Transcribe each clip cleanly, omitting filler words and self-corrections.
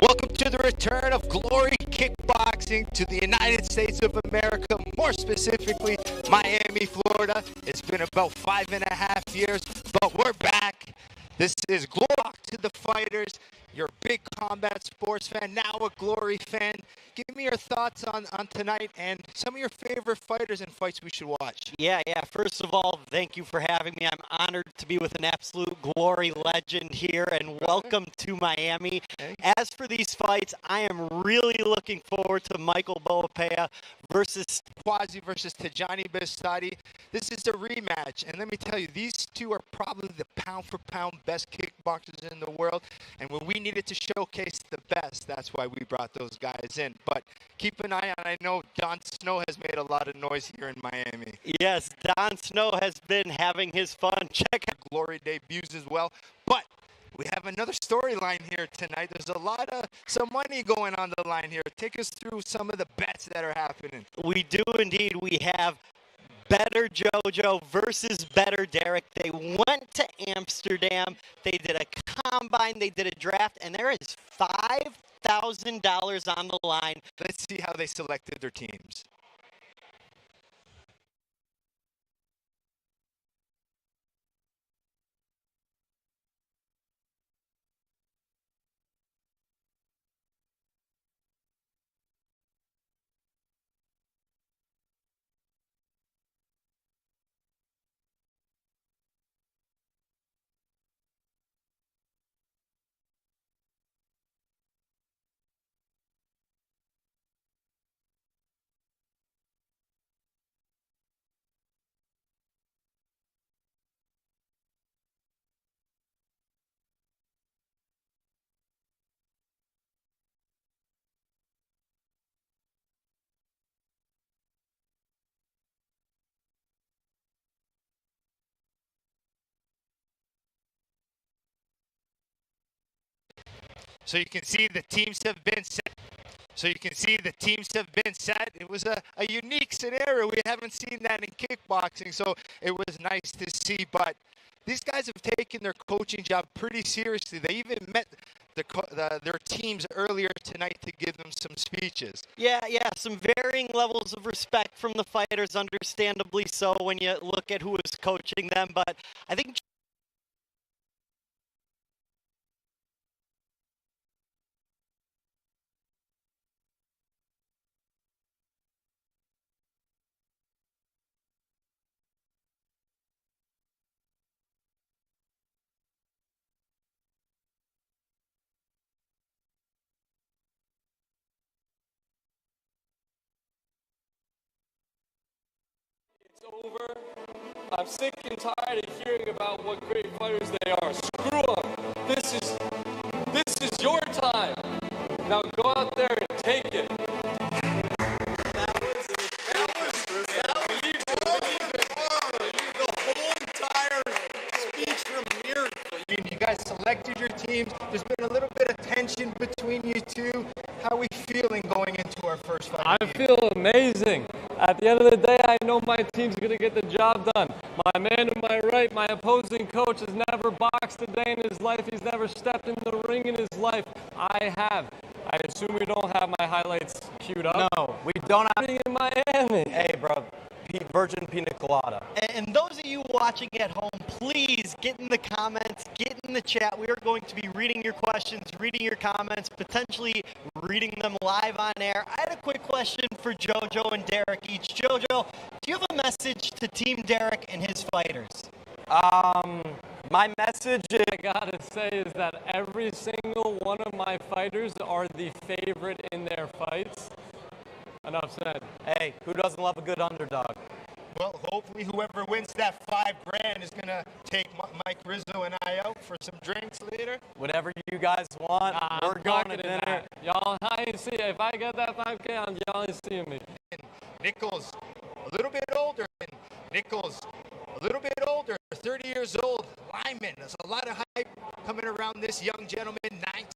Welcome to the return of Glory Kickboxing to the United States of America, more specifically Miami, Florida. It's been about 5.5 years, but we're back. This is Glory to the fighters. You're a big combat sports fan, now a Glory fan. Give me your thoughts on tonight and some of your favorite fighters and fights we should watch. Yeah. First of all, thank you for having me. I'm honored to be with an absolute Glory legend here, and welcome to Miami. As for these fights, I am really looking forward to Michael Boapea versus Quasi versus Tajani Bestati. This is a rematch, and let me tell you, these two are probably the pound-for-pound best kickboxers in the world, and when we needed to showcase the best, that's why we brought those guys in. But keep an eye on, I know Don Snow has made a lot of noise here in Miami. Yes, Don Snow has been having his fun. Check out Glory debuts as well, but we have another storyline here tonight. There's some money going on the line here. Take us through some of the bets that are happening. We do indeed. We have Betr Jojo versus Betr Derek. They went to Amsterdam. They did a combine. They did a draft, and there is $5,000 on the line. Let's see how they selected their teams. So you can see the teams have been set. It was a unique scenario. We haven't seen that in kickboxing, so it was nice to see. But these guys have taken their coaching job pretty seriously. They even met their teams earlier tonight to give them some speeches. Yeah, some varying levels of respect from the fighters, understandably so when you look at who is coaching them. But I think it's over. I'm sick and tired of hearing about what great fighters they are. Screw them. This is your time. Now go out there and take it. You guys selected your teams. There's been a little bit of tension between you two. How are we feeling going into our first fight? I feel amazing. At the end of the day, I know my team's going to get the job done. My man to my right, my opposing coach, has never boxed a day in his life. He's never stepped in the ring in his life. I have. I assume we don't have my highlights queued up. No, we don't have. In Miami. Hey, bro, virgin pina colada. And those of you watching at home, please get in the comments, get in the chat. We are going to be reading your questions, reading your comments, potentially reading them live on air. I had a quick question for Jojo and Derek each. Jojo, do you have a message to Team Derek and his fighters? My message is, I gotta say is that every single one of my fighters are the favorite in their fights. Enough said. hey, who doesn't love a good underdog? Well, hopefully whoever wins that $5,000 is gonna take Mike Rizzo and I out for some drinks later. Whatever you guys want, we're I'm going to pocketing dinner. that. Y'all, I ain't see if I get that 5K, y'all ain't seeing me. And Nichols, a little bit older. And Nichols, a little bit older, 30 years old, lineman. There's a lot of hype coming around this young gentleman,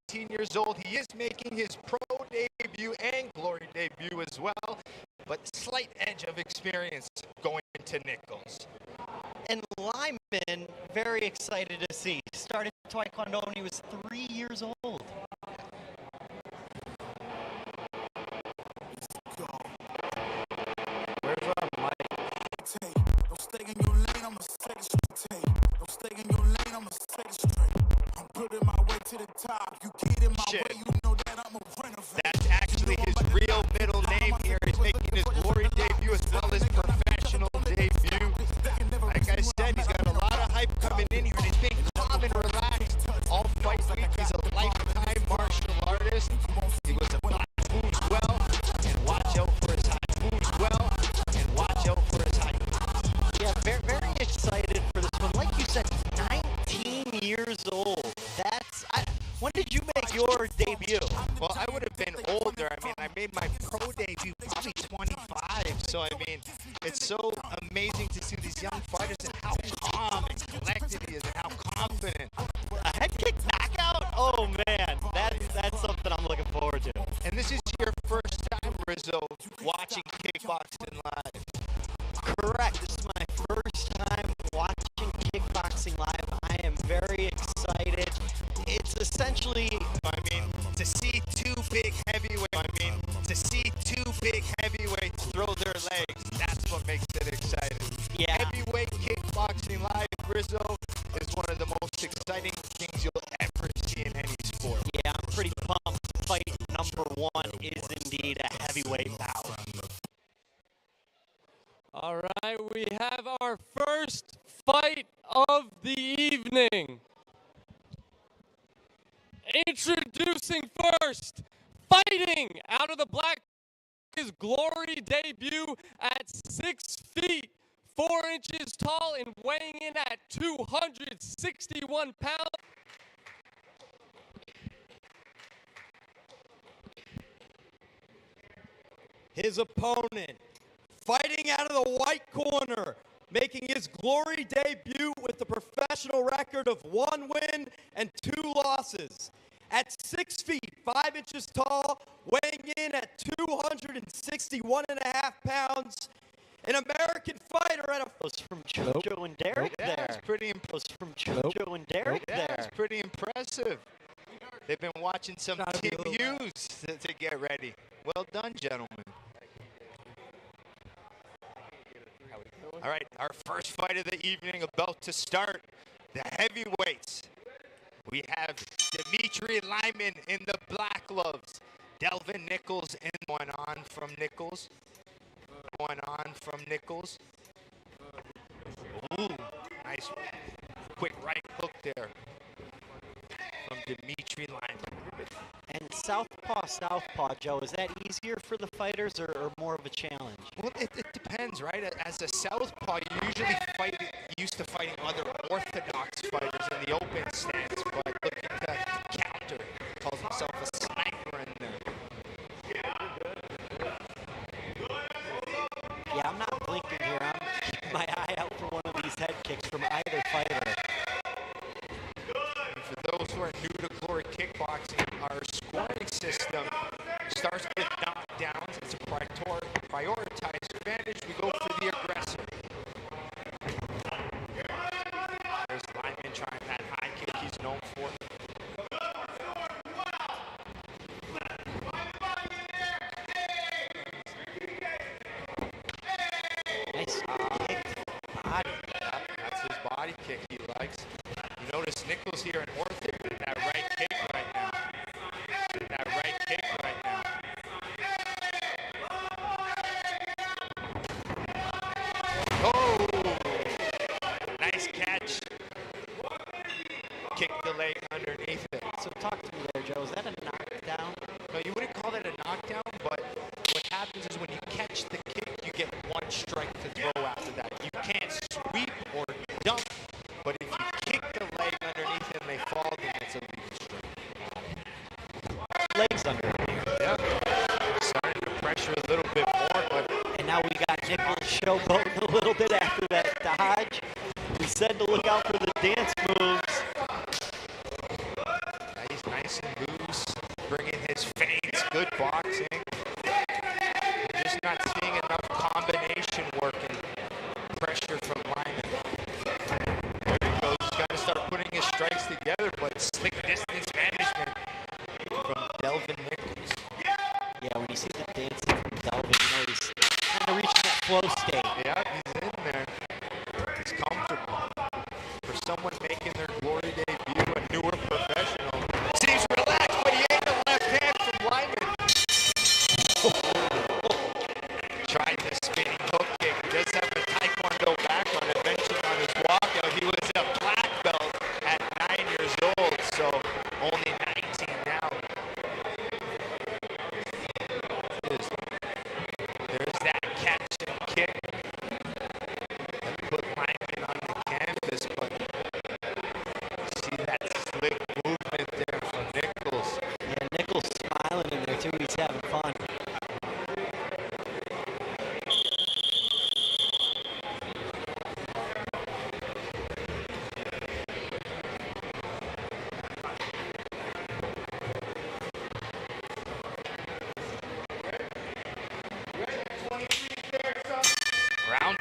19 years old. He is making his pro debut and Glory debut as well, but slight edge of experience going to Nichols. And Lyman, very excited to see. Started Taekwondo when he was 3 years old. Shit. That's actually his real middle name here. He's making his glory debut as well as professional debut. Like I said, he's got a lot of hype coming in here, and he's being calm and relaxed all fight week. He's a lifetime martial artist. He was a black as well, and watch out for his height. As well, and watch out for his height. Yeah, very, very excited for this one. Like you said, 19 years old. When did you make your debut? Well, I would have been older. I mean, I made my pro debut probably 25. So, I mean, it's so amazing to see these young fighters and how calm and collected he is and how confident. A head kick knockout? Oh, man. That's something I'm looking forward to. And this is your first time, Rizzo, watching kickboxing live. Correct. This is my first time watching kickboxing live. I am very excited. It's essentially, to see two big heavyweights throw their legs, that's what makes it exciting. Yeah. Heavyweight kickboxing live, Rizzo, is one of the most exciting things you'll ever see in any sport. Yeah, I'm pretty pumped. Fight number one is indeed a heavyweight bout. All right, we have our first fight of the evening. Introducing first, fighting out of the black, his glory debut at 6 feet, 4 inches tall, and weighing in at 261 pounds. His opponent, fighting out of the white corner, making his glory debut with a professional record of 1 win and 2 losses. At 6 feet, 5 inches tall, weighing in at 261.5 pounds, an American fighter at a... Was from Jojo and Derek Yeah, there. that's pretty impressive. Was from Jojo and Derek Yeah, there. that's pretty impressive. They've been watching some Team Hughes to get ready. Well done, gentlemen. All right, our first fight of the evening about to start. The heavyweights. We have Dimitri Lyman in the black gloves. Delvin Nichols in one on from Nichols. One on from Nichols. Ooh, nice quick right hook there from Dimitri Lyman. And southpaw, Joe, is that easier for the fighters or more of a challenge? Well, it depends, right? As a southpaw, you usually used to fighting other orthodox fighters in the open stance, but looking to counter, calls himself a sniper in there. Yeah, I'm not blinking here. I'm keeping my eye out for one of these head kicks from either fighter. And for those who are new to Glory Kickboxing, our scoring system starts with knockdowns. It's a prioritized advantage. We go for the aggressor. There's Lyman trying that high kick he's known for. Nice kick. Body. That's his body kick he likes. You notice Nichols here in orthodox with that right kick right now. That right kick right now. Oh! Nice catch. Kick the leg underneath it. So talk to me there, Joe. Is that a knockdown? No, you wouldn't call that a knockdown, but what happens is when you catch the kick, you get one strike to throw after that. You can't sweep or dunk, but if you kick the leg underneath and they fall, then it's a legal strike. Legs under. Yeah. Starting to pressure a little bit more, but... And now we got Nichols showboating a little bit after that dodge. We said to look out for the dance moves. He's nice and loose, bringing his feints, good boxing. We're just not seeing enough combination work and pressure from Lyman. There he goes, he's got to start putting his strikes together, but slick distance management from Delvin Nichols. Yeah, when you see the dancing from Delvin, you know he's kind of reaching that flow state. Yeah, he's in there. He's comfortable. For someone making their glory debut, a newer professional,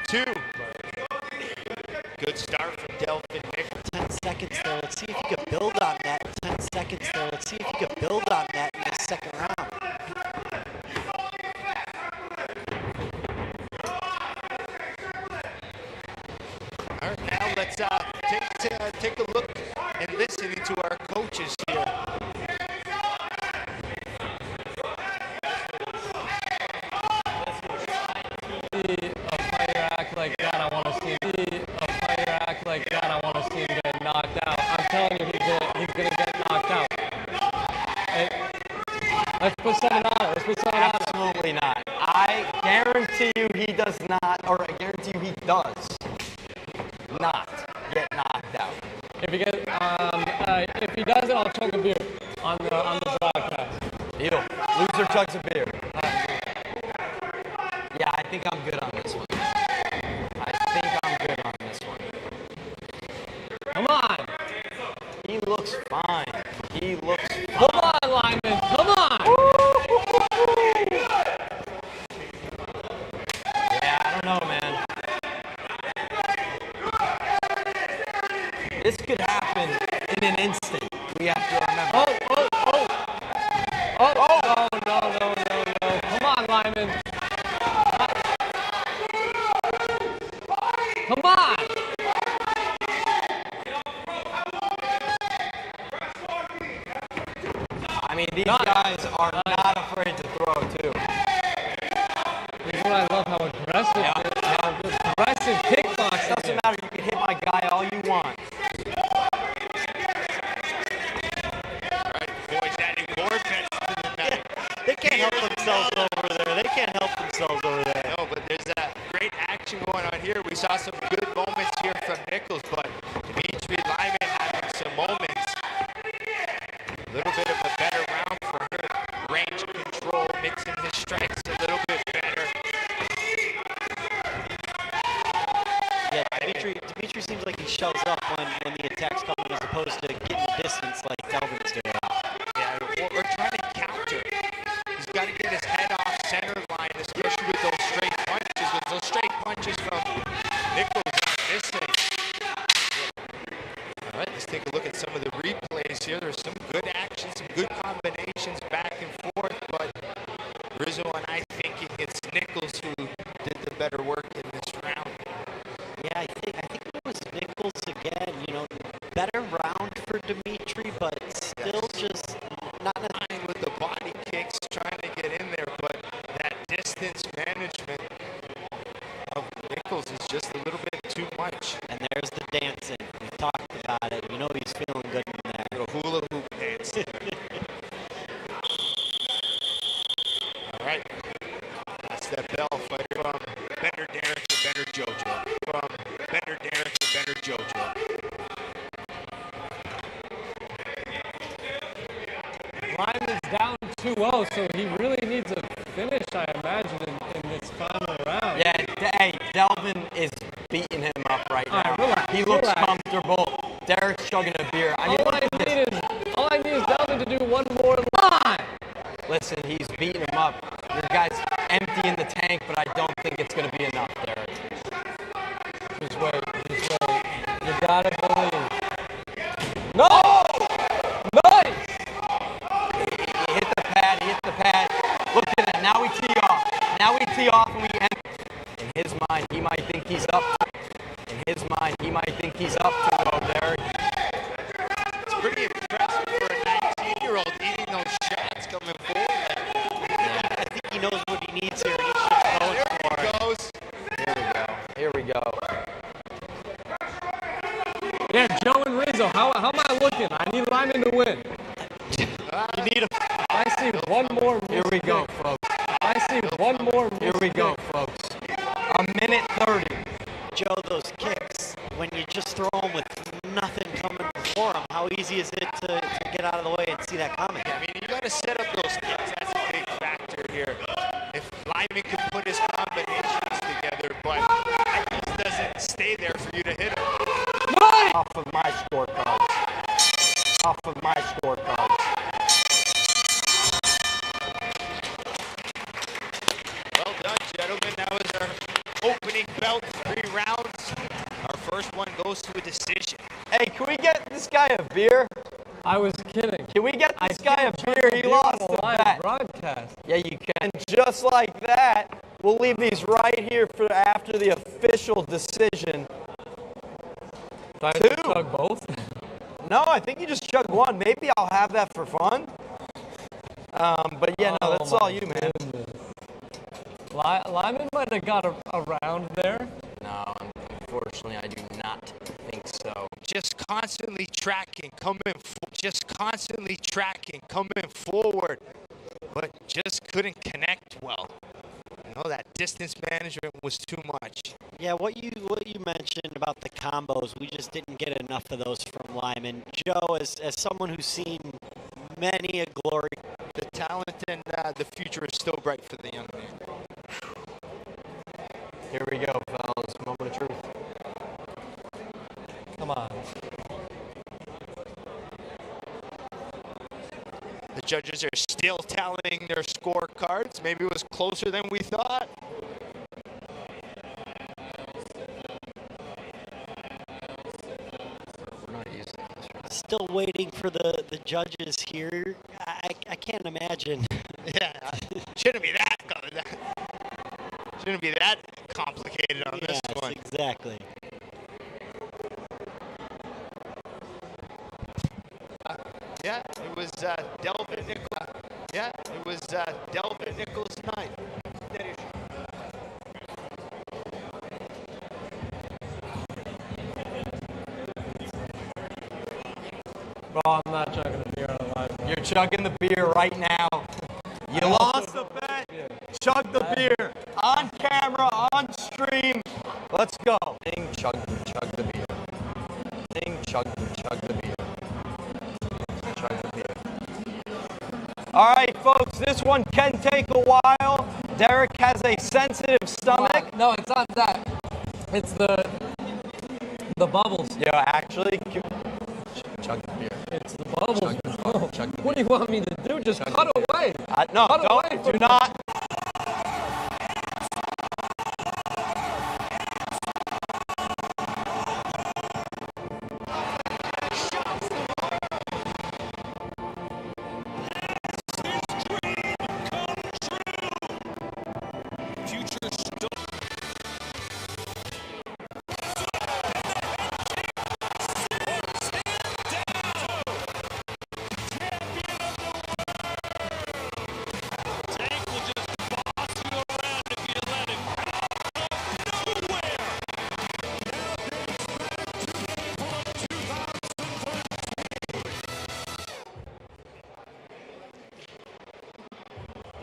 2. Good start from Delvin Nichols. 10 seconds there. Let's see if you can build on that. 10 seconds there. Let's see if you can build on that in the second round. All right, now let's take a look and listen to our coaches here. A fighter act like that, I want to see him. A fighter act like that, I want to see him get knocked out. I'm telling you, he's gonna get knocked out. Hey, let's put something on it. Let's put something on it. Absolutely not. I guarantee you he does not, or I guarantee you he does not get knocked out. If he doesn't, I'll chug a beer on the broadcast. Deal. Loser chugs a beer. Yeah, I think I'm good on this one. I think I'm good on this one. Come on. He looks fine. He looks fine. Come on, Lyman. Come on. Yeah, I don't know, man. This could happen in an instant. We have to remember. Oh, no. Come on, Lyman. Come on. I mean, these guys are not afraid to throw, too. This is what I love, how aggressive, aggressive kickboxing. Doesn't matter. You can hit my guy all you want. Boys adding more bets to the night. They can't help themselves over there. They can't help themselves over there. No, but there's great action going on here. We saw some good moments here from Nichols, but Dimitri Lyman having some moments. A little bit of a better round for her. Range control, mixing his strikes a little bit better. Yeah, Dimitri seems like he shows up when the attacks come as opposed to getting distance like Delvin's doing. Yeah, we're trying to counter. He's got to get his head off center line, especially with those straight punches. With those straight punches from Nichols not missing. All right, let's take a look at some of the replays here. There's some good action, some good combinations back and forth, but Rizzo and I thinking it's Nichols who did the better work in this round. Yeah, I think it was Nichols again. You know, better round for Dimitri, but still just not enough. With the body kicks, trying to get in there, but that distance management of Nichols is just a little bit too much. And there's the dancing. We talked about it. You know he's feeling good in there. Little hula hoop dance. All right. That's that bell fight from Betr Derek to Betr Jojo. From Betr Derek to Betr Jojo. Lyman's down 2-0, so he really needs a finish, I imagine, in this final round. Yeah, hey, Delvin is beating him up right now. All right, relax, he looks relax. comfortable. Derek's chugging a beer. I mean, All I need is Delvin to do one more line. listen, he's beating him up. Your guy's empty in the tank, but I don't think it's going to be enough, Derek. Just wait. You gotta believe. No! Nice! He hit the pad. Look at it. Now we tee off. And we end. In his mind, he might think he's up. Derek. It's pretty impressive for a 19-year-old eating those shots coming forward. I think he knows what he needs here. He's just going for There it. he goes. Here we go. Yeah, Joe and Rizzo, how am I looking? I need Lyman to win. You need him. I see one more. Here we go, folks. I see one more. Here we go, folks. A minute 30. Joe, those kicks, when you just throw them with nothing coming before them, how easy is it to get out of the way and see that coming? I mean, you got to set up those kicks. That's a big factor here. If Lyman can put his combinations together, but it just doesn't stay there for you to hit him. Off of my scorecards. Well done, gentlemen. That was our opening belt goes to a decision. Hey, can we get this guy a beer? I was kidding. Can we get this guy a beer? He lost the bet. Broadcast. Yeah, you can. Just like that, we'll leave these right here for after the official decision. Do I have to chug both? No, I think you just chug one. Maybe I'll have that for fun. But yeah, no, that's all you, man. Lyman might have got around there. No, unfortunately, I do not think so. Just constantly tracking, coming forward, but just couldn't connect well. You know, that distance management was too much. Yeah, what you mentioned about the combos, we just didn't get enough of those from Lyman. Joe, as someone who's seen many a Glory, The talent and the future is still bright for the young man. Here we go, fellas. Moment of truth. Come on. The judges are still tallying their scorecards. Maybe it was closer than we thought. We're not using this, right? still waiting for the judges here. I can't imagine. Yeah, shouldn't be that complicated on this Yes, one. exactly. Yeah, it was Delvin Nichols. Yeah, it was Delvin Nichols' night. Bro, I'm not chugging a beer on a live. You're chugging the beer right now. You lost the bet. Chug the beer on camera, on stream. Let's go. Ding, chug the beer. Ding, chug the beer. Chug the beer. All right, folks, this one can take a while. Derek has a sensitive stomach. No, it's not that. It's the bubbles. Yeah, actually, chug the beer. It's the bubbles. Chug the What do you want me to do? Just cut away. No, Cut away don't. from Do not.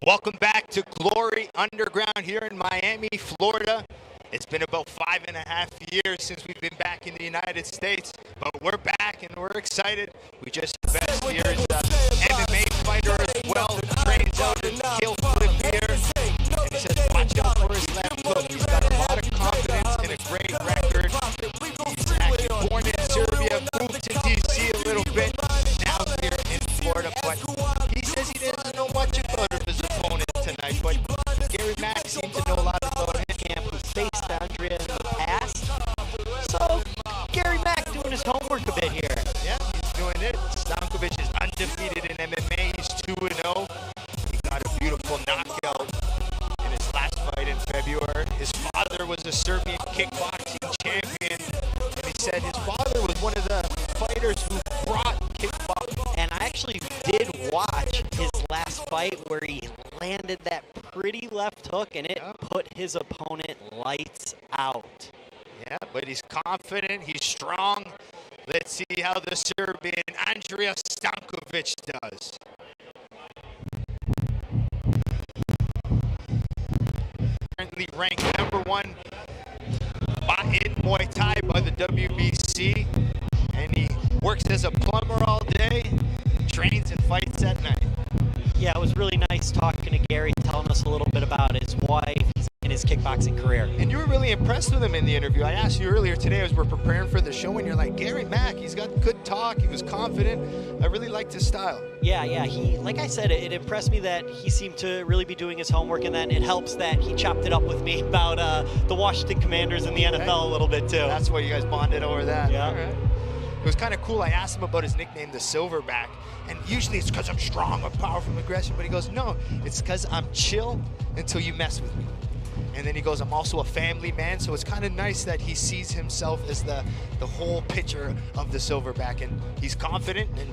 Welcome back to Glory Underground here in Miami, Florida. It's been about 5.5 years since we've been back in the United States, but we're back and we're excited. We just best year's MMA fighter as well, trains out in Kill Flip here. And he says watch out for his left hook. He's got a lot of confidence and a great record. He's actually born in Serbia, moved to DC a little bit, now here in Florida, but he says he doesn't know much about his opponent tonight, but Gary Mack seemed to know a lot about him. Who faced Andrea in the past. So Gary Mack doing his homework a bit here. Yeah, he's doing it. Stankovic is undefeated in MMA. He's 2-0. He got a beautiful knockout in his last fight in February. His father was a Serbian kickboxing champion, and he said his father was one of the fighters who brought kickboxing. And I actually did watch his last fight where he landed that pretty left hook and it put his opponent lights out. Yeah, but he's confident, he's strong. Let's see how the Serbian Andrea Stankovic does. Currently ranked #1 in Muay Thai by the WBC, and he works as a plumber all day, trains and fights at night. Yeah, it was really nice talking to Gary, telling us a little bit about his wife and his his kickboxing career. And you were really impressed with him in the interview. I asked you earlier today as we're preparing for the show, and you're like, Gary Mack, he's got good talk, he was confident. I really liked his style. Yeah, he, like I said, it impressed me that he seemed to really be doing his homework, and then it helps that he chopped it up with me about the Washington Commanders and the NFL a little bit too. That's why you guys bonded over that. Yeah. All right. It was kind of cool. I asked him about his nickname, the Silverback, and usually it's because I'm strong, I'm powerful, I'm aggressive, but he goes, no, it's because I'm chill until you mess with me. And then he goes, I'm also a family man, so it's kind of nice that he sees himself as the whole picture of the Silverback, and he's confident, and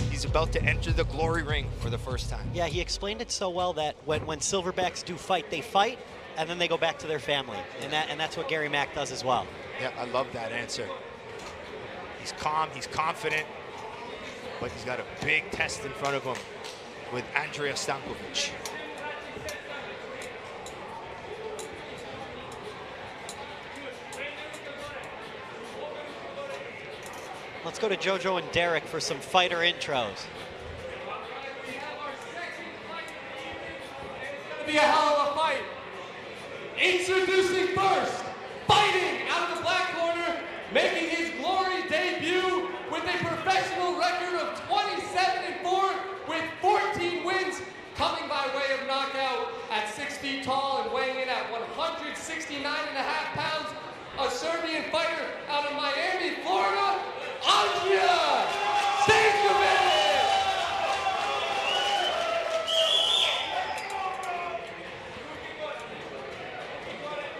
he's about to enter the glory ring for the first time. Yeah, he explained it so well that when Silverbacks do fight, they fight, and then they go back to their family, and that's what Gary Mack does as well. Yeah, I love that answer. He's calm, he's confident, but he's got a big test in front of him with Andrea Stankovic. Let's go to Jojo and Derek for some fighter intros. It'll be a hell of a fight. Introducing first, fighting out of the black corner, making his glory debut with a professional record of 27-4 with 14 wins, coming by way of knockout at 6 feet tall and weighing in at 169.5 pounds, a Serbian fighter out of Miami, Florida, Andrea Stankovic!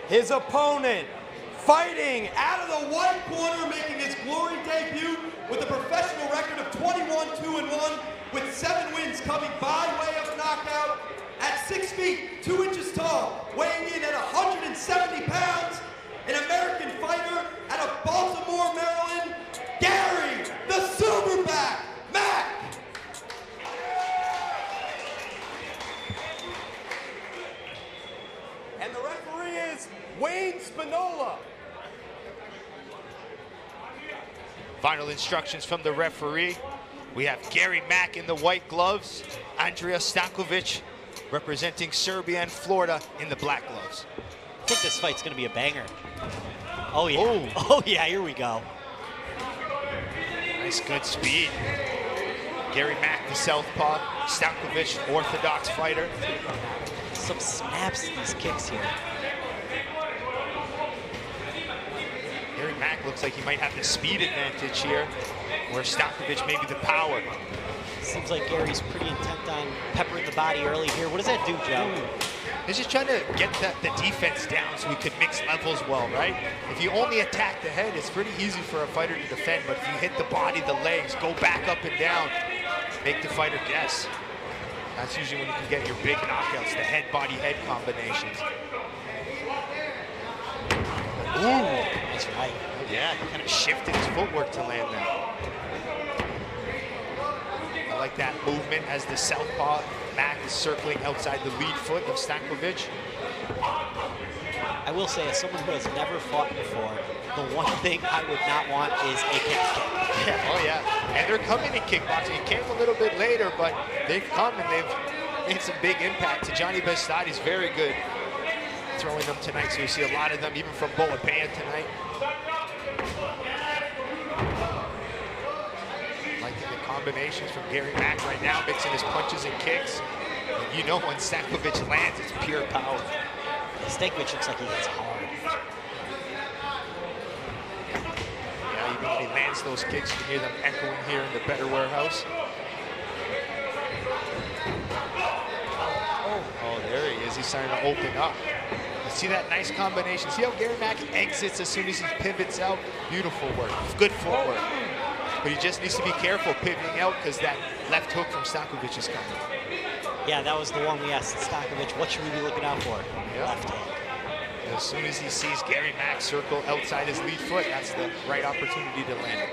His opponent, fighting out of the white corner, making his glory debut with a professional record of 21-2-1 with 7 wins coming by way of knockout at 6 feet, 2 inches tall, weighing in at 170 pounds, an American fighter out of Baltimore, Maryland, Gary, the Silverback, Mack. And the referee is Wayne Spinola. Final instructions from the referee. We have Gary Mack in the white gloves, Andrea Stankovic representing Serbia and Florida in the black gloves. I think this fight's gonna be a banger. Oh yeah, Oh. oh yeah, here we go. Nice, good speed. Gary Mack, the southpaw, Stankovic, orthodox fighter. Some snaps to these kicks here. Gary Mack looks like he might have the speed advantage here, where Stankovic maybe the power. Seems like Gary's pretty intent on peppering the body early here. What does that do, Joe? He's just trying to get the defense down so he could mix levels well, right? If you only attack the head, it's pretty easy for a fighter to defend, but if you hit the body, the legs, go back up and down, make the fighter guess. That's usually when you can get your big knockouts, the head-body-head combinations. Ooh, That's right. yeah, he kind of shifted his footwork to land that. I like that movement as the southpaw. Mack is circling outside the lead foot of Stankovic. I will say, as someone who has never fought before, the one thing I would not want is a calf kick. Yeah, oh yeah, and they're coming in kickboxing. It came a little bit later, but they've come and they've made some big impact. Johnny Bestati's very good throwing them tonight, so you see a lot of them, even from Bolapaya tonight. Liking the combinations from Gary Mack right now, mixing his punches and kicks. And you know when Stankovic lands, it's pure power. Stankovic looks like he hits hard. Yeah, even when he lands those kicks, you can hear them echoing here in the Betr warehouse. Oh, there he is. He's starting to open up. You see that nice combination? See how Gary Mack exits as soon as he pivots out? Beautiful work. Good footwork. But he just needs to be careful pivoting out because that left hook from Stankovic is coming. Yeah, that was the one we asked Stankovic, what should we be looking out for? Yeah. Left hand. As soon as he sees Gary Mack circle outside his lead foot, that's the right opportunity to land it.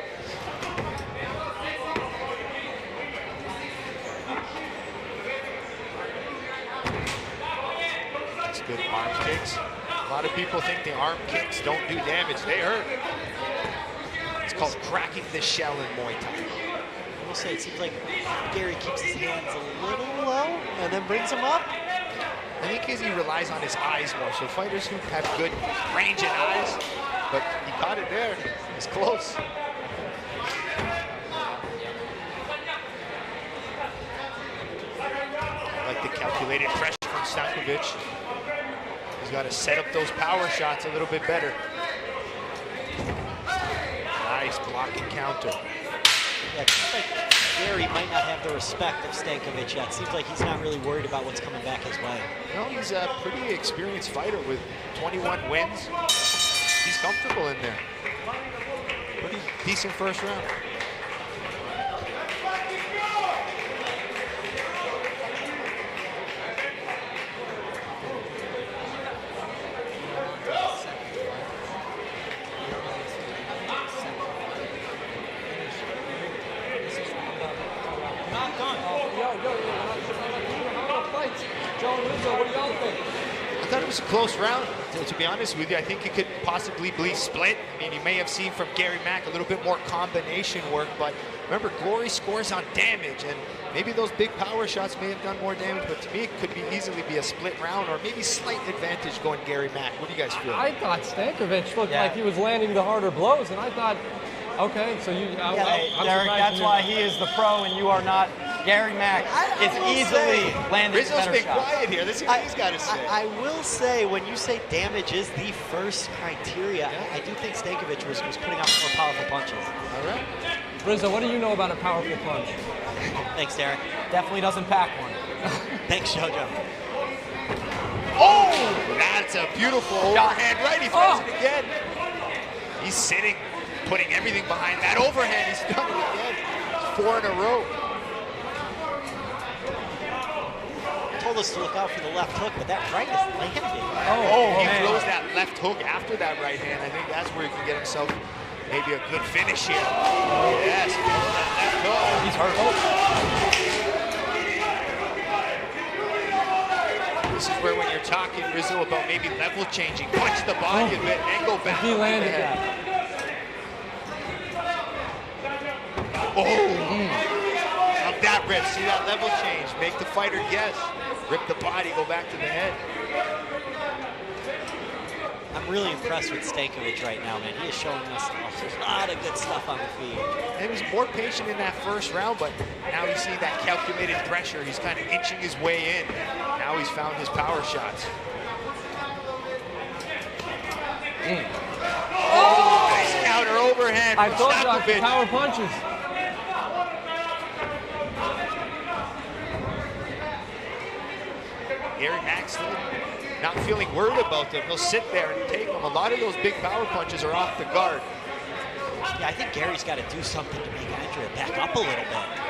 That's good arm kicks. A lot of people think the arm kicks don't do damage. They hurt. It's called cracking the shell in Muay Thai. I will say, it seems like Gary keeps his hands a little low and then brings them up. I think he relies on his eyes more. So fighters who have good range and eyes, but he caught it there. It's close. I like the calculated pressure from Stankovic. He's got to set up those power shots a little bit better. Nice blocking counter. Yeah, it seems like Gary might not have the respect of Stankovic yet. Seems like he's not really worried about what's coming back his way. No, he's a pretty experienced fighter with 21 wins. He's comfortable in there. Pretty decent first round. I thought it was a close round, to be honest with you. I think it could possibly be split. I mean, you may have seen from Gary Mack a little bit more combination work, but remember, Glory scores on damage, and maybe those big power shots may have done more damage, but to me, it could easily be a split round or maybe slight advantage going Gary Mack. What do you guys feel? I thought Stankovic looked like he was landing the harder blows, and I thought, okay, so you... Derek, that's why he is the pro and you are not. Gary Mack is easily landing Rizzo's better been shots. quiet here. Let's see what he's got to say. I will say, when you say damage is the first criteria, I do think Stankovic was putting out more powerful punches. All right. Rizzo, what do you know about a powerful punch? Thanks, Derek. Definitely doesn't pack one. Thanks, Jojo. Oh! That's a beautiful overhand right. He throws it again. He's sitting, putting everything behind that overhand. He's done it again. 4 in a row. Told us to look out for the left hook, but that right is landing. He throws that left hook after that right hand. I think that's where he can get himself maybe a good finish here. Yes, that left hook. He's hurt. This is where when you're talking, Rizzo, about maybe level changing, punch the body a bit and go back. He landed that. Of that rip, see that level change, make the fighter guess. Rip the body, go back to the head. I'm really impressed with Stankovic right now, man. He is showing us a lot of good stuff on the feet. And he was more patient in that first round, but now he's seeing that calculated pressure. He's kind of inching his way in. Now he's found his power shots. Oh, nice counter overhand I from told you, Stankovic. power punches. Gary Mack still not feeling worried about them. He'll sit there and take them. A lot of those big power punches are off the guard. Yeah, I think Gary's got to do something to make Andrea back up a little bit.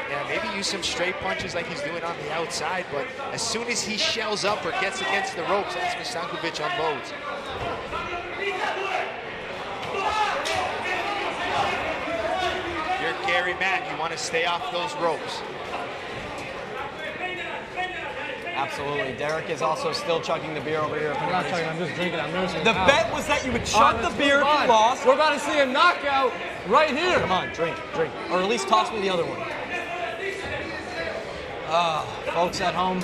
Yeah, maybe use some straight punches like he's doing on the outside, but as soon as he shells up or gets against the ropes, that's when Stankovic unloads. You're Gary Mack. You want to stay off those ropes. Absolutely. Derek is also still chugging the beer over here. I'm not chugging, I'm just drinking. I'm nursing The it out. bet was that you would chug the beer if you lost. We're about to see a knockout right here. Come on, drink. Or at least toss me the other one. Folks at home,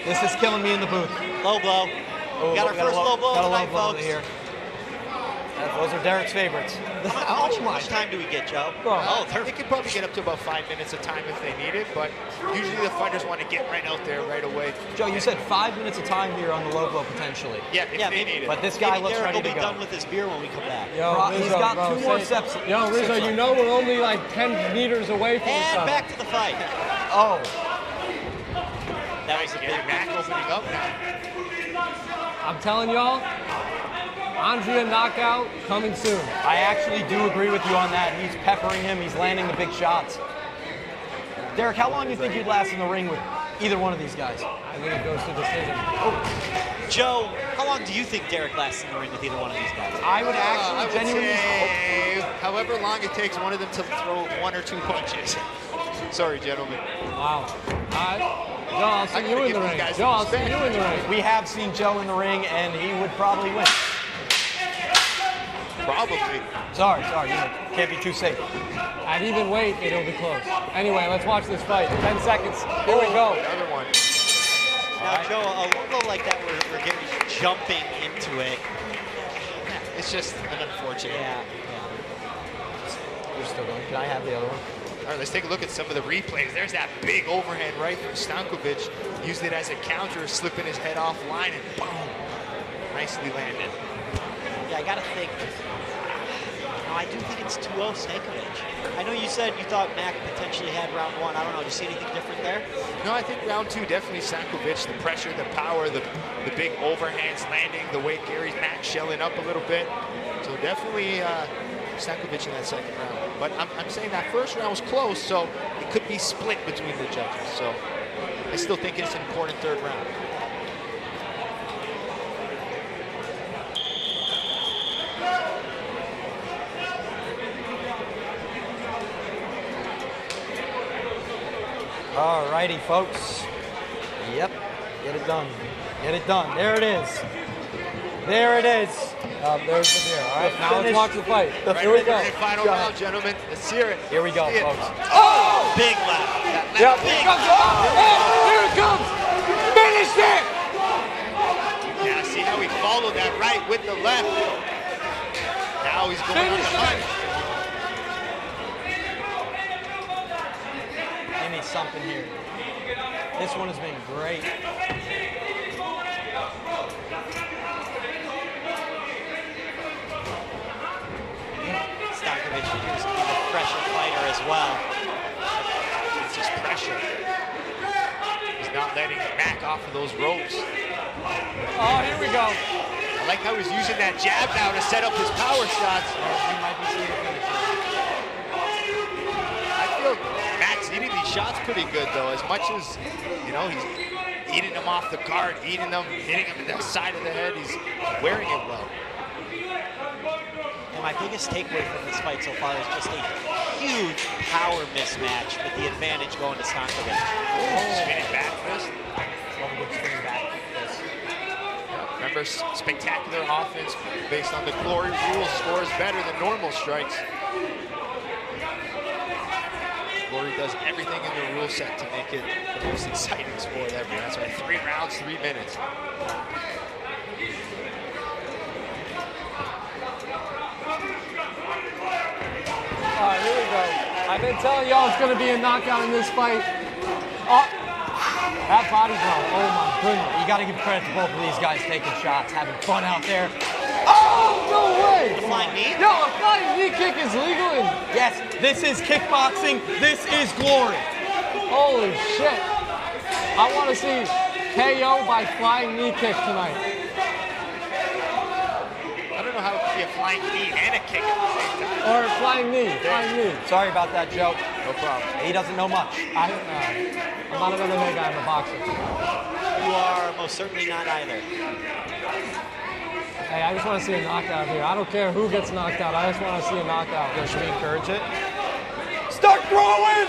this is killing me in the booth. Low blow. Oh, Got our first low blow got a tonight, low blow folks. here. Those are Derek's favorites. How much time do we get, Joe? They could probably get up to about 5 minutes of time if they need it, but usually the fighters want to get right out there right away. Joe, you said 5 minutes of time here on the low blow potentially. Yeah, if they need it. But this guy looks Derek ready will to be go. done with his beer when we come back. He's got 2 more steps. Yo, Rizzo, you know we're only like 10 meters away from each And other. back to the fight. Oh, That was a Gary big Mack opening up now. I'm telling y'all, Andrea knockout coming soon. I actually do agree with you on that. He's peppering him. He's landing the big shots. Derek, how long do you think you'd last in the ring with either one of these guys? I think it goes to decision. Joe, how long do you think Derek lasts in the ring with either one of these guys? I would actually I would genuinely say however long it takes one of them to throw 1 or 2 punches. Sorry, gentlemen. Wow. All right. Joe, I'll see I you gotta in give the these ring. guys Joe, some I'll see respect. you in the ring. We have seen Joe in the ring, and he would probably win. Probably. Sorry, you know, can't be too safe. At even weight, it'll be close. Anyway, let's watch this fight. 10 seconds. Here we go. Another one. Now, Joe, a logo like that where Gary's jumping into it. It's just an unfortunate. Yeah. You're still going. Can I have the other one? All right, let's take a look at some of the replays. There's that big overhand right from Stankovic. Used it as a counter, slipping his head offline, and boom, nicely landed. Yeah, I got to think. No, I do think it's 2-0 Stankovic. I know you said you thought Mac potentially had round one. I don't know. Do you see anything different there? No, I think round two, definitely Stankovic. The pressure, the power, the big overhands landing, the way Gary's Mac shelling up a little bit. So definitely Stankovic in that second round. But I'm saying that first round was close, so it could be split between the judges. So I still think it's an important third round. All righty, folks. Yep, get it done. Get it done. There it is. There it is. There's the beer. All right, now let's finish. watch the fight. Right Here we go. Final round, gentlemen. Let's hear it. Here we go, See it. folks. Oh! Big left. Yep. Big Here it comes. Finished it. Yeah, see how he followed that right with the left. Now he's going on the hunt. Give me something here. This one has been great. Stankovic appears to be the pressure fighter as well. It's just pressure. He's not letting Mac off of those ropes. Oh, here we go. I like how he's using that jab now to set up his power shots. We might be seeing a finish. I feel Mac's eating these shots pretty good, though. As much as, you know, he's eating them off the guard, eating them, hitting them in the side of the head. He's wearing it well. And my biggest takeaway from this fight so far is just a huge power mismatch with the advantage going to Stankovic. Spinning back fist. Love a good spinning back fist. Remember, spectacular offense based on the Glory rules scores better than normal strikes. Glory does everything in the rule set to make it the most exciting sport ever. That's right, 3 rounds, 3 minutes. All right, here we go. I've been telling y'all it's going to be a knockout in this fight. Oh, that body blow. Oh, my goodness. You got to give credit to both of these guys taking shots, having fun out there. Oh, no way. The flying knee? Yo, a flying knee kick is legal in. Yes, this is kickboxing. This is glory. Holy shit. I want to see KO by flying knee kick tonight. I don't know how it could be a flying knee and a kick at the same time. Or flying knee, flying knee. Sorry about that, Joe. No problem. He doesn't know much. I'm not an MMA guy, I'm a boxer. You are most certainly not either. Hey, I just want to see a knockout here. I don't care who gets knocked out. I just want to see a knockout. Should we encourage it? Start throwing!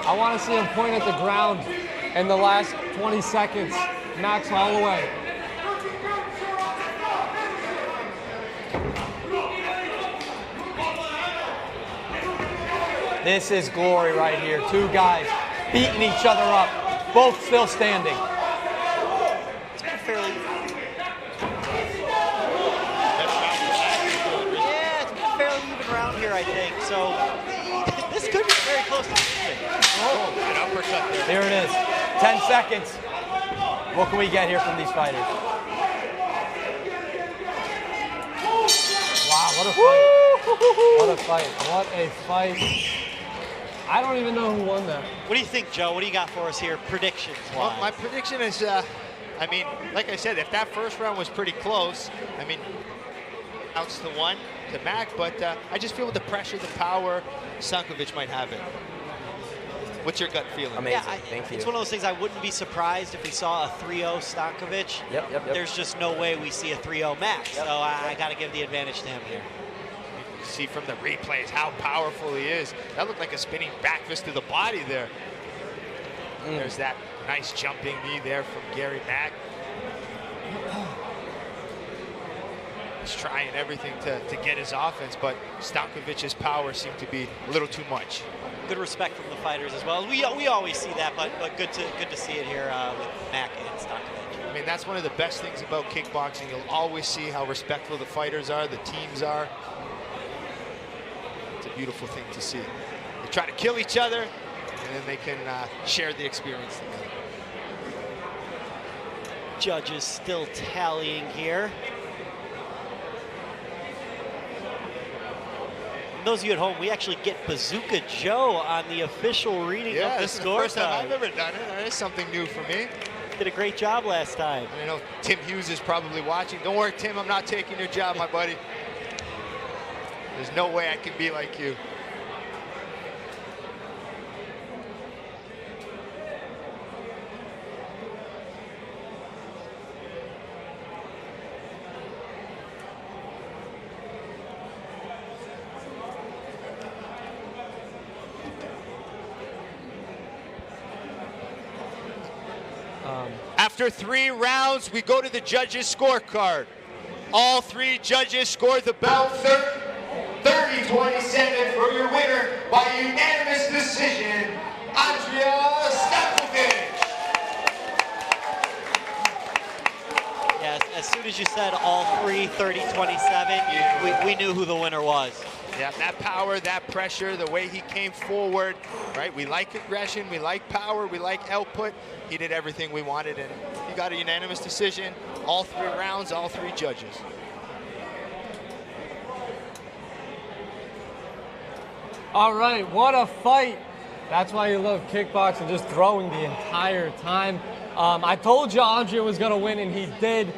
I want to see him point at the ground in the last 20 seconds. Max Holloway. This is glory right here. 2 guys beating each other up, both still standing. It's been fairly... Around here, I think. So this could be very close to finishing. Oh, an uppercut there. There it is. 10 seconds. What can we get here from these fighters? Wow, what a fight. What a fight. What a fight. I don't even know who won that. What do you think, Joe? What do you got for us here, predictions-wise? Well, my prediction is, I mean, like I said, if that first round was pretty close, I mean, outs to 1 to Mac, but I just feel with the pressure, the power, Stankovic might have it. What's your gut feeling? Amazing. Yeah, Thank you. It's one of those things I wouldn't be surprised if we saw a 3-0 Stankovic. Yep. There's just no way we see a 3-0 Max. So I got to give the advantage to him here. You see from the replays how powerful he is. That looked like a spinning back fist to the body there. There's that nice jumping knee there from Gary Mack. He's trying everything to get his offense, but Stankovic's power seemed to be a little too much. Good respect from the fighters as well. We always see that, but good to see it here with Mac and Stankovic. I mean, that's one of the best things about kickboxing. You'll always see how respectful the fighters are, the teams are. It's a beautiful thing to see. They try to kill each other, and then they can share the experience together. Judges still tallying here. And those of you at home, we actually get Bazooka Joe on the official reading of the this is the first time scorecard. I've ever done it. That is something new for me. Did a great job last time. I know Tim Hughes is probably watching. Don't worry, Tim, I'm not taking your job, my buddy. There's no way I can be like you. After 3 rounds, we go to the judges' scorecard. All 3 judges scored the bout 30-27 for your winner by unanimous decision, Andrea Stankovic. Yes, as soon as you said all 3, 30-27, we knew who the winner was. Yeah, that power, that pressure, the way he came forward, right? We like aggression, we like power, we like output. He did everything we wanted, and he got a unanimous decision. All 3 rounds, all 3 judges. All right, what a fight. That's why you love kickboxing, just throwing the entire time. I told you Andrea was gonna win, and he did.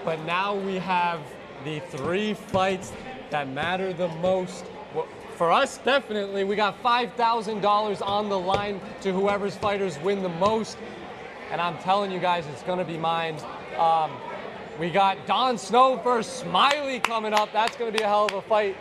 But now we have the 3 fights that matter the most. Well, for us, definitely, we got $5,000 on the line to whoever's fighters win the most. And I'm telling you guys, it's gonna be mine. We got Don Snow versus Smiley coming up. That's gonna be a hell of a fight.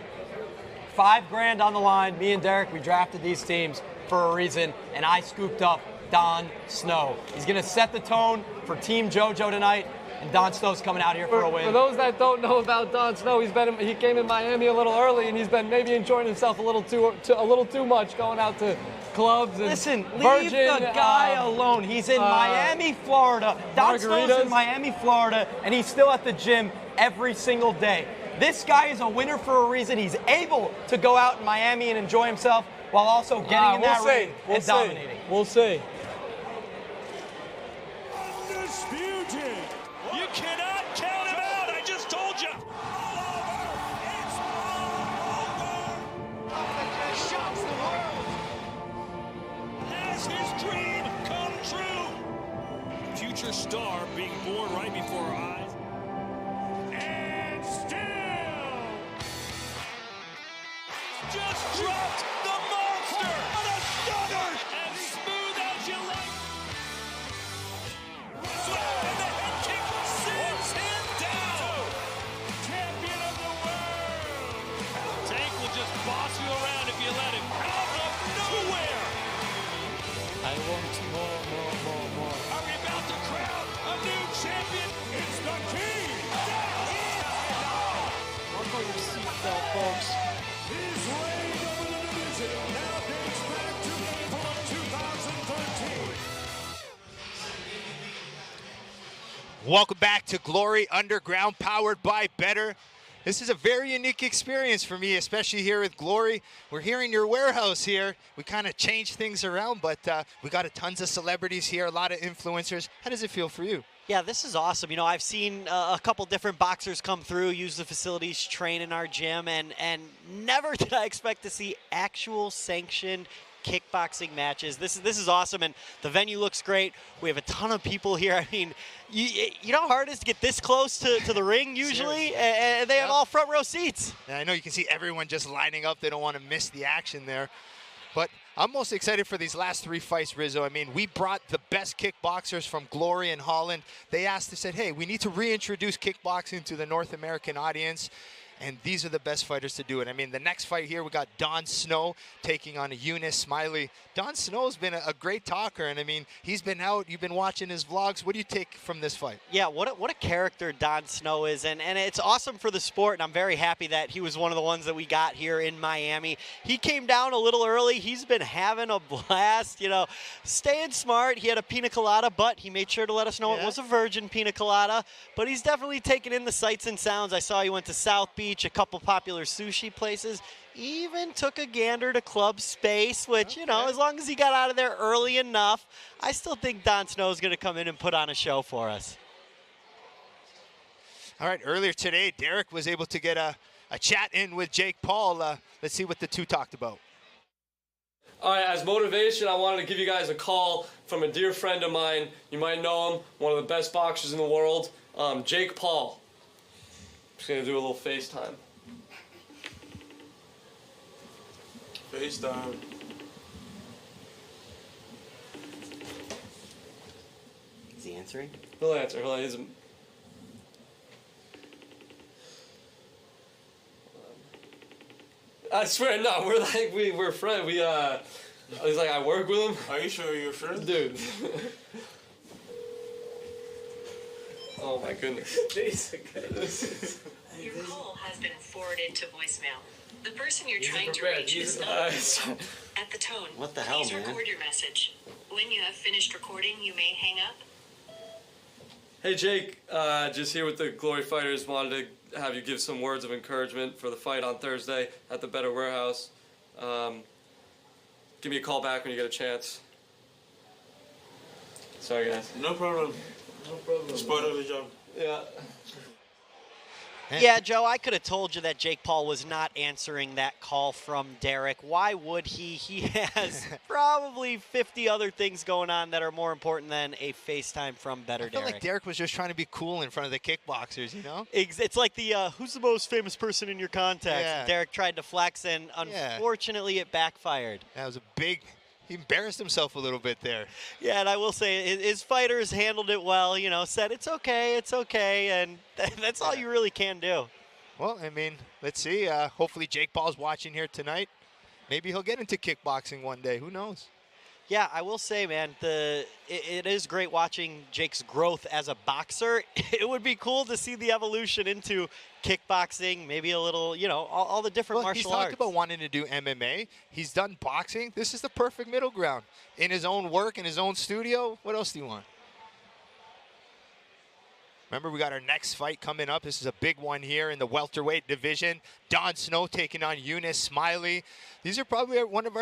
$5 grand on the line. Me and Derek, we drafted these teams for a reason, and I scooped up Don Snow. He's gonna set the tone for Team Jojo tonight, and Don Snow's coming out here for a win. For those that don't know about Don Snow, he came in Miami a little early, and he's been maybe enjoying himself a little too much, going out to clubs and Listen, Virgin, leave the guy alone. He's in Miami, Florida. Don Snow's in Miami, Florida, and he's still at the gym every single day. This guy is a winner for a reason. He's able to go out in Miami and enjoy himself while also getting in that ring and dominating. We'll see. Undisputed. You cannot count him out. I just told you. Shocks the world. Has his dream come true? Future star being born right before our eyes. And still just dropped the monster. What a stunner! As smooth as you like. And the head kick sends him down. Champion of the world. Tank will just boss you around if you let him. Out of nowhere. I want more. Are we about to crown a new champion? It's the king. That is enough. Buckle your seatbelt, folks. His reign over the division now dates back to April of 2013. Welcome back to Glory Underground, powered by Betr. This is a very unique experience for me, especially here at Glory. We're here in your warehouse here. We kind of changed things around, but we got tons of celebrities here, a lot of influencers. How does it feel for you? Yeah, this is awesome. You know, I've seen a couple different boxers come through, use the facilities, train in our gym, and never did I expect to see actual sanctioned kickboxing matches. This is awesome, and the venue looks great. We have a ton of people here. I mean, you know how hard it is to get this close to the ring usually, and they have all front row seats. And I know you can see everyone just lining up. They don't want to miss the action there. But I'm most excited for these last 3 fights, Rizzo. I mean, we brought the best kickboxers from Glory and Holland. They said, hey, we need to reintroduce kickboxing to the North American audience. and these are the best fighters to do it. I mean, the next fight here, we got Don Snow taking on Eunice Smiley. Don Snow's been a great talker, and I mean, he's been out. You've been watching his vlogs. What do you take from this fight? Yeah, what a character Don Snow is, and it's awesome for the sport, and I'm very happy that he was one of the ones that we got here in Miami. He came down a little early. He's been having a blast, you know, staying smart. He had a pina colada, but he made sure to let us know it was a virgin pina colada, but he's definitely taken in the sights and sounds. I saw he went to South Beach, a couple popular sushi places, even took a gander to Club Space, which, you know, as long as he got out of there early enough, I still think Don Snow is going to come in and put on a show for us. All right, earlier today, Derek was able to get a chat in with Jake Paul. Let's see what the two talked about. All right, as motivation, I wanted to give you guys a call from a dear friend of mine. You might know him, one of the best boxers in the world, Jake Paul. Just gonna do a little FaceTime. FaceTime. Is he answering? He'll answer. I swear, no. We're friends. He's like, I work with him. Are you sure you're friends? Dude. Oh my goodness. Your call has been forwarded to voicemail. The person you're trying to reach is not at the tone. What the hell, Please man? record your message. When you have finished recording, you may hang up. Hey Jake, just here with the Glory Fighters. Wanted to have you give some words of encouragement for the fight on Thursday at the Betr Warehouse. Give me a call back when you get a chance. Sorry guys. No problem. No problem. It's part of the job. Yeah. Yeah, Joe, I could have told you that Jake Paul was not answering that call from Derek. Why would he? He has probably 50 other things going on that are more important than a FaceTime from Betr I feel Derek. like Derek was just trying to be cool in front of the kickboxers, you know? It's like the, who's the most famous person in your contacts? Yeah. Derek tried to flex, and unfortunately it backfired. That was a big... He embarrassed himself a little bit there. Yeah, and I will say his fighters handled it well, you know, said it's okay, and that's all you really can do. Well, I mean, let's see. Hopefully Jake Paul's watching here tonight. Maybe he'll get into kickboxing one day. Who knows? Yeah, I will say, man, it is great watching Jake's growth as a boxer. It would be cool to see the evolution into kickboxing, maybe a little, you know, all the different martial arts. He's talked about wanting to do MMA. He's done boxing. This is the perfect middle ground. In his own work, in his own studio, what else do you want? Remember, we got our next fight coming up. This is a big one here in the welterweight division. Don Snow taking on Eunice Smiley. These are probably one of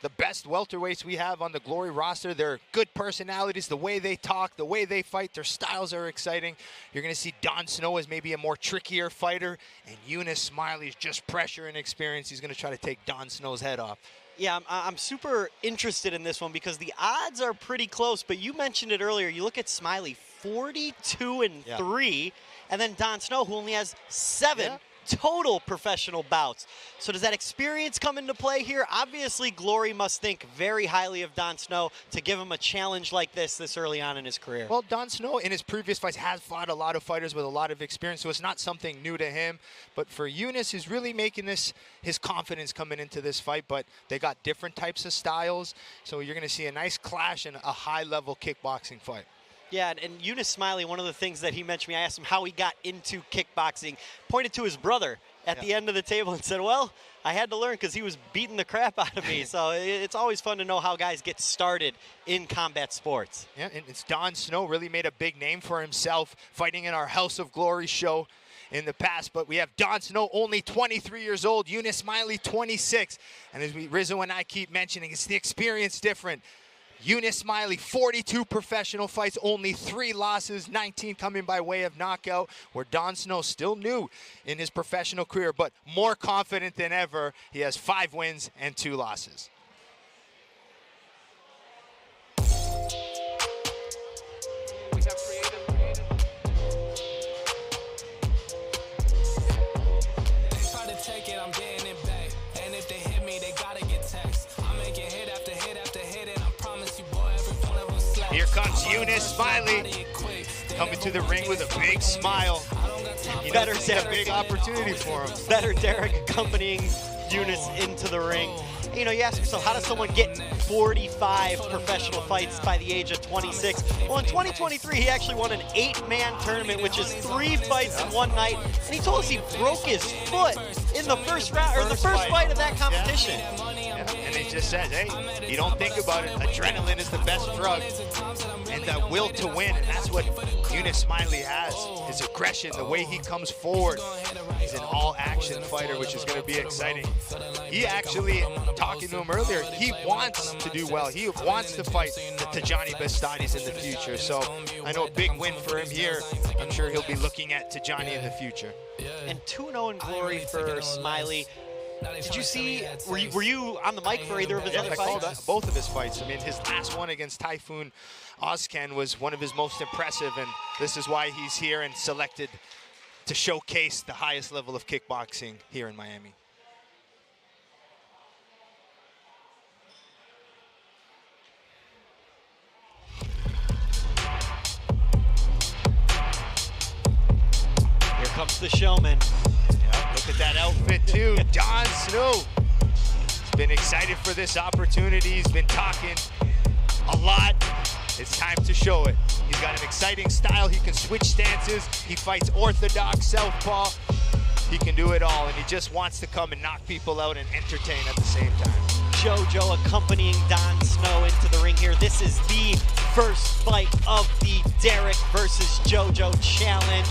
the best welterweights we have on the Glory roster. They're good personalities, the way they talk, the way they fight, their styles are exciting. You're going to see Don Snow as maybe a more trickier fighter, and Eunice Smiley is just pressure and experience. He's going to try to take Don Snow's head off. Yeah, I'm super interested in this one because the odds are pretty close, but you mentioned it earlier. You look at Smiley, 42-3, and then Don Snow, who only has 7 total professional bouts. So does that experience come into play here? Obviously, Glory must think very highly of Don Snow to give him a challenge like this early on in his career. Well, Don Snow in his previous fights has fought a lot of fighters with a lot of experience, so it's not something new to him. But for Eunice, he's really making this his confidence coming into this fight, but they got different types of styles. So you're going to see a nice clash and a high-level kickboxing fight. Yeah, and Eunice Smiley, one of the things that he mentioned to me, I asked him how he got into kickboxing, pointed to his brother at the end of the table and said, well, I had to learn because he was beating the crap out of me. So it's always fun to know how guys get started in combat sports. Yeah, and it's Don Snow really made a big name for himself fighting in our House of Glory show in the past, but we have Don Snow only 23 years old, Eunice Smiley 26. And as Rizzo and I keep mentioning, it's the experience different. Eunice Smiley, 42 professional fights, only 3 losses, 19 coming by way of knockout, where Don Snow still new in his professional career, but more confident than ever. He has 5 wins and 2 losses. Here comes Eunice Smiley, coming to the ring with a big smile. Better a big opportunity for him. Better Derek accompanying Eunice into the ring. You know, you ask yourself, how does someone get 45 professional fights by the age of 26? Well, in 2023, he actually won an 8-man tournament, which is 3 fights in one night. And he told us he broke his foot in the first round, or the first fight of that competition. Yeah, and he just says, hey, you don't think about it. Adrenaline is the best drug, and the will to win, and that's what Eunice Smiley has. His aggression, the way he comes forward. He's an all-action fighter, which is going to be exciting. He actually, talking to him earlier, he wants to do well. He wants to fight the Tijani Bestadis in the future. So I know a big win for him here. I'm sure he'll be looking at Tijani in the future. And 2-0 in glory for Smiley. Did you see, were you on the mic for either of his other fights? I called both of his fights. I mean, his last one against Typhoon Ozcan was one of his most impressive, and this is why he's here and selected to showcase the highest level of kickboxing here in Miami. Here comes the showman. Yep, look at that outfit too. Don Snow. He's been excited for this opportunity. He's been talking a lot. It's time to show it. He's got an exciting style. He can switch stances. He fights orthodox southpaw. He can do it all, and he just wants to come and knock people out and entertain at the same time. Jojo accompanying Don Snow into the ring here. This is the first fight of the Derek versus Jojo challenge.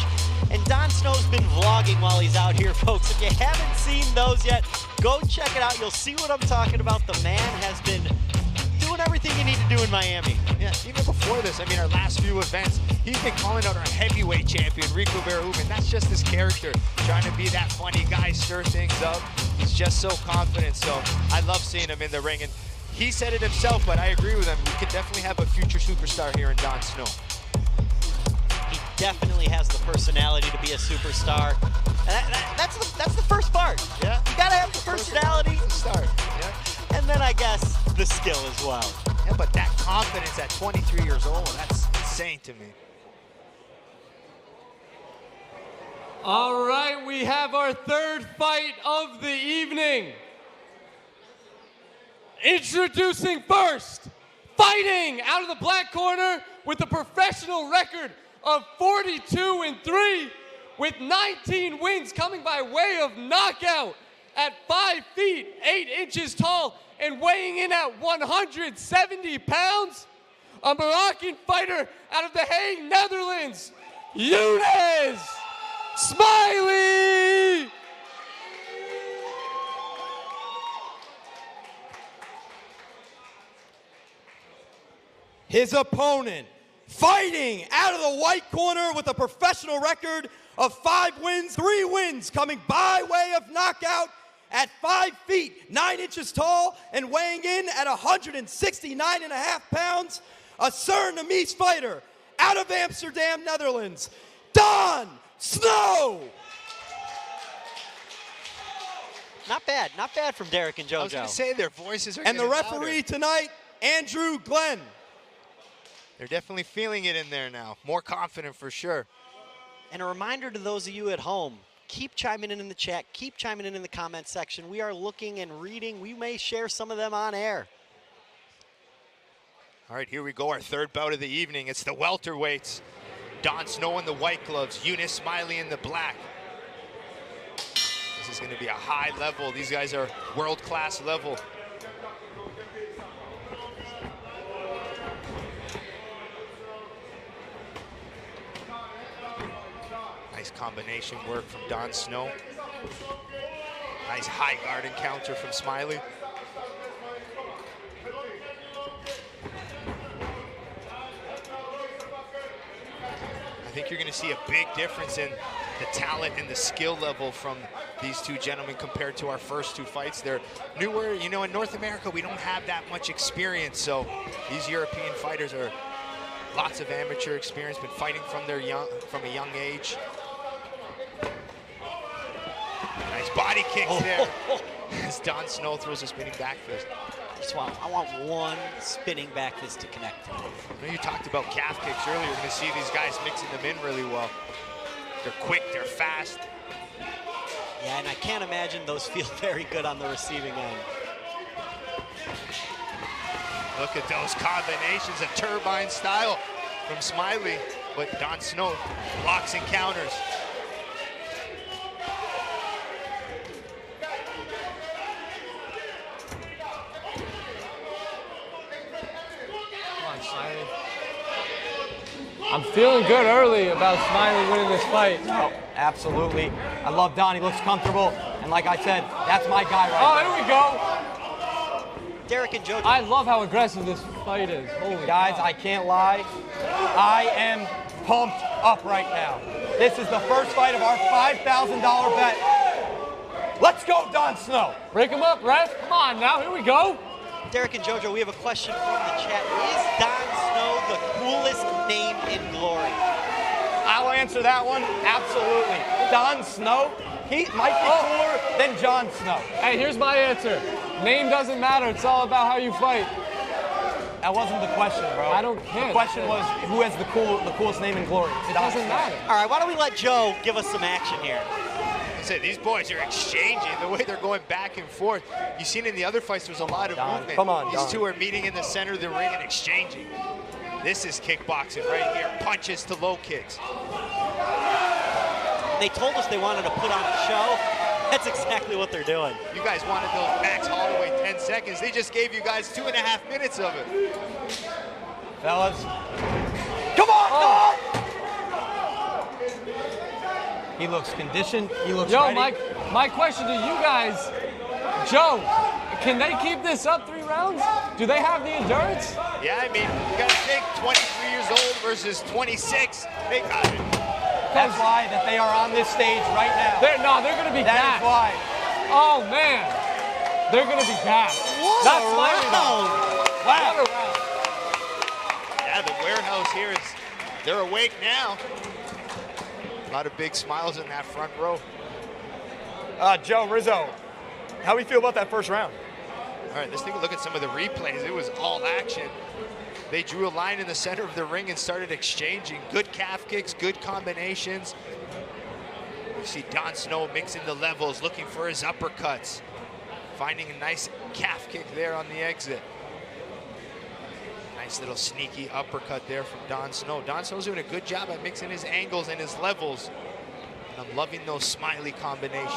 And Don Snow's been vlogging while he's out here, folks. If you haven't seen those yet, go check it out. You'll see what I'm talking about. The man has been doing everything you need to do in Miami. Yeah, even before this, I mean, our last few events, he's been calling out our heavyweight champion, Rico Verhoeven. That's just his character, trying to be that funny guy, stir things up. He's just so confident, so I love seeing him in the ring. And he said it himself, but I agree with him. We could definitely have a future superstar here in Don Snow. He definitely has the personality to be a superstar. And that's the first part. Yeah. You gotta have the personality. To start. Yeah. And then I guess the skill as well. Yeah, but that confidence at 23 years old, that's insane to me. All right, we have our third fight of the evening. Introducing first, fighting out of the black corner with a professional record of 42-3 with 19 wins coming by way of knockout at 5 feet, 8 inches tall and weighing in at 170 pounds, a Moroccan fighter out of The Hague, Netherlands, Eunice Smiley! His opponent, fighting out of the white corner with a professional record of 5 wins, 3 wins, coming by way of knockout at 5 feet, 9 inches tall, and weighing in at 169.5 pounds, a Surinamese fighter out of Amsterdam, Netherlands, Don Snow! Not bad from Derek and Jojo. I was going to say their voices are And the getting referee louder. tonight, Andrew Glenn. They're definitely feeling it in there now. More confident for sure. And a reminder to those of you at home, keep chiming in the chat, keep chiming in the comment section. We are looking and reading. We may share some of them on air. All right, here we go, our third bout of the evening. It's the welterweights. Don Snow in the white gloves, Eunice Smiley in the black. This is going to be a high level. These guys are world-class level. Nice combination work from Don Snow. Nice high guard encounter from Smiley. I think you're going to see a big difference in the talent and the skill level from these two gentlemen compared to our first 2 fights. They're newer, you know, in North America, we don't have that much experience, so these European fighters are lots of amateur experience, been fighting from a young age. Nice body kick there as Don Snow throws a spinning back fist. I want one spinning back fist to connect. I know you talked about calf kicks earlier. You're going to see these guys mixing them in really well. They're quick, they're fast. Yeah, and I can't imagine those feel very good on the receiving end. Look at those combinations, a turbine style from Smiley, but Don Snow blocks and counters. Come on, Smiley. I'm feeling good early about Smiley winning this fight. Oh, absolutely. I love Don. He looks comfortable. And like I said, that's my guy right there. Oh, here we go. Derek and Jojo. I love how aggressive this fight is. Holy Guys, cow. I can't lie. I am pumped up right now. This is the first fight of our $5,000 bet. Let's go, Don Snow. Break him up, ref. Come on now, here we go. Derek and Jojo, we have a question from the chat. Is Don Snow the coolest name in Glory? I'll answer that one. Absolutely. Don Snow, he might be cooler than Jon Snow. Hey, here's my answer. Name doesn't matter. It's all about how you fight. That wasn't the question, bro. I don't care. The question was, who has the coolest name in Glory? It doesn't matter. All right, why don't we let Joe give us some action here? I said, these boys are exchanging the way they're going back and forth. You've seen in the other fights, there's a lot of movement. Come on, These Don. two are meeting in the center of the ring and exchanging. This is kickboxing right here. Punches to low kicks. They told us they wanted to put on a show. That's exactly what they're doing. You guys wanted those Max Holloway 10 seconds. They just gave you guys 2.5 minutes of it. Fellas. Come on, Don! He looks conditioned. He looks ready. My question to you guys, Joe, can they keep this up 3 rounds? Do they have the endurance? Yeah, I mean, you gotta think 23 years old versus 26. They got it. That's why that they are on this stage right now. They're gonna be That gassed. is why. Oh man, they're gonna be gassed. Not Smiley though. Wow. What a round. Yeah, the warehouse here is, they're awake now. A lot of big smiles in that front row. Joe Rizzo, how do we feel about that first round? All right, let's take a look at some of the replays. It was all action. They drew a line in the center of the ring and started exchanging. Good calf kicks, good combinations. You see Don Snow mixing the levels, looking for his uppercuts. Finding a nice calf kick there on the exit. Nice little sneaky uppercut there from Don Snow. Don Snow's doing a good job at mixing his angles and his levels. And I'm loving those Smiley combinations.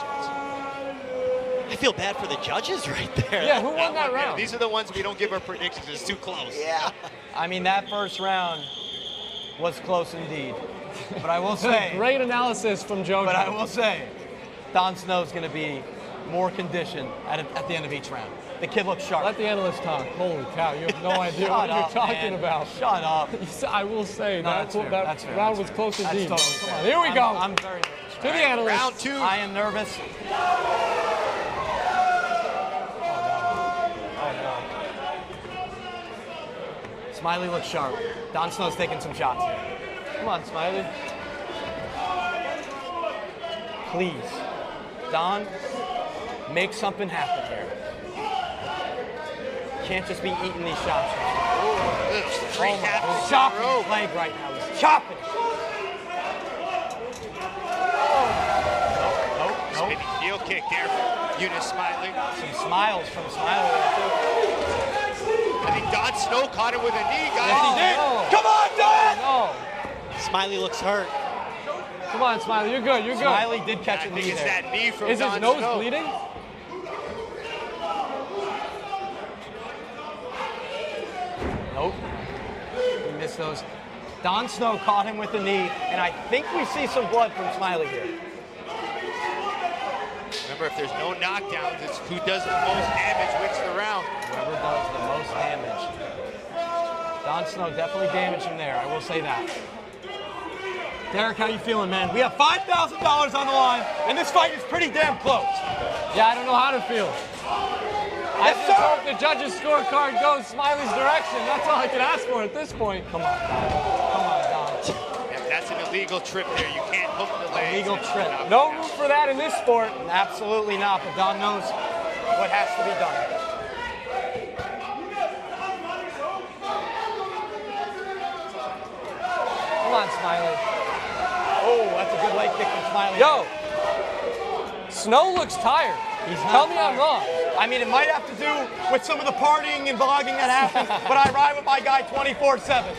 I feel bad for the judges right there. Yeah, who won that round? These are the ones we don't give our predictions. It's too close. Yeah. I mean, that first round was close indeed. But I will say, Great analysis from Jojo. but I will say, Don Snow's going to be more conditioned at the end of each round. The kid looks sharp. Let the analyst talk. Holy cow, you have no idea what you're talking about. Shut up. I will say that's fair, that that's fair, round that's was close fair. indeed. That's totally Come on, fair. here we go. I'm very nervous. To the analyst. Round 2. I am nervous. Smiley looks sharp. Don Snow's taking some shots. Come on, Smiley. Please, Don, make something happen here. Can't just be eating these shots. Three half He's chopping his leg right now. He's chopping. Nope. Spinning heel kick there from Eunice Smiley. Some smiles from Smiley there too. I think Don Snow caught him with a knee, guys. Yes, he did. no. Come on, Don! No. Smiley looks hurt. Come on, Smiley. You're good. You're good. Smiley did catch I a think knee it's there. that knee from Is Don his nose Snow. bleeding? Nope. He missed those. Don Snow caught him with the knee, and I think we see some blood from Smiley here. Remember, if there's no knockdowns, it's who does the most damage wins the round. Whoever does the most damage. Don Snow definitely damaged him there, I will say that. Derek, how you feeling, man? We have $5,000 on the line, and this fight is pretty damn close. Yeah, I don't know how to feel. I just hope the judges' scorecard goes Smiley's direction. That's all I can ask for at this point. Come on, Don. Come on, Don. Yeah, that's an illegal trip there. You can't hook the legs. Illegal trip. No room for that in this sport. Absolutely not, but Don knows what has to be done. Come on, Smiley. Oh, that's a good leg kick from Smiley. Yo, Snow looks tired. Tell me I'm wrong. I mean, it might have to do with some of the partying and vlogging that happens, but I ride with my guy 24/7.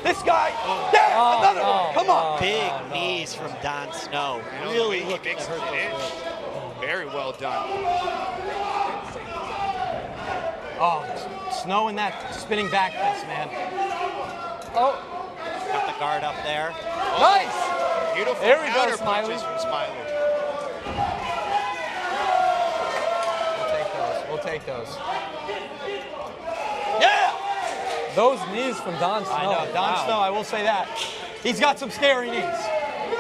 This guy, another one. Come on. Big knees from Don Snow. Really looking to hurt those ribs. Very well done. Oh, Snow in that spinning back fist, man. Oh, Got the guard up there. nice. Beautiful There we go, counter Smiley. punches from Smiley. We'll take those. Those knees from Don Snow. I know, Don Snow, I will say that. He's got some scary knees.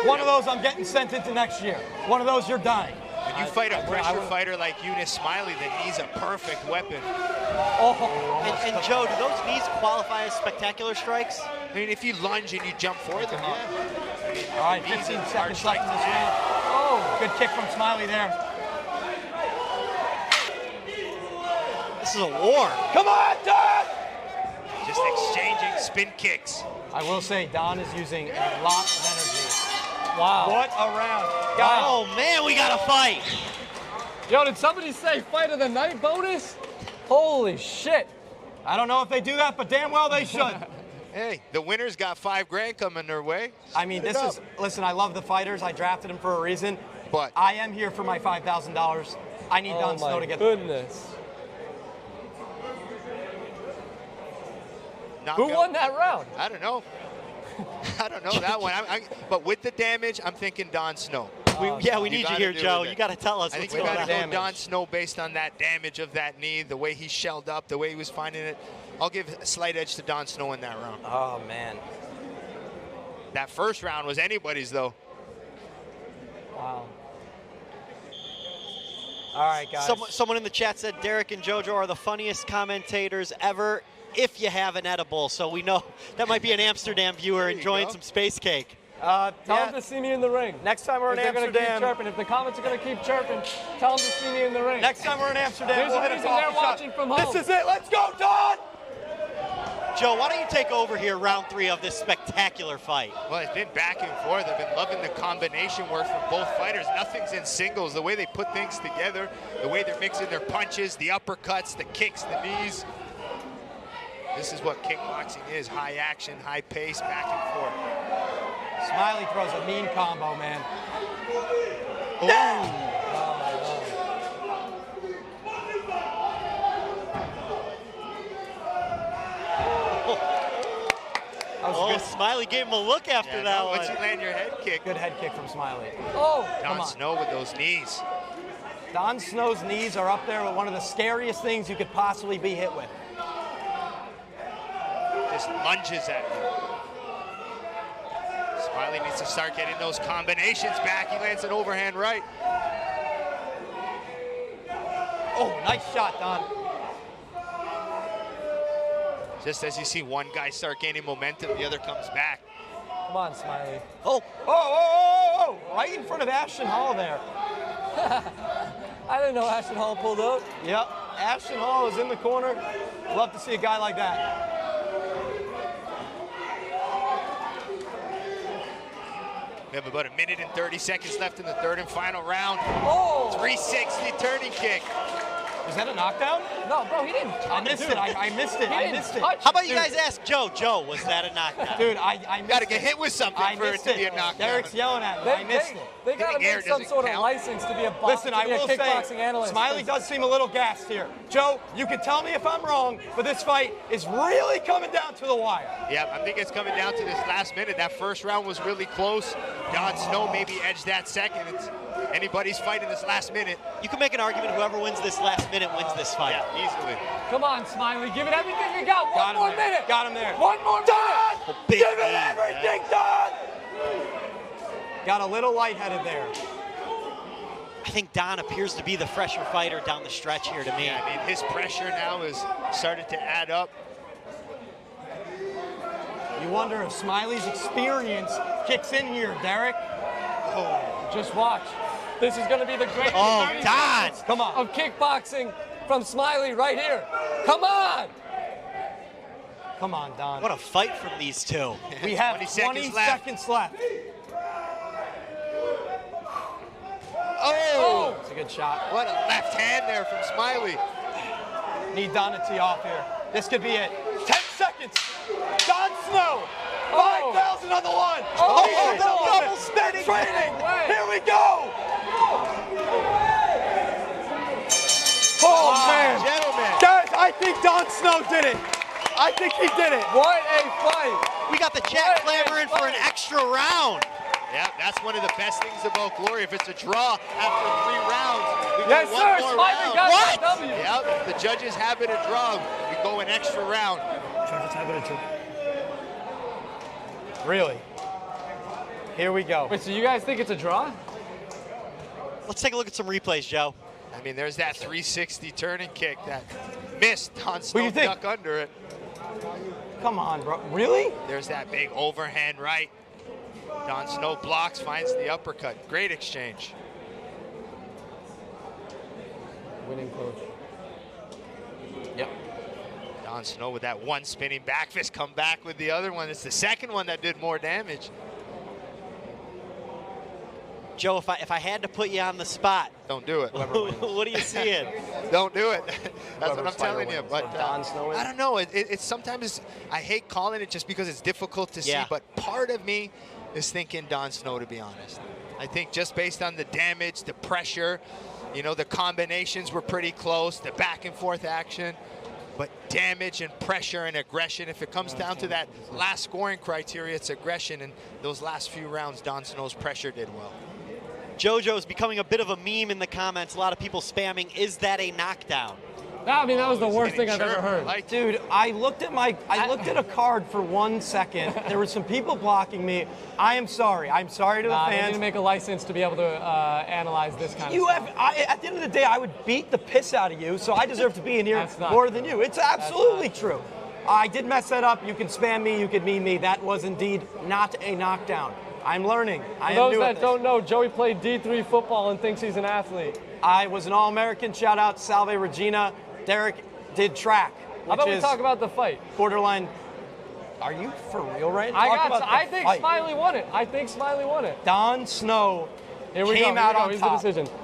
One of those I'm getting sent into next year. One of those you're dying. When you fight a pressure fighter like Eunice Smiley, the knee's a perfect weapon. And Joe, do those knees qualify as spectacular strikes? I mean, if you lunge and you jump for them, yeah. All right, 15 seconds left in this round. Oh, good kick from Smiley there. This is a war. Come on, Don! Just exchanging spin kicks. I will say Don is using a lot of energy. Wow. What a round. Oh, man, we got to fight. Yo, did somebody say fight of the night bonus? Holy shit. I don't know if they do that, but damn well they should. Hey, the winner's got $5 grand coming their way. I mean, this is, listen, I love the fighters. I drafted them for a reason. But I am here for my $5,000. I need Don Snow to get goodness. knockout. Who won that round? I don't know. I don't know that one. But with the damage, I'm thinking Don Snow. We need you here, Joe. You got to tell us I what's think we going got to on. go Don Snow based on that damage of that knee, the way he shelled up, the way he was finding it. I'll give a slight edge to Don Snow in that round. Oh, man. That first round was anybody's, though. Wow. All right, guys. Someone in the chat said Derek and Jojo are the funniest commentators ever if you have an edible. So we know that might be an Amsterdam viewer enjoying some space cake. Tell them to see me in the ring. Next time we're in Amsterdam. They're Amsterdam. gonna keep chirping. If the comments are going to keep chirping, tell them to see me in the ring. Next time we're in Amsterdam, There's we'll a hit a reason they're coffee shop. watching from home. This is it. Let's go, Don! Joe, why don't you take over here round 3 of this spectacular fight? Well, it's been back and forth. I've been loving the combination work from both fighters. Nothing's in singles. The way they put things together, the way they're mixing their punches, the uppercuts, the kicks, the knees. This is what kickboxing is. High action, high pace, back and forth. Smiley throws a mean combo, man. Oh, Smiley gave him a look after that one. Once you land your head kick. Good head kick from Smiley. Oh, Don Snow with those knees. Don Snow's knees are up there with one of the scariest things you could possibly be hit with. Just lunges at you. Smiley needs to start getting those combinations back. He lands an overhand right. Oh, nice shot, Don. Just as you see one guy start gaining momentum, the other comes back. come on, Smiley. Oh, right in front of Ashton Hall there. I didn't know Ashton Hall pulled up. Yep, Ashton Hall is in the corner. Love to see a guy like that. We have about 1 minute and 30 seconds left in the third and final round. Oh! 360 turning kick. Is that a knockdown? No, bro, he didn't. I missed it. I missed it. I missed it. How about you guys ask Joe? Joe, was that a knockdown? Dude, I missed Got to it. get hit with something I for it missed to be it. a knockdown. Derek's yelling at me. I missed it. They got to Hitting air make some doesn't sort of count. license to be a Listen, I will kickboxing say, analyst. Smiley does seem a little gassed here. Joe, you can tell me if I'm wrong, but this fight is really coming down to the wire. Yeah, I think it's coming down to this last minute. That first round was really close. Don Snow maybe edged that second. It's anybody's fight in this last minute. You can make an argument whoever wins this last minute wins this fight. Yeah, easily. Come on, Smiley, give it everything you got. One more minute. Got him there. One more minute. Big Give it knee, everything, Don! Got a little lightheaded there. I think Don appears to be the fresher fighter down the stretch here to me. Yeah, I mean, his pressure now has started to add up. You wonder if Smiley's experience kicks in here, Derek. Just watch. This is going to be the great 30 Don! seconds Come on. of kickboxing from Smiley right here. Come on. Come on, Don. What a fight from these two. We have 20 20 seconds left. seconds left. Oh! It's a good shot. What a left hand there from Smiley. Need Don to tee off here. This could be it. 10 seconds. Don Snow. 5,000 on the one. Oh, He's in the double spin training. Here we go. Oh, man. Gentlemen. Guys, I think Don Snow did it. I think he did it. What a fight! We got the chat clamoring for an extra round. Yeah, that's one of the best things about Glory. If it's a draw after 3 rounds, we go Yes, one sir. more Smiley round. got the W. Yep, the judges have it a draw. We go an extra round. Really? Here we go. Wait, so you guys think it's a draw? Let's take a look at some replays, Joe. I mean, there's that 360 turning kick that missed. Don Snow think? duck under it. Come on, bro. Really? There's that big overhand right. Don Snow blocks, finds the uppercut. Great exchange. Winning coach. Yep. Don Snow with that one spinning back fist, come back with the other one. It's the second one that did more damage. Joe, if I had to put you on the spot, Don't do it. what are you seeing? Don't do it. That's what Whoever's I'm telling fighter you. wins. But Don Snow I don't know. It's sometimes I hate calling it just because it's difficult to see. Yeah. But part of me is thinking Don Snow, to be honest. I think just based on the damage, the pressure, you know, the combinations were pretty close, the back and forth action. But damage and pressure and aggression, if it comes down to that last scoring criteria, it's aggression. And those last few rounds, Don Snow's pressure did well. Jojo is becoming a bit of a meme in the comments. A lot of people spamming, is that a knockdown? I mean, that was the He's worst getting thing I've ever chirped. heard. Like, Dude, I looked at a card for 1 second. There were some people blocking me. I am sorry. I'm sorry to the They need fans. to make a license to be able to analyze this kind You of stuff. have, at the end of the day, I would beat the piss out of you, so I deserve to be in here That's not more true. than you. It's absolutely true. I did mess that up. You can spam me, you can meme me. That was indeed not a knockdown. I'm learning. I For am those new at that this. don't know, Joey played D3 football and thinks he's an athlete. I was an All-American. Shout out Salve Regina. Derek did track, How about which we is talk about the fight? borderline. Are you for real right now? Talk about I the think fight. Smiley won it. I think Smiley won it. Don Snow Here we came go. out Here we go. on Here's top. the decision.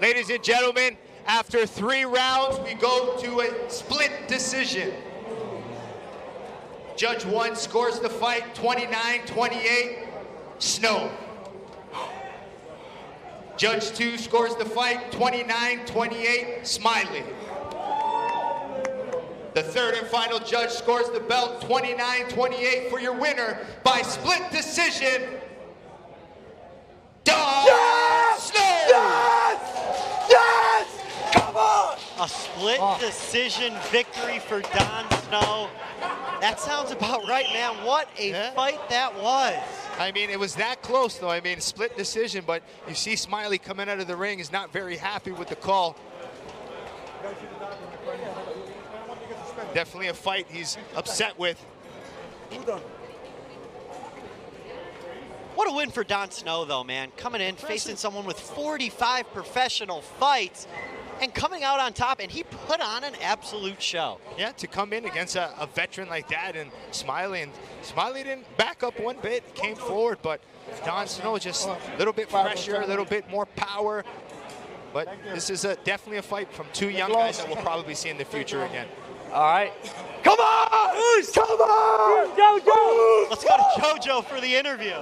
ladies and gentlemen, after 3 rounds, we go to a split decision. Judge 1 scores the fight 29-28, Snow. Judge 2 scores the fight 29-28, Smiley. The third and final judge scores the belt 29-28 for your winner by split decision, Don Snow. Yes! Come on! A split decision victory for Don Snow. That sounds about right, man. What a fight that was. I mean, it was that close, though. I mean, split decision, but you see Smiley coming out of the ring is not very happy with the call. Definitely a fight he's upset with. What a win for Don Snow, though, man. Coming in, facing someone with 45 professional fights, and coming out on top, and he put on an absolute show. Yeah, to come in against a veteran like that, and Smiley didn't back up one bit, came forward, but Don Snow just a little bit pressure, a little bit more power. But this is definitely a fight from 2 young guys that we'll probably see in the future again. All right. Come on! Come on! Jojo! Let's go to Jojo for the interview.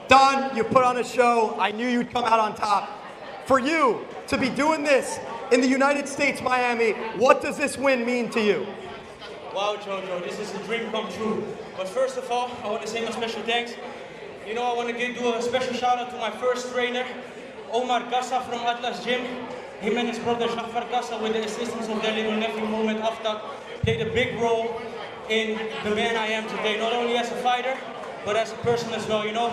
Don, you put on a show. I knew you'd come out on top. For you to be doing this in the United States, Miami, what does this win mean to you? Wow, Jojo, this is a dream come true. But first of all, I want to say my special thanks. You know, I want to do a special shout out to my first trainer, Omar Gassa from Atlas Gym. Him and his brother Jafar Gassa, with the assistance of their little nephew Moment Aftak, played a big role in the man I am today. Not only as a fighter, but as a person as well. You know,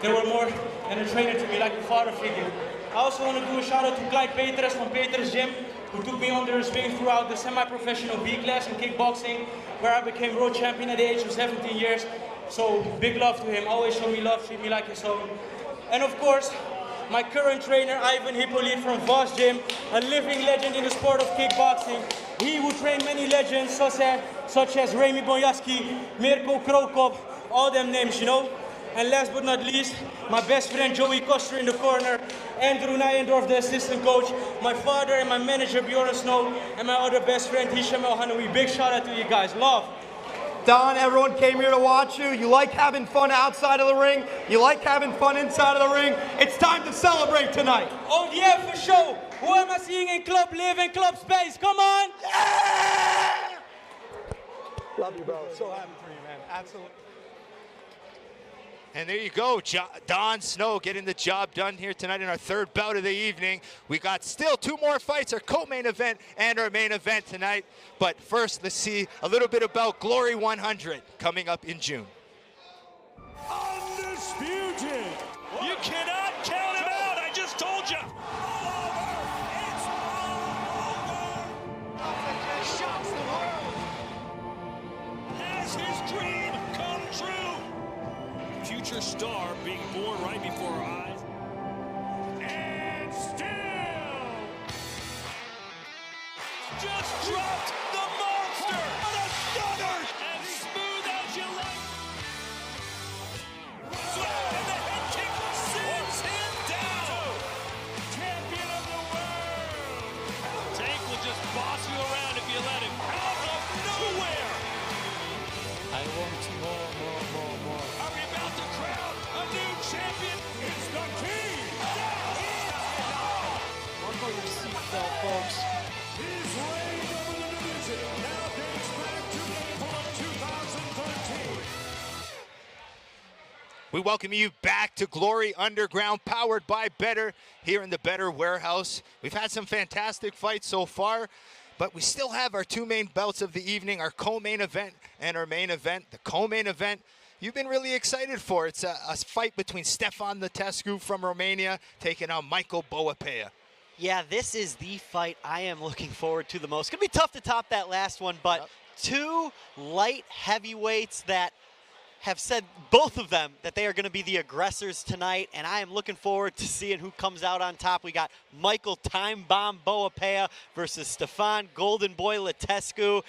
they were more than a trainer to me, like a father figure. I also want to do a shout out to Clyde Peters from Peters Gym, who took me under his wing throughout the semi-professional B class in kickboxing, where I became world champion at the age of 17 years. So big love to him, always show me love, treat me like his own. And of course, my current trainer, Ivan Hippolyte from Voss Gym, a living legend in the sport of kickboxing. He would train many legends such as Remy Boyaski, Mirko Krokop, all them names, you know. And last but not least, my best friend Joey Koster in the corner, Andrew Nijendorf, the assistant coach, my father and my manager Bjorn Snow, and my other best friend Hisham El Hanoui. Big shout out to you guys. Love. Don, everyone came here to watch you. You like having fun outside of the ring. You like having fun inside of the ring. It's time to celebrate tonight. Oh yeah, for sure. Who am I seeing in club live in club space? Come on. Yeah! Love you, bro. So happy for you, man. Absolutely. And there you go, Don Snow getting the job done here tonight in our third bout of the evening. We got still 2 more fights, our co-main event and our main event tonight. But first, let's see a little bit about Glory 100 coming up in June. Undisputed. You cannot count him out. I just told you. Has his dream come true? Future star being born right before our eyes. And still just dropped the monster. What a stunner! As smooth as you like. And the head kick sends him down. Champion of the world. Tank will just boss you around if you let him. Out of nowhere. I want more. Are we about to crown a new champion? It's the king. Buckle your seatbelt, folks. His reign over the division now dates back to April of 2013. We welcome you back to Glory Underground, powered by Betr, here in the Betr warehouse. We've had some fantastic fights so far, but we still have our 2 main belts of the evening, our co-main event and our main event. The co-main event, you've been really excited for. It's a fight between Stefan Lătescu from Romania taking on Michael Boapea. Yeah, this is the fight I am looking forward to the most. It's going to be tough to top that last one, but 2 light heavyweights that have said, both of them, that they are going to be the aggressors tonight, and I am looking forward to seeing who comes out on top. We got Michael Time Bomb Boapea versus Stefan Golden Boy Lătescu.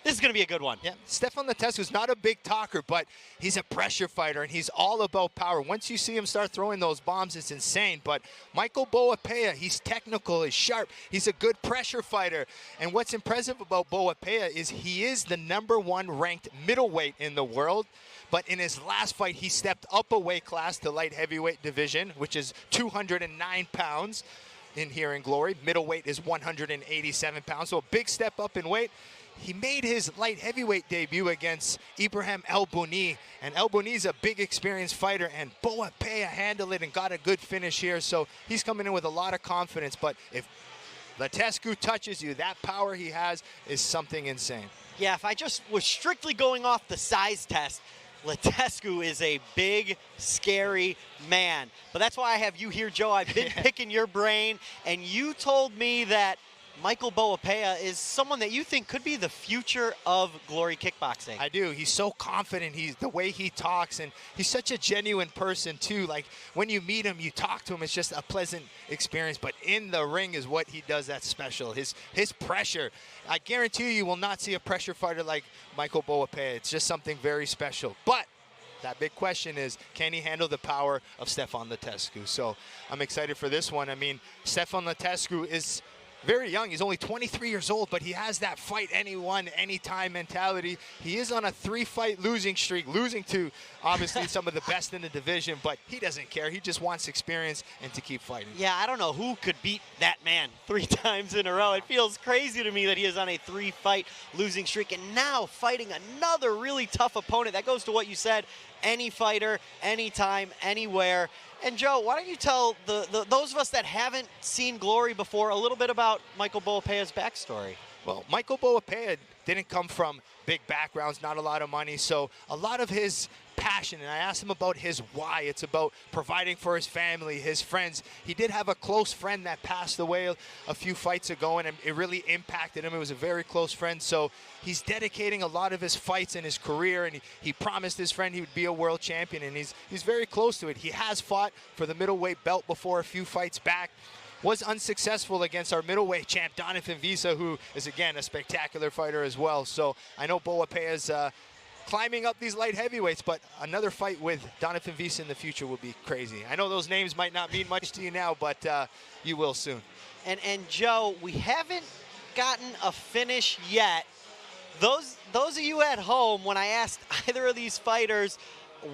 This is going to be a good one. Yeah, Stefan Lătescu's not a big talker, but he's a pressure fighter, and he's all about power. Once you see him start throwing those bombs, it's insane. But Michael Boapea, he's technical, he's sharp, he's a good pressure fighter. And what's impressive about Boapea is he is the #1 ranked middleweight in the world. But in his last fight, he stepped up a weight class to light heavyweight division, which is 209 pounds in here in Glory. Middleweight is 187 pounds, so a big step up in weight. He made his light heavyweight debut against Ibrahim El Bouni, and El Bouni's a big experienced fighter, and Boapea handled it and got a good finish here, so he's coming in with a lot of confidence. But if Lătescu touches you, that power he has is something insane. Yeah, if I just was strictly going off the size test, Lătescu is a big, scary man. But that's why I have you here, Joe. I've been picking your brain, and you told me that Michael Boapea is someone that you think could be the future of Glory Kickboxing. I do. He's so confident. He's the way he talks, and he's such a genuine person too. Like when you meet him, you talk to him, it's just a pleasant experience. But in the ring is what he does that's special. His pressure. I guarantee you will not see a pressure fighter like Michael Boapea. It's just something very special. But that big question is, can he handle the power of Stefan Lătescu? So I'm excited for this one. I mean, Stefan Lătescu is very young. He's only 23 years old, but he has that fight anyone, anytime mentality. He is on a 3-fight losing streak, losing to obviously some of the best in the division, but he doesn't care. He just wants experience and to keep fighting. Yeah, I don't know who could beat that man 3 times in a row. It feels crazy to me that he is on a 3-fight losing streak and now fighting another really tough opponent. That goes to what you said, any fighter, anytime, anywhere. And Joe, why don't you tell those of us that haven't seen Glory before a little bit about Michael Boapea's backstory? Well, Michael Boapea didn't come from big backgrounds, not a lot of money, so a lot of his passion, and I asked him about his why. It's about providing for his family, his friends. He did have a close friend that passed away a few fights ago, and it really impacted him. It was a very close friend, so he's dedicating a lot of his fights and his career, and he promised his friend he would be a world champion, and he's very close to it. He has fought for the middleweight belt before a few fights back. Was unsuccessful against our middleweight champ, Donovan Visa, who is, again, a spectacular fighter as well. So I know Boapea's climbing up these light heavyweights, but another fight with Donovan Visa in the future would be crazy. I know those names might not mean much to you now, but you will soon. And Joe, we haven't gotten a finish yet. Those of you at home, when I asked either of these fighters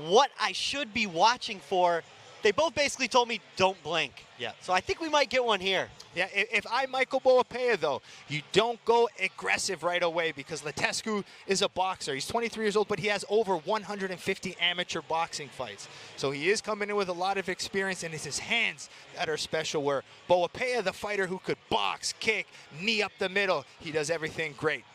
what I should be watching for, they both basically told me don't blink. Yeah. So I think we might get one here. Yeah, if I'm Michael Boapea, though, you don't go aggressive right away because Letescu is a boxer. He's 23 years old, but he has over 150 amateur boxing fights. So he is coming in with a lot of experience, and it's his hands that are special, where Boapea, the fighter who could box, kick, knee up the middle, he does everything great.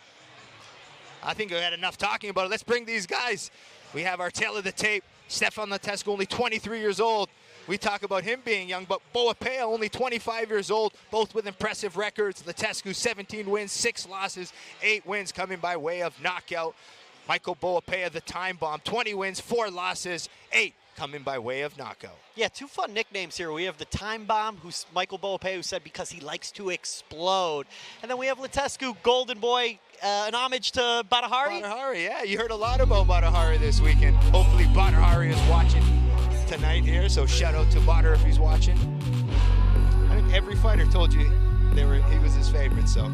I think we had enough talking about it. Let's bring these guys. We have our tail of the tape. Stefan Letescu, only 23 years old. We talk about him being young, but Boapea, only 25 years old, both with impressive records. Letescu, 17 wins, 6 losses, 8 wins coming by way of knockout. Michael Boapea, the time bomb, 20 wins, 4 losses, 8 coming by way of knockout. Yeah, 2 fun nicknames here. We have the time bomb, who's Michael Boapea, who said because he likes to explode. And then we have Letescu, golden boy, an homage to Badahari. Badahari, yeah, you heard a lot about Badahari this weekend. Hopefully Badahari is watching tonight here, so shout out to Badr if he's watching. I think every fighter told you he was his favorite, so.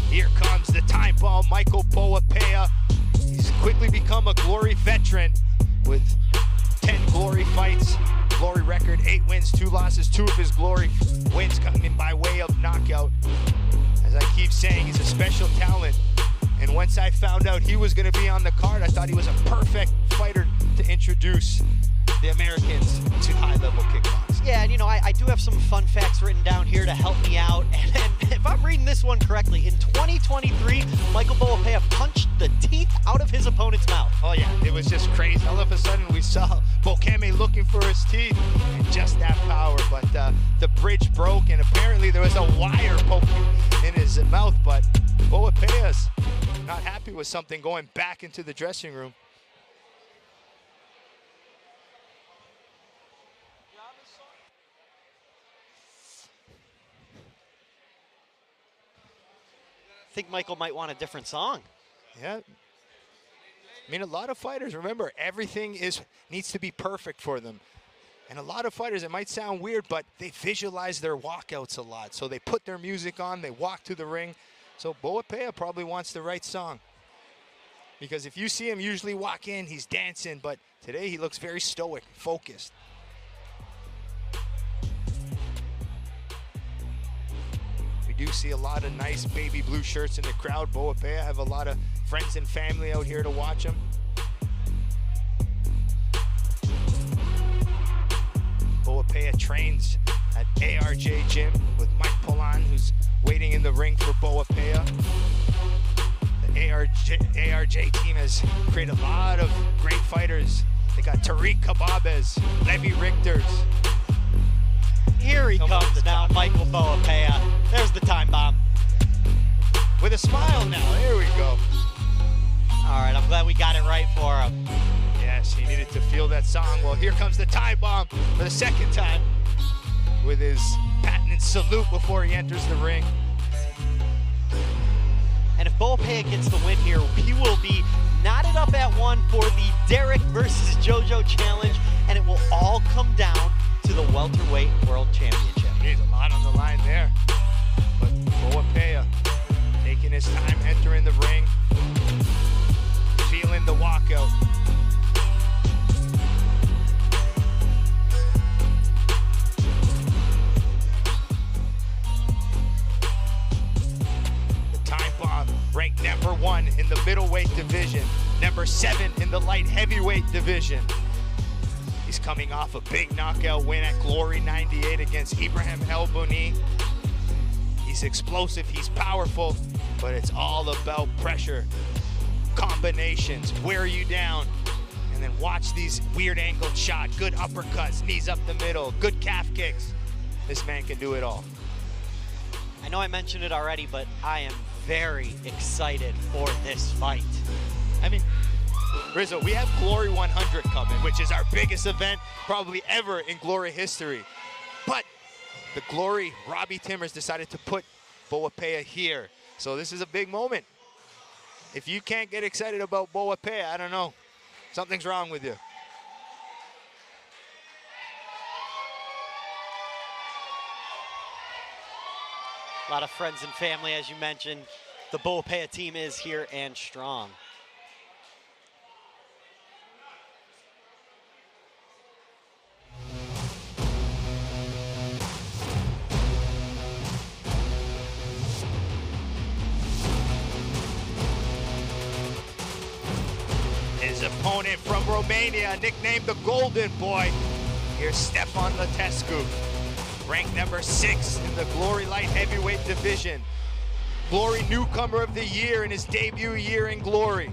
Here comes the time bomb, Michael Boapea. He's quickly become a Glory veteran with 10 Glory fights. Glory record, 8 wins, 2 losses. 2 of his Glory wins coming by way of knockout. As I keep saying, he's a special talent. And once I found out he was going to be on the card, I thought he was a perfect fighter to introduce the Americans to high-level kickboxing. Yeah, and you know, I do have some fun facts written down here to help me out. And if I'm reading this one correctly, in 2023, Michael Boapea punched the teeth out of his opponent's mouth. Oh yeah, it was just crazy. All of a sudden we saw Bokeme looking for his teeth, and just that power. But the bridge broke, and apparently there was a wire poking in his mouth. But Boapea's not happy with something, going back into the dressing room. I think Michael might want a different song. Yeah. I mean, a lot of fighters, remember, everything needs to be perfect for them. And a lot of fighters, it might sound weird, but they visualize their walkouts a lot. So they put their music on, they walk to the ring. So Boapea probably wants the right song. Because if you see him usually walk in, he's dancing, but today he looks very stoic, focused. We do see a lot of nice baby blue shirts in the crowd. Boapea have a lot of friends and family out here to watch him. Boapea trains at ARJ Gym with Mike Polan, who's waiting in the ring for Boapea. The ARJ team has created a lot of great fighters. They got Tariq Kababes, Levi Richters. Here he comes now, Michael Boapea. There's the time bomb. With a smile now, there we go. All right, I'm glad we got it right for him. Yes, he needed to feel that song. Well, here comes the time bomb for the second time with his patented salute before he enters the ring. And if Boapea gets the win here, he will be knotted up at 1 for the Derek versus Jojo challenge, and it will all come down to the Welterweight World Championship. There's a lot on the line there. But Boapea taking his time entering the ring, feeling the walkout. The time bomb ranked number 1 in the middleweight division, number 7 in the light heavyweight division. He's coming off a big knockout win at Glory 98 against Ibrahim El Bouni. He's explosive, he's powerful, but it's all about pressure, combinations, wear you down, and then watch these weird angled shots, good uppercuts, knees up the middle, good calf kicks. This man can do it all. I know I mentioned it already, but I am very excited for this fight. I mean, Rizzo, we have Glory 100 coming, which is our biggest event probably ever in Glory history. But the Glory, Robbie Timmers decided to put Boapea here. So this is a big moment. If you can't get excited about Boapea, I don't know. Something's wrong with you. A lot of friends and family, as you mentioned. The Boapea team is here and strong. His opponent from Romania, nicknamed the Golden Boy. Here's Stefan Latescu, ranked number 6 in the Glory Light Heavyweight division. Glory Newcomer of the Year in his debut year in Glory.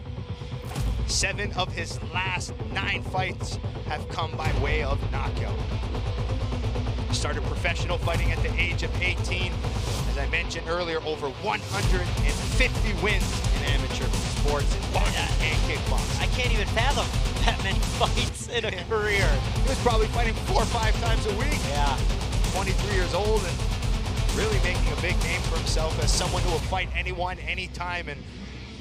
7 of his last 9 fights have come by way of knockout. Started professional fighting at the age of 18. As I mentioned earlier, over 150 wins in amateur sports in boxing and kickboxing. I can't even fathom that many fights in a career. He was probably fighting 4 or 5 times a week. Yeah. 23 years old and really making a big name for himself as someone who will fight anyone, anytime. And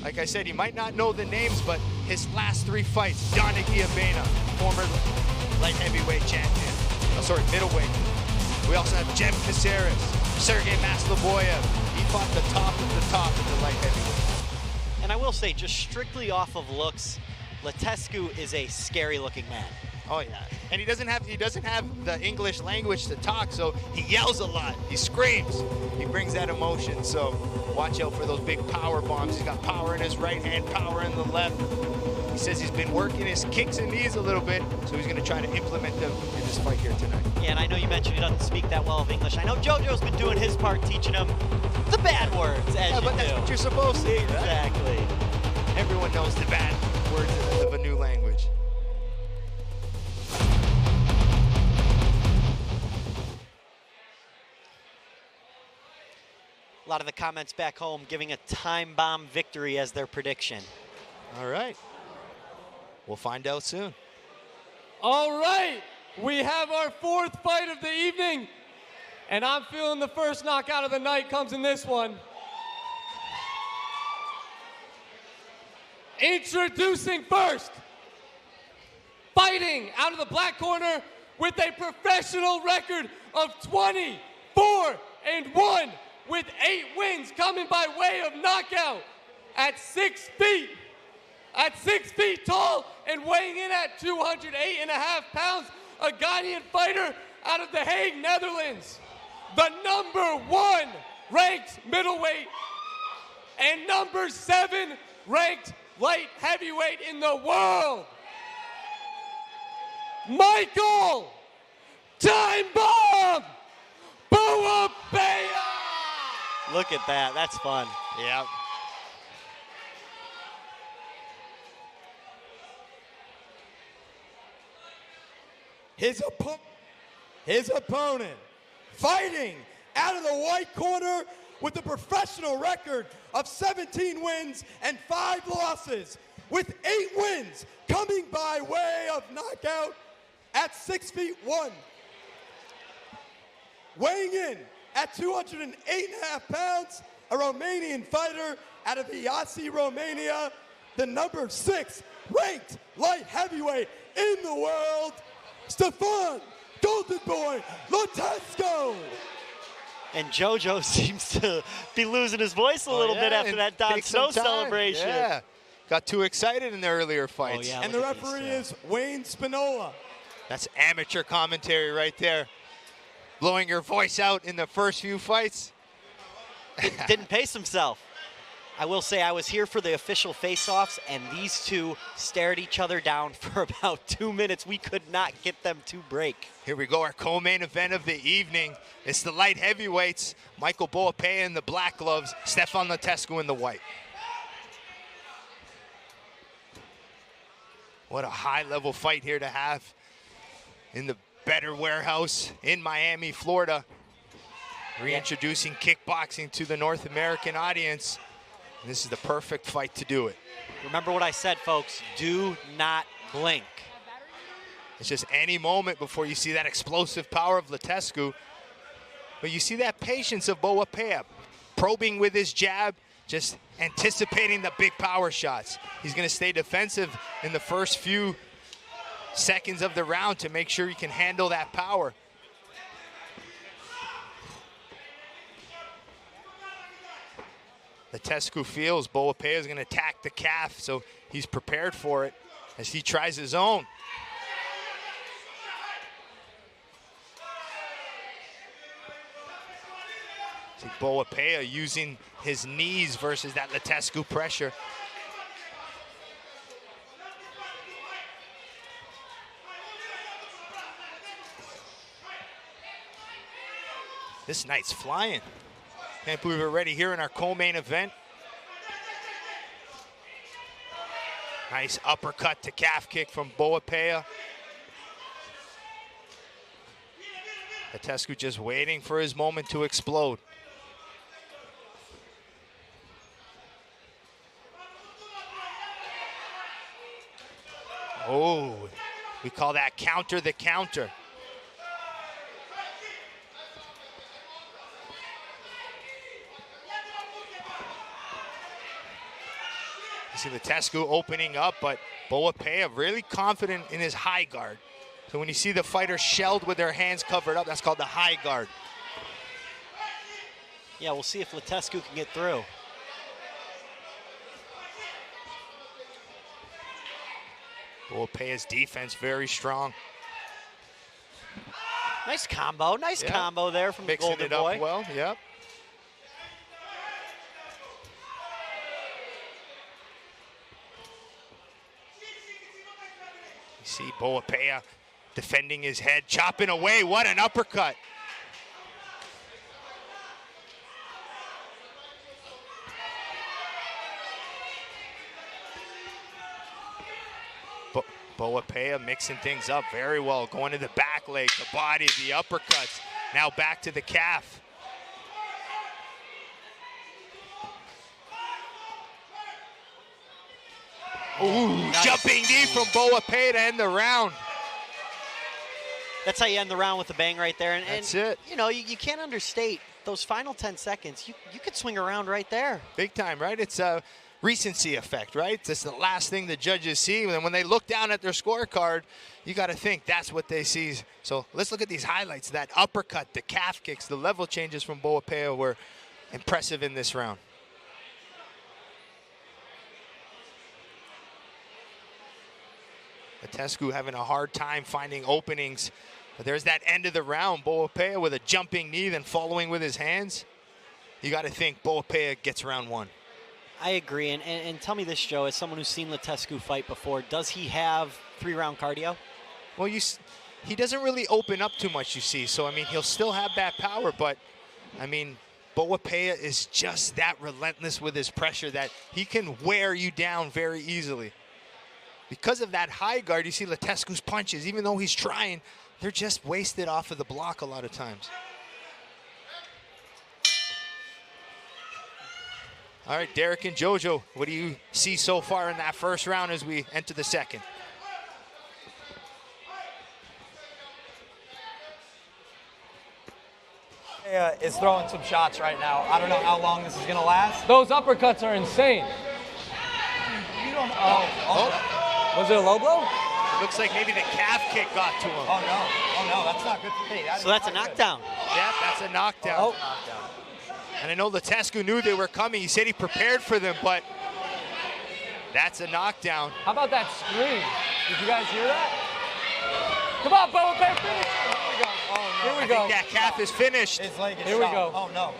like I said, you might not know the names, but his last 3 fights, Donna Giabena, former light heavyweight champion. Oh, sorry, middleweight. We also have Jem Caceres, Sergey Maslovoyev. He fought the top of the top in the light heavyweight. And I will say, just strictly off of looks, Latescu is a scary looking man. Oh yeah, and he doesn't have the English language to talk, so he yells a lot, he screams, he brings that emotion. So watch out for those big power bombs. He's got power in his right hand, power in the left. He says he's been working his kicks and knees a little bit, so he's going to try to implement them in this fight here tonight. Yeah, and I know you mentioned he doesn't speak that well of English. I know Jojo's been doing his part, teaching him the bad words, as you but that's what you're supposed to do, right? Exactly. Everyone knows the bad words of a new language. A lot of the comments back home giving a time bomb victory as their prediction. All right. We'll find out soon. All right, we have our 4th fight of the evening, and I'm feeling the first knockout of the night comes in this one. Introducing first, fighting out of the black corner with a professional record of 24-1, with 8 wins coming by way of knockout at 6 feet. At 6 feet tall and weighing in at 208.5 pounds, a Ghanaian fighter out of The Hague, Netherlands. The number 1 ranked middleweight and number 7 ranked light heavyweight in the world. Michael Time Bomb Boapea! Look at that, that's fun. Yeah. His opponent, fighting out of the white corner with a professional record of 17 wins and 5 losses, with 8 wins coming by way of knockout at 6'1". Weighing in at 208.5 pounds, a Romanian fighter out of Iasi, Romania, the number 6 ranked light heavyweight in the world, Stefan Golden Boy Latescu. And Jojo seems to be losing his voice a little bit after that Don Snow celebration. Yeah, got too excited in the earlier fights. Oh, yeah, And the referee is Wayne Spinola. That's amateur commentary right there. Blowing your voice out in the first few fights. Didn't pace himself. I will say I was here for the official face-offs, and these two stared each other down for about 2 minutes. We could not get them to break. Here we go, our co-main event of the evening. It's the light heavyweights. Michael Boapea in the black gloves, Stefan Latescu in the white. What a high-level fight here to have in the Betr Warehouse in Miami, Florida. Reintroducing kickboxing to the North American audience. And this is the perfect fight to do it. Remember what I said, folks. Do not blink. It's just any moment before you see that explosive power of Latescu. But you see that patience of Boapea. probing with his jab, just anticipating the big power shots. He's going to stay defensive in the first few seconds of the round to make sure he can handle that power. Letescu feels Boapea is going to attack the calf, so he's prepared for it as he tries his own. See Boapea using his knees versus that Letescu pressure. This night's flying. Can't believe we're already here in our co-main event. Nice uppercut to calf kick from Boapea. Letescu just waiting for his moment to explode. Oh, we call that counter the counter. You see Letescu opening up, but Boapea really confident in his high guard. So when you see the fighter shelled with their hands covered up, that's called the high guard. Yeah, we'll see if Letescu can get through. Boapea's defense very strong. Nice combo, combo there from the Golden Mixing it Boy. up well, yep. You see Boapea defending his head, chopping away. What an uppercut. Boapea mixing things up very well, going to the back leg, the body, the uppercuts. Now back to the calf. Ooh, nice. Jumping knee from Boapea to end the round. That's how you end the round with a bang right there. And that's it. You know, you can't understate those final 10 seconds. You could swing around right there. Big time, right? It's a recency effect, right? It's the last thing the judges see. And when they look down at their scorecard, you got to think that's what they see. So let's look at these highlights. That uppercut, the calf kicks, the level changes from Boapea were impressive in this round. Letescu having a hard time finding openings. But there's that end of the round. Boapea with a jumping knee, then following with his hands. You got to think Boapea gets round one. I agree. And tell me this, Joe, as someone who's seen Letescu fight before, does he have 3-round cardio? Well, he doesn't really open up too much, you see. So, I mean, he'll still have that power. But, I mean, Boapea is just that relentless with his pressure that he can wear you down very easily. Because of that high guard, you see Letescu's punches, even though he's trying, they're just wasted off of the block a lot of times. All right, Derek and Jojo, what do you see so far in that first round as we enter the second? Is throwing some shots right now. I don't know how long this is going to last. Those uppercuts are insane. You don't. Was it a low blow? It looks like maybe the calf kick got to him. Oh no, that's not good for me. So that's a knockdown. Yeah, that's a knockdown. Oh. And I know Letescu knew they were coming. He said he prepared for them, but that's a knockdown. How about that scream? Did you guys hear that? Come on, Boapea, finish it. Here we go. Oh, no. Here we go. I think that calf is finished. His leg is Here we shot. go. Oh no.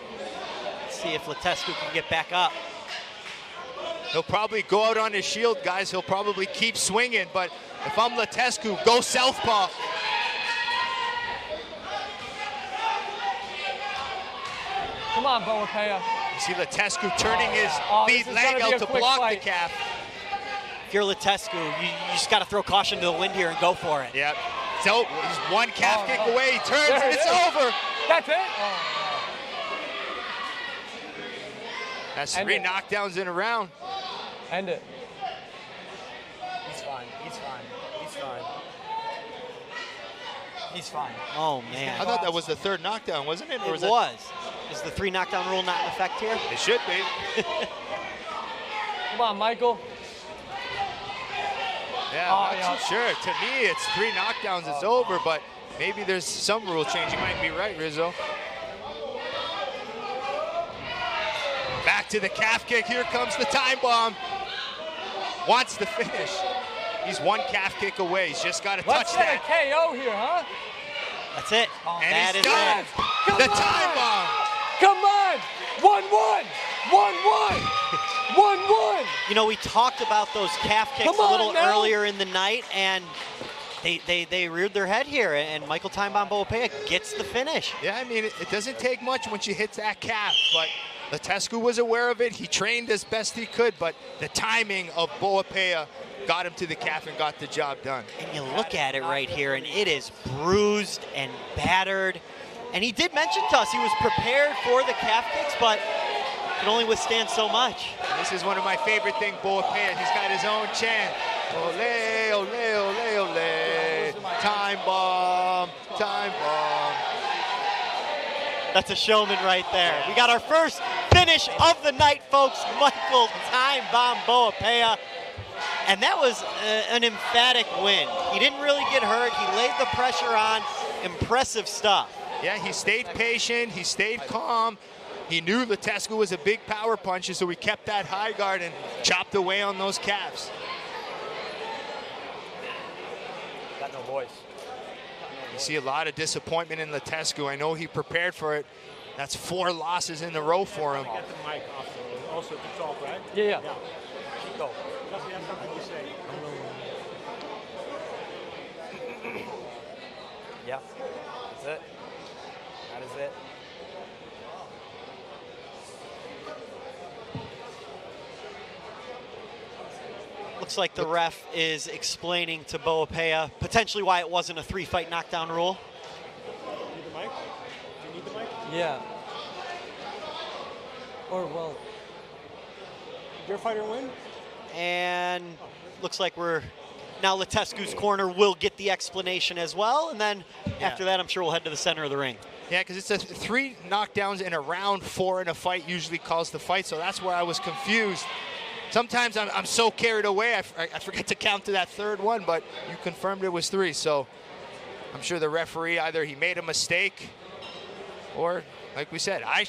Let's see if Letescu can get back up. He'll probably go out on his shield, guys. He'll probably keep swinging, but if I'm Letescu, go southpaw. Come on, Boapea. You see Letescu turning his lead this is leg gonna be out a to quick block fight. the calf. If you're Letescu, you just got to throw caution to the wind here and go for it. Yep. So he's one calf kick no. away. He turns There and it it's is. over. That's it? That's End 3 it. knockdowns in a round. End it. He's fine. He's fine. He's fine. He's fine. Oh, man. I thought that was the 3rd knockdown, wasn't it? Or It was that- was. Is the 3 knockdown rule not in effect here? It should be. Come on, Michael. Yeah, I'm not too sure. To me, it's 3 knockdowns, it's over, but maybe there's some rule change. You might be right, Rizzo. Back to the calf kick. Here comes the time bomb. Wants the finish. He's 1 calf kick away. He's just got to touch that. Let's get a KO here, huh? That's it. And that he's is done. it. The time bomb. Come on! 1-1! 1-1! 1-1! You know, we talked about those calf kicks a little earlier in the night, and they reared their head here, and Michael Time Bomb Boapea gets the finish. Yeah, I mean, it doesn't take much when she hits that calf, but Letescu was aware of it. He trained as best he could, but the timing of Boapea got him to the calf and got the job done. And you look at it right here, and it is bruised and battered. And he did mention to us he was prepared for the calf kicks, but can only withstand so much. And this is one of my favorite things, Boapea. He's got his own chant. Ole, ole, ole, ole. Time bomb, time bomb. That's a showman right there. We got our first finish of the night, folks. Michael Time Bomb Boapea. And that was an emphatic win. He didn't really get hurt. He laid the pressure on. Impressive stuff. Yeah, he stayed patient. He stayed calm. He knew Letescu was a big power puncher, so he kept that high guard and chopped away on those calves. Got no voice. You see a lot of disappointment in Letescu. I know he prepared for it. That's 4 losses in a row for him. Get the mic off also to talk, right? Yeah. Go. Does he have something to say? Yeah. That's it. That is it. Looks like the ref is explaining to Boapea potentially why it wasn't a 3-fight knockdown rule. Need the mic? Do you need the mic? Yeah. Or, well, Did your fighter win? And looks like we're now Letescu's corner will get the explanation as well. And then after that, I'm sure we'll head to the center of the ring. Yeah, because it's a 3 knockdowns in a round, 4 in a fight usually calls the fight, so that's where I was confused. Sometimes I'm so carried away, I forget to count to that 3rd one, but you confirmed it was 3, so I'm sure the referee, either he made a mistake or, like we said, I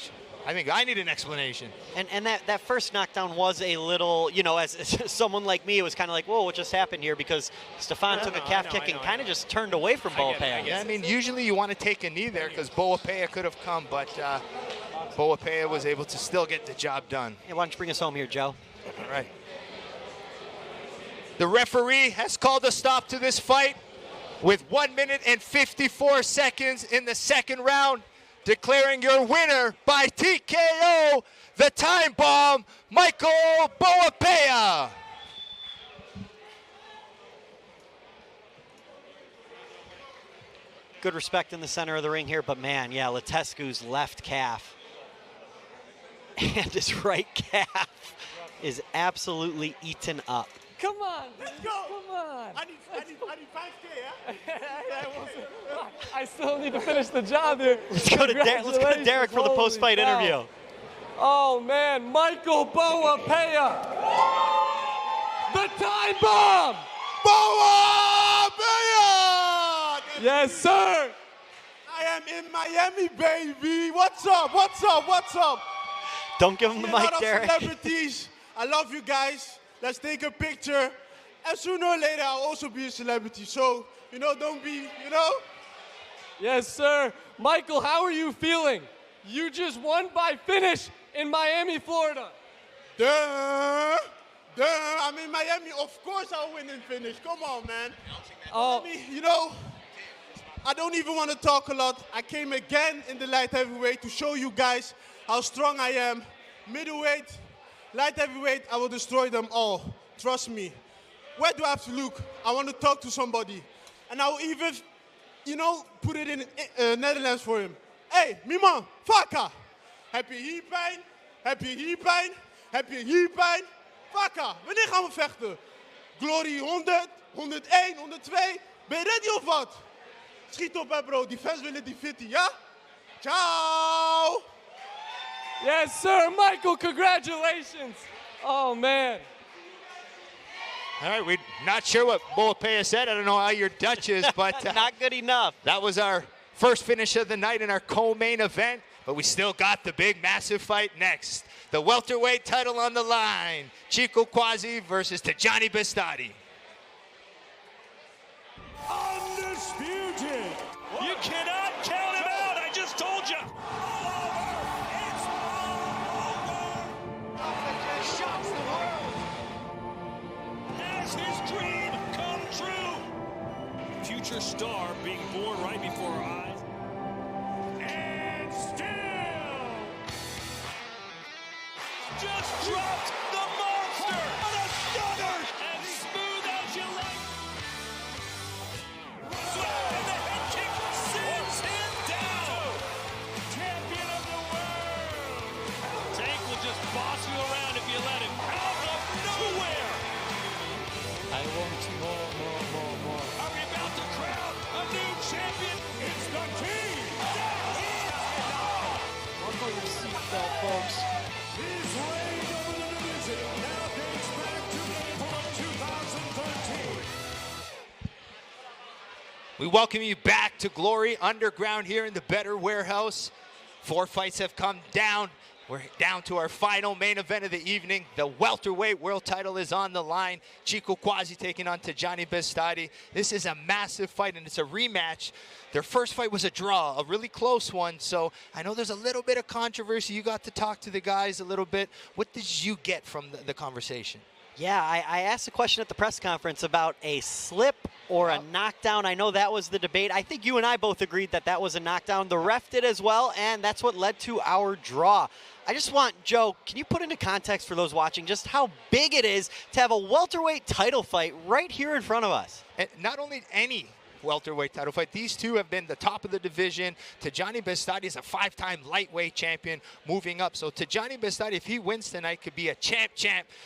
think I need an explanation. And that first knockdown was a little, you know, as someone like me, it was kind of like, whoa, what just happened here? Because Stefan took a calf kick and kind of just turned away from Boapea. Yeah, I mean, usually you want to take a knee there because Boapea could have come, but Boapea was able to still get the job done. Hey, why don't you bring us home here, Joe? All right. The referee has called a stop to this fight with 1 minute and 54 seconds in the 2nd round, declaring your winner by TKO, the time bomb, Michael Boapea. Good respect in the center of the ring here, but man, yeah, Letescu's left calf and his right calf is absolutely eaten up. come on. Let's go. Come on. I need 5K, yeah? I still need to finish the job here. Let's go to Derek for the post-fight interview. Oh, man. Michael Boapea. The time bomb. Boapea! Yes, sir. I am in Miami, baby. What's up? What's up? What's up? Don't give him the See a mic, lot of Derek. celebrities. I love you guys. Let's take a picture. And sooner or later, I'll also be a celebrity. So, you know, don't be, you know? Yes, sir. Michael, how are you feeling? You just won by finish in Miami, Florida. Duh. I'm in Miami. Of course I'll win and finish. Come on, man. Oh, You know, I don't even want to talk a lot. I came again in the light heavyweight to show you guys how strong I am. Middleweight, light heavyweight, I will destroy them all. Trust me. Where do I have to look? I want to talk to somebody. And I will even, you know, put it in Netherlands for him. Hey, Mima, Faka. Heb je hier pijn? Heb je hier pijn? Heb je hier pijn? Faka, wanneer gaan we vechten? Glory 100, 101, 102. Ben je ready of wat? Schiet op hè bro, die fans willen die fitty, ja? Ciao! Yes, sir. Michael, congratulations. Oh, man. All right, we're not sure what Boapea said. I don't know how your Dutch is, but not good enough. That was our first finish of the night in our co-main event, but we still got the big, massive fight next. The welterweight title on the line. Chico Quasi versus Tijani Bestati. Undisputed. You cannot count him out. I just told you. Shocks the world. Has his dream come true? Future star being born right before our eyes. And still just dropped the monster. What a stunner! As smooth as you like. And the head kick sends him down. Champion of the world. Tank will just boss you around if you let him. Out of nowhere. I want more. Are we about to crown a new champion? It's the king. Buckle your seatbelt, folks. His reign over the division now dates back to April of 2013. We welcome you back to Glory Underground here in the Betr Warehouse. 4 fights have come down. We're down to our final main event of the evening. The welterweight world title is on the line. Chico Quasi taking on Tijani Bestati. This is a massive fight, and it's a rematch. Their first fight was a draw, a really close one. So I know there's a little bit of controversy. You got to talk to the guys a little bit. What did you get from the conversation? Yeah, I asked a question at the press conference about a slip or a knockdown. I know that was the debate. I think you and I both agreed that that was a knockdown. The ref did as well, and that's what led to our draw. I just want, Joe, can you put into context for those watching just how big it is to have a welterweight title fight right here in front of us? And not only any welterweight title fight. These two have been the top of the division. Tijani Bestati is a 5-time lightweight champion moving up. So Tijani Bestati, if he wins tonight, could be a champ.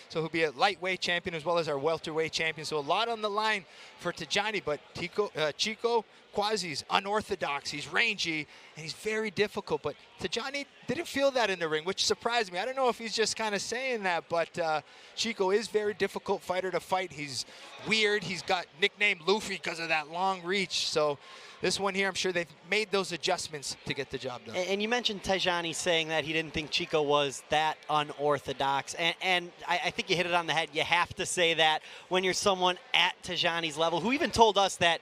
So he'll be a lightweight champion as well as our welterweight champion. So a lot on the line for Tijani, but Chico Quasi's unorthodox. He's rangy, and he's very difficult. But Tijani didn't feel that in the ring, which surprised me. I don't know if he's just kind of saying that, but Chico is a very difficult fighter to fight. He's weird. He's got nicknamed Luffy because of that long reach. So this one here, I'm sure they've made those adjustments to get the job done. And you mentioned Tijani saying that he didn't think Chico was that unorthodox. And I think you hit it on the head. You have to say that when you're someone at Tijani's level, who even told us that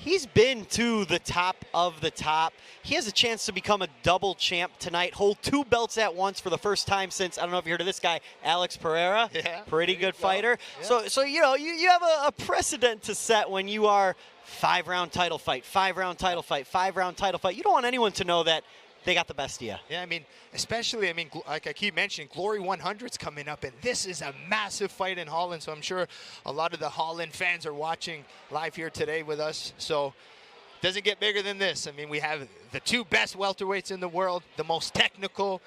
he's been to the top of the top. He has a chance to become a double champ tonight, hold 2 belts at once for the first time since, I don't know if you heard of this guy, Alex Pereira. Yeah, pretty good fighter. Yeah. So you know, you have a precedent to set when you are 5-round title fight, 5-round title fight, 5-round title fight. You don't want anyone to know that they got the best of you. Yeah, I mean, especially, like I keep mentioning, Glory 100's coming up, and this is a massive fight in Holland, so I'm sure a lot of the Holland fans are watching live here today with us, so it doesn't get bigger than this. I mean, we have the 2 best welterweights in the world, the most technical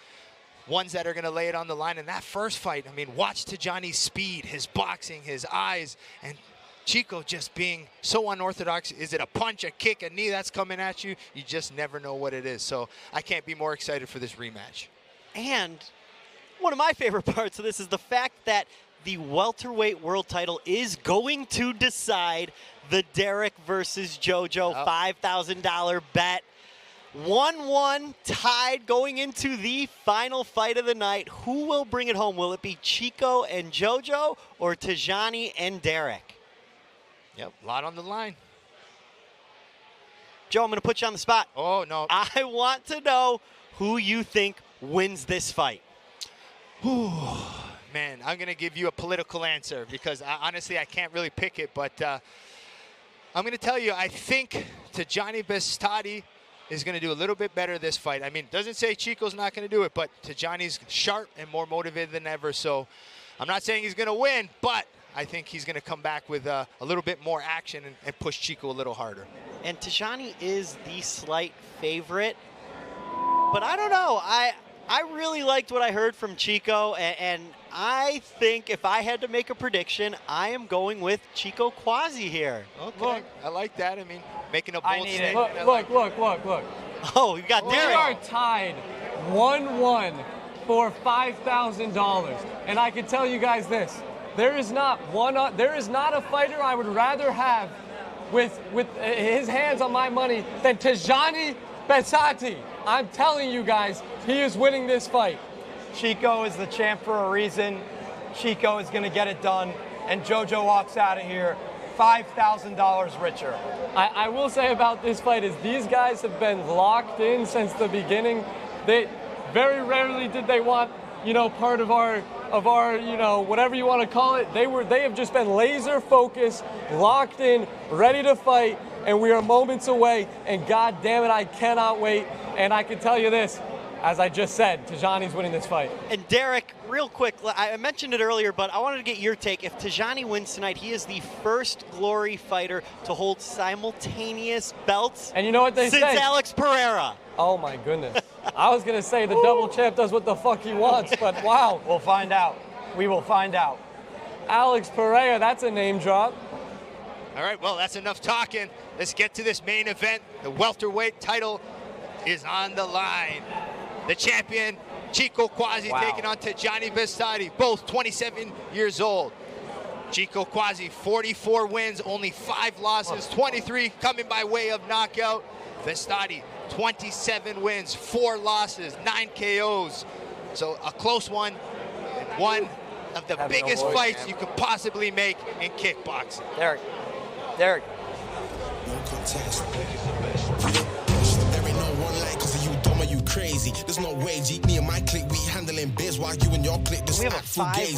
ones that are going to lay it on the line. In that first fight, I mean, watch Tijani's speed, his boxing, his eyes, and Chico just being so unorthodox. Is it a punch, a kick, a knee that's coming at you? You just never know what it is. So I can't be more excited for this rematch. And one of my favorite parts of this is the fact that the welterweight world title is going to decide the Derek versus Jojo $5,000 bet. 1-1 tied going into the final fight of the night. Who will bring it home? Will it be Chico and Jojo or Tijani and Derek? Yep, a lot on the line. Joe, I'm going to put you on the spot. Oh, no. I want to know who you think wins this fight. Man, I'm going to give you a political answer because honestly, I can't really pick it. But I'm going to tell you, I think Tijani Bestati is going to do a little bit better this fight. I mean, doesn't say Chico's not going to do it, but Tijani's sharp and more motivated than ever. So I'm not saying he's going to win, but I think he's going to come back with a little bit more action and push Chico a little harder. And Tijani is the slight favorite, but I don't know. I really liked what I heard from Chico, and I think if I had to make a prediction, I am going with Chico Quasi here. Okay, Look, I like that. I mean, making a bold statement. Look. Oh, you got We Derek. are tied 1-1 for $5,000. And I can tell you guys this: there is not a fighter I would rather have with his hands on my money than Tijani Besati. I'm telling you guys, he is winning this fight. Chico is the champ for a reason. Chico is going to get it done, and Jojo walks out of here $5,000 richer. I will say about this fight is these guys have been locked in since the beginning. They very rarely did they want, part of our, whatever you want to call it. They have just been laser focused, locked in, ready to fight, and we are moments away. And God damn it, I cannot wait. And I can tell you this, as I just said, Tijani's winning this fight. And Derek, real quick, I mentioned it earlier, but I wanted to get your take. If Tijani wins tonight, he is the first Glory fighter to hold simultaneous belts. And you know what they say? Since Alex Pereira. Oh my goodness. I was going to say the double champ does what the fuck he wants, but wow. We'll find out. We will find out. Alex Pereira, that's a name drop. All right, well, that's enough talking. Let's get to this main event. The welterweight title is on the line. The champion, Chico Quasi, taking on Tijani Bestati, both 27 years old. Chico Quasi, 44 wins, only 5 losses, 23 coming by way of knockout. Bestati, 27 wins, 4 losses, 9 KOs. So a close one, and one of the biggest fights you could possibly make in kickboxing. Derek. No contest. There ain't no one like, cause you dumb or you crazy. There's no way, G. Me and my clique, we handling biz while you and your clique just act fugazi.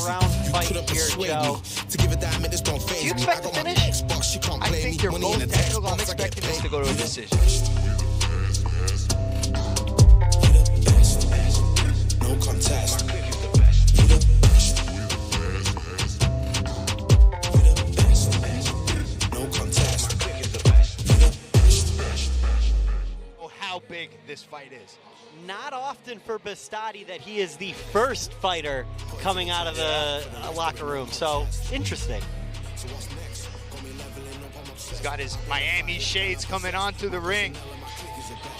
You couldn't persuade me to give a damn, this don't phase me. Do you expect to finish? Xbox, you can't I play think me. they're Money in both the technical. I'm Xbox, I get expecting this paid. to go to a decision. No contest. How big this fight is. Not often for Bestati that he is the first fighter coming out of the locker room, so interesting. He's got his Miami shades coming onto the ring.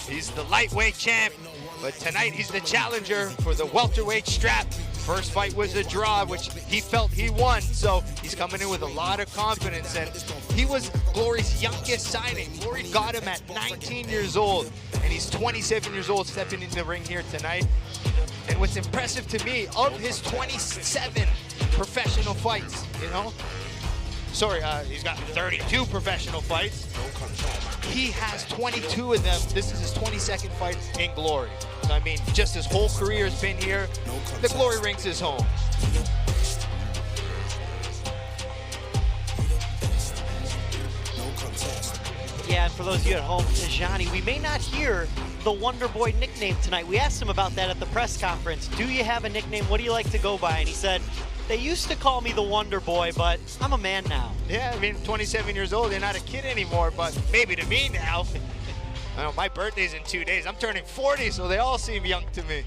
He's the lightweight champ, but tonight he's the challenger for the welterweight strap. First fight was a draw, which he felt he won, so he's coming in with a lot of confidence, and he was Glory's youngest signing. Glory got him at 19 years old, and he's 27 years old stepping into the ring here tonight. And what's impressive to me, of his 27 professional fights, he's got 32 professional fights. He has 22 of them. This is his 22nd fight in Glory. So, I mean, just his whole career has been here. The Glory ring's his home. Yeah, and for those of you at home, Tijani, we may not hear the Wonder Boy nickname tonight. We asked him about that at the press conference. Do you have a nickname? What do you like to go by? And he said, they used to call me the Wonder Boy, but I'm a man now. Yeah, I mean, 27 years old, you're not a kid anymore, but maybe to me now. I know my birthday's in 2 days. I'm turning 40, so they all seem young to me.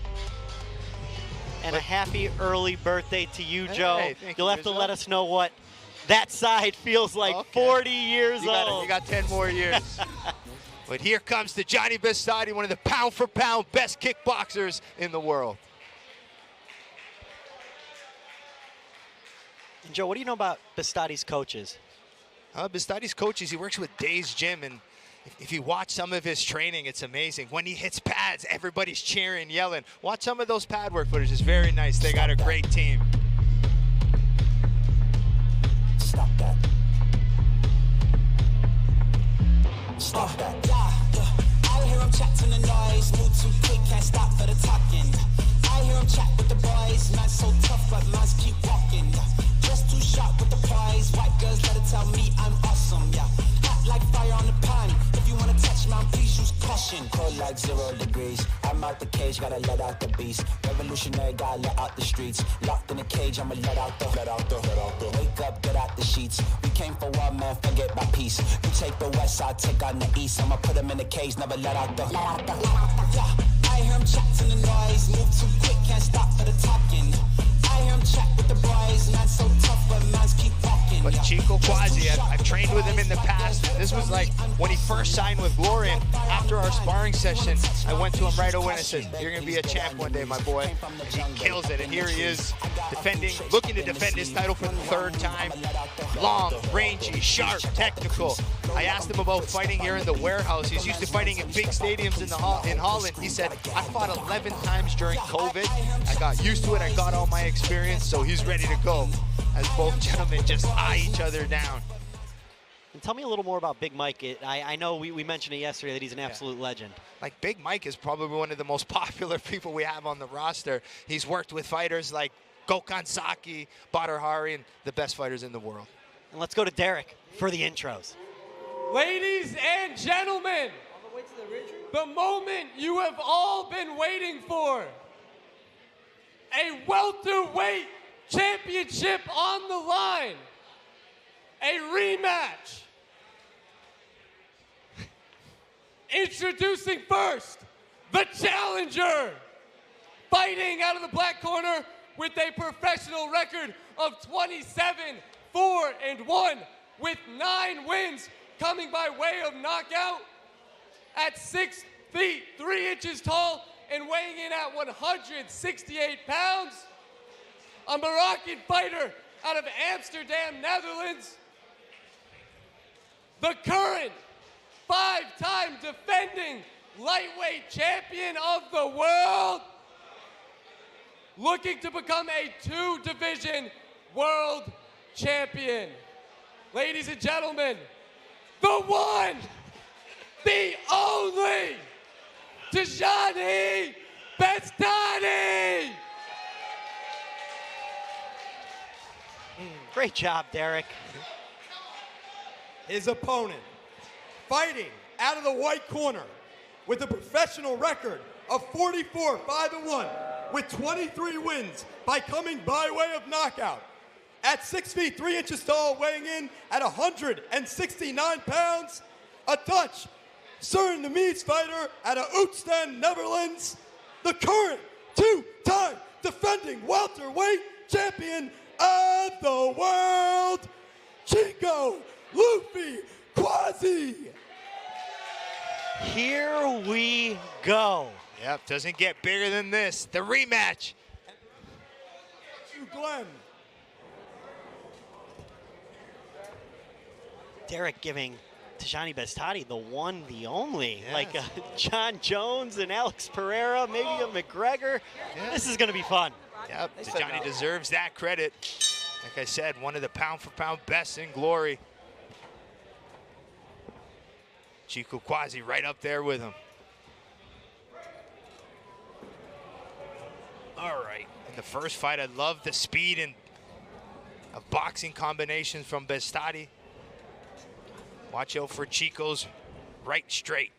And a happy early birthday to you, Joe. Hey, You'll have to let us know what that side feels like. 40 years old. You got 10 more years. But here comes Tijani Bestati, one of the pound-for-pound best kickboxers in the world. And Joe, what do you know about Bestati's coaches? Bestati's coaches, he works with Days Gym, and if you watch some of his training, it's amazing. When he hits pads, everybody's cheering, yelling. Watch some of those pad work footage. It's very nice. They got a great team. Stop that. Stop that. I hear him chatting the noise. Move too quick, can't stop for the talking. I hear him chat with the boys. Man so tough, but mans keep walking. Just too sharp with the prize. White girls, let it tell me I'm awesome, yeah. Hot like fire on the pan. If you wanna touch me, please use caution. Cold like 0 degrees. I'm out the cage, gotta let out the beast. Revolutionary, gotta let out the streets. Locked in a cage, I'ma let out the. Wake up, get out the sheets. We came for one man, forget my peace. You take the west, I take on the east. I'ma put him in the cage, never let out the. Yeah, I hear him chatting the noise. Move too quick, can't stop for the talking. I hear him chat with the boys. Man so tough, but mans keep walking. But Chico Quasi, I've trained with him in the past. This was like when he first signed with Glory, and after our sparring session, I went to him right away and I said, you're gonna be a champ one day, my boy. And he kills it, and here he is, looking to defend his title for the 3rd time. Long, rangy, sharp, technical. I asked him about fighting here in the warehouse. He's used to fighting in big stadiums in Holland. He said, I fought 11 times during COVID. I got used to it, I got all my experience, so he's ready to go. As both gentlemen just eye each other down. And tell me a little more about Big Mike. I know we mentioned it yesterday that he's an absolute legend. Like, Big Mike is probably one of the most popular people we have on the roster. He's worked with fighters like Gokhan Saki, Badr Hari, and the best fighters in the world. And let's go to Derek for the intros. Ladies and gentlemen, the moment you have all been waiting for. A welterweight championship on the line. A rematch. Introducing first, the challenger. Fighting out of the black corner with a professional record of 27-4-1 with 9 wins coming by way of knockout. At 6 feet 3 inches tall and weighing in at 168 pounds. A Moroccan fighter out of Amsterdam, Netherlands. The current 5-time defending lightweight champion of the world. Looking to become a 2-division world champion. Ladies and gentlemen, the one, the only, Tijani Bestani. Great job, Derek. His opponent, fighting out of the white corner with a professional record of 44-5-1 with 23 wins by coming by way of knockout. At 6 feet 3 inches tall, weighing in at 169 pounds, a Dutch Surinamese fighter out of Utrecht, Netherlands, the current 2-time defending welterweight champion of the world, Chico Luffy Quasi. Here we go. Yep, doesn't get bigger than this. The rematch. To Glenn. Derek giving Tijani Bestani the one, the only. Yes. Like John Jones and Alex Pereira, maybe a McGregor. Yes. This is going to be fun. Yep, Tijani deserves that credit. Like I said, one of the pound-for-pound best in Glory. Chico Quasi right up there with him. All right, in the first fight, I love the speed and boxing combinations from Bestani. Watch out for Chico's right straight.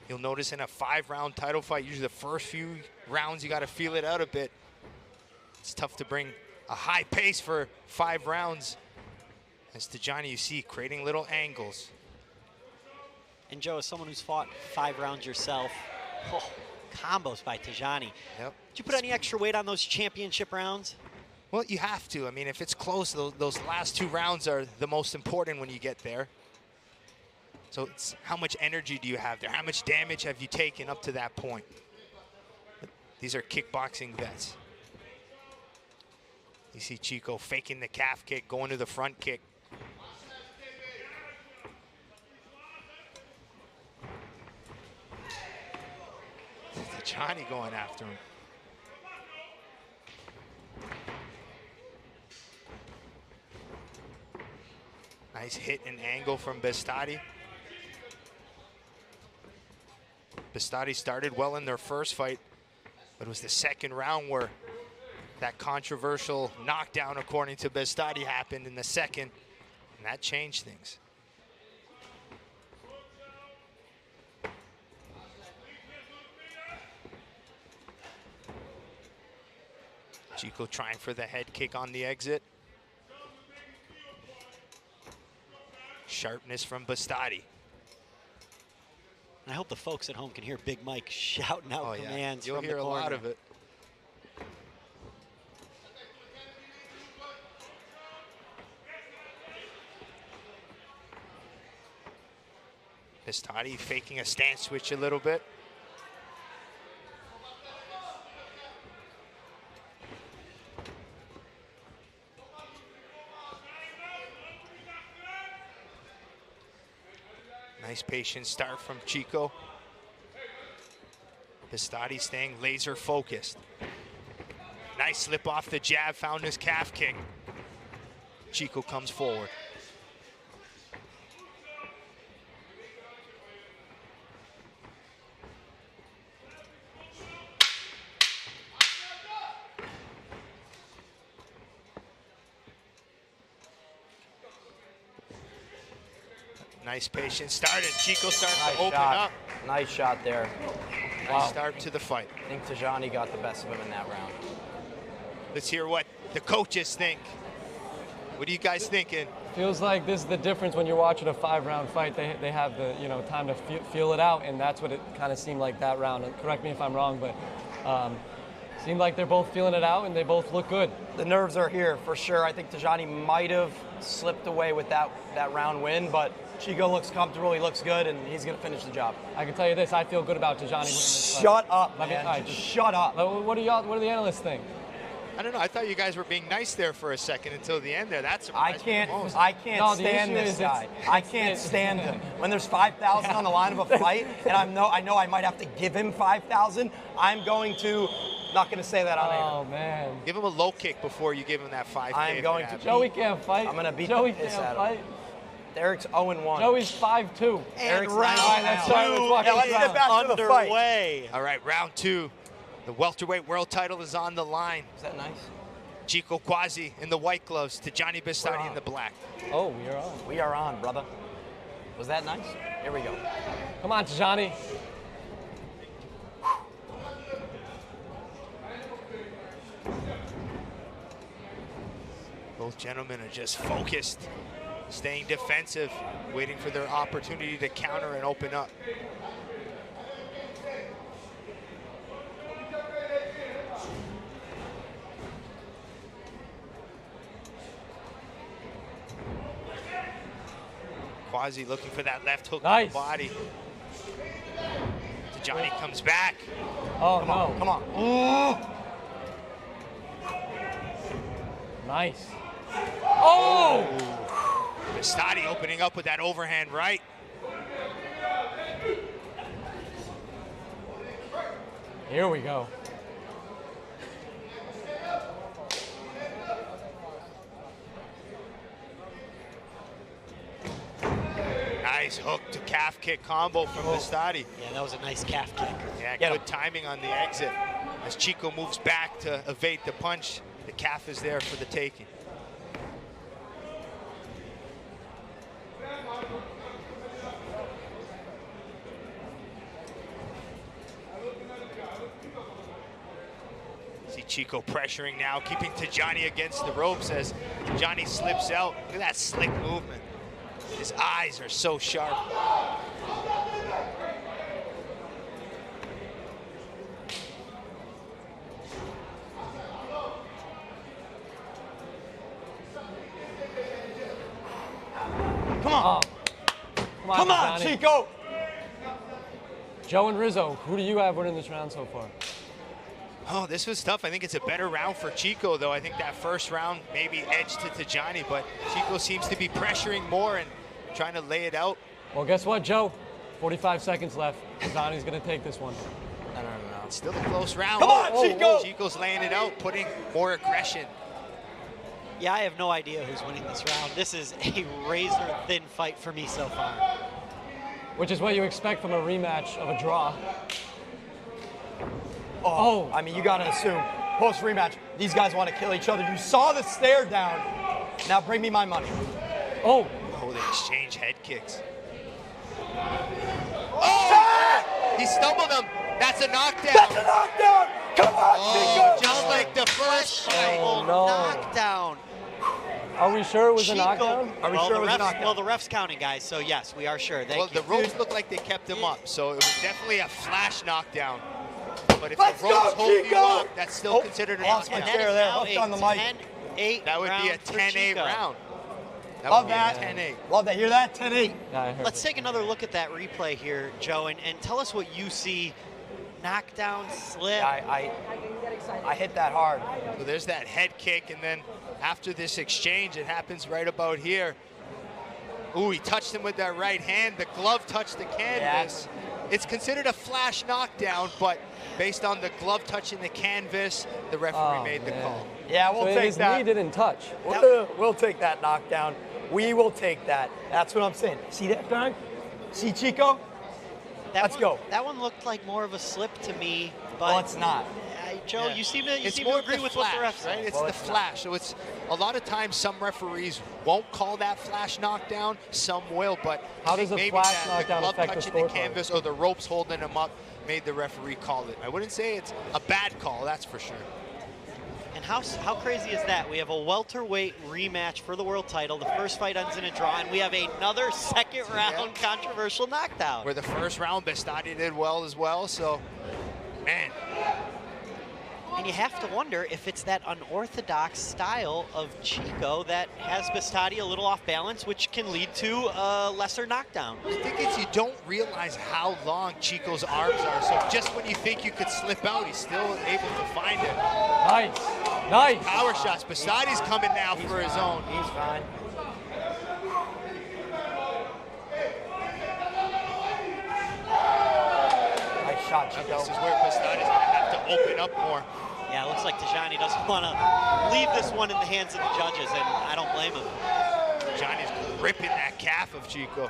You'll notice in a 5-round title fight, usually the first few rounds, you got to feel it out a bit. It's tough to bring a high pace for 5 rounds. As Tijani, you see, creating little angles. And Joe, as someone who's fought 5 rounds yourself, combos by Tijani. Yep. Did you put any extra weight on those championship rounds? Well, you have to. I mean, if it's close, those last 2 rounds are the most important when you get there. So it's how much energy do you have there? How much damage have you taken up to that point? These are kickboxing vets. You see Chico faking the calf kick, going to the front kick. Johnny going after him. Nice hit and angle from Bestani. Bestani started well in their first fight, but it was the second round where that controversial knockdown, according to Bestani, happened in the second, and that changed things. Chico trying for the head kick on the exit. Sharpness from Bestani. I hope the folks at home can hear Big Mike shouting out commands You'll from hear the a corner. lot of it. Pistati faking a stance switch a little bit. Nice patient start from Chico. Pistati staying laser focused. Nice slip off the jab, found his calf kick. Chico comes forward. Nice patient start as Chico starts to open up. Nice shot there. Nice start to the fight. I think Tajani got the best of him in that round. Let's hear what the coaches think. What are you guys thinking? Feels like this is the difference when you're watching a 5-round fight. They have the time to feel it out, and that's what it kind of seemed like that round. And correct me if I'm wrong, but seemed like they're both feeling it out and they both look good. The nerves are here for sure. I think Tajani might have slipped away with that round win, but Chico looks comfortable, he looks good, and he's going to finish the job. I can tell you this, I feel good about Tajani winning this fight. Shut up, man. Shut up. What do the analysts think? I don't know. I thought you guys were being nice there for a second until the end there. That's I can't stand this guy. I can't stand him. When there's 5,000 on the line of a fight, and I know I might have to give him 5,000, I'm going to. Not going to say that on air. Oh man! Give him a low kick before you give him that 5K. I'm going to. Joey can't fight. I'm going to beat Joey the piss can't out of him. Derek's 0-1. Joey's 5-2. Eric's round 9-2. let's get back to the fight. Underway. All right, round 2. The welterweight world title is on the line. Is that nice? Chico Quasi in the white gloves to Johnny Bistati in the black. Oh, we are on. We are on, brother. Was that nice? Here we go. Come on, Johnny. Both gentlemen are just focused, staying defensive, waiting for their opportunity to counter and open up. Quasi looking for that left hook in the body. Johnny comes back. Oh, come no. On, come on. Nice. Oh! Bistati opening up with that overhand right. Here we go. Nice hook to calf kick combo from Bistati. Yeah, that was a nice calf kick. Yeah, good timing on the exit. As Chico moves back to evade the punch, the calf is there for the taking. See Chico pressuring now, keeping Tajani against the ropes as Johnny slips out. Look at that slick movement. His eyes are so sharp. Come on. Come on, Johnny. Chico. Joe and Rizzo, who do you have winning this round so far? Oh, this was tough. I think it's a better round for Chico, though. I think that first round maybe edged to Tajani, but Chico seems to be pressuring more and trying to lay it out. Well, guess what, Joe? 45 seconds left. Tajani's going to take this one. No. It's still a close round. Come on, Chico! Chico's laying it out, putting more aggression. Yeah, I have no idea who's winning this round. This is a razor-thin fight for me so far. Which is what you expect from a rematch of a draw. Oh, I mean, you got to assume, post-rematch, these guys want to kill each other. You saw the stare down. Now bring me my money. Oh, they exchange head kicks. Oh! He stumbled him. That's a knockdown. That's a knockdown. Come on, Chico. Just like the first fight. Knockdown. Are we sure it was a knockdown? Are we sure it was a knockdown? Well, the ref's counting, guys, so yes, we are sure. Thank you. The ropes look like they kept him up, so it was definitely a flash knockdown. But if the ropes hold you up, that's still considered a knockdown. And that is now a 10-8 That would be a 10-8 round. Love that. 10-8. Love that. Hear that? 10-8. Yeah, Let's take another look at that replay here, Joe, and tell us what you see. Knockdown, slip. I hit that hard. So there's that head kick, and then after this exchange, it happens right about here. Ooh, he touched him with that right hand. The glove touched the canvas. Yeah. It's considered a flash knockdown, but based on the glove touching the canvas, the referee made the call. Yeah, we'll take his that. knee didn't touch. We'll take that knockdown. We will take that. That's what I'm saying. See that, guy? See Chico? Let's go. That one looked like more of a slip to me, but it's not. Joe, you seem to agree with what the ref said. Right? It's the flash. So it's a lot of times some referees won't call that flash knockdown. Some will, but how does a maybe flash knockdown the glove affect the touching the scorecard? canvas or the ropes holding him up made the referee call it. I wouldn't say it's a bad call. That's for sure. And how crazy is that? We have a welterweight rematch for the world title. The first fight ends in a draw, and we have another second round controversial knockdown. Where the first round, Bestati did well as well, so, man. And you have to wonder if it's that unorthodox style of Chico that has Bestati a little off balance, which can lead to a lesser knockdown. I think it's you don't realize how long Chico's arms are, so just when you think you could slip out, he's still able to find it. Nice. Nice. Power shots. Bestati's coming now for his own. He's fine. Nice shot, Chico. This is where Bestati's going to have to open up more. Yeah, it looks like Tijani doesn't want to leave this one in the hands of the judges, and I don't blame him. Tijani's ripping that calf of Chico.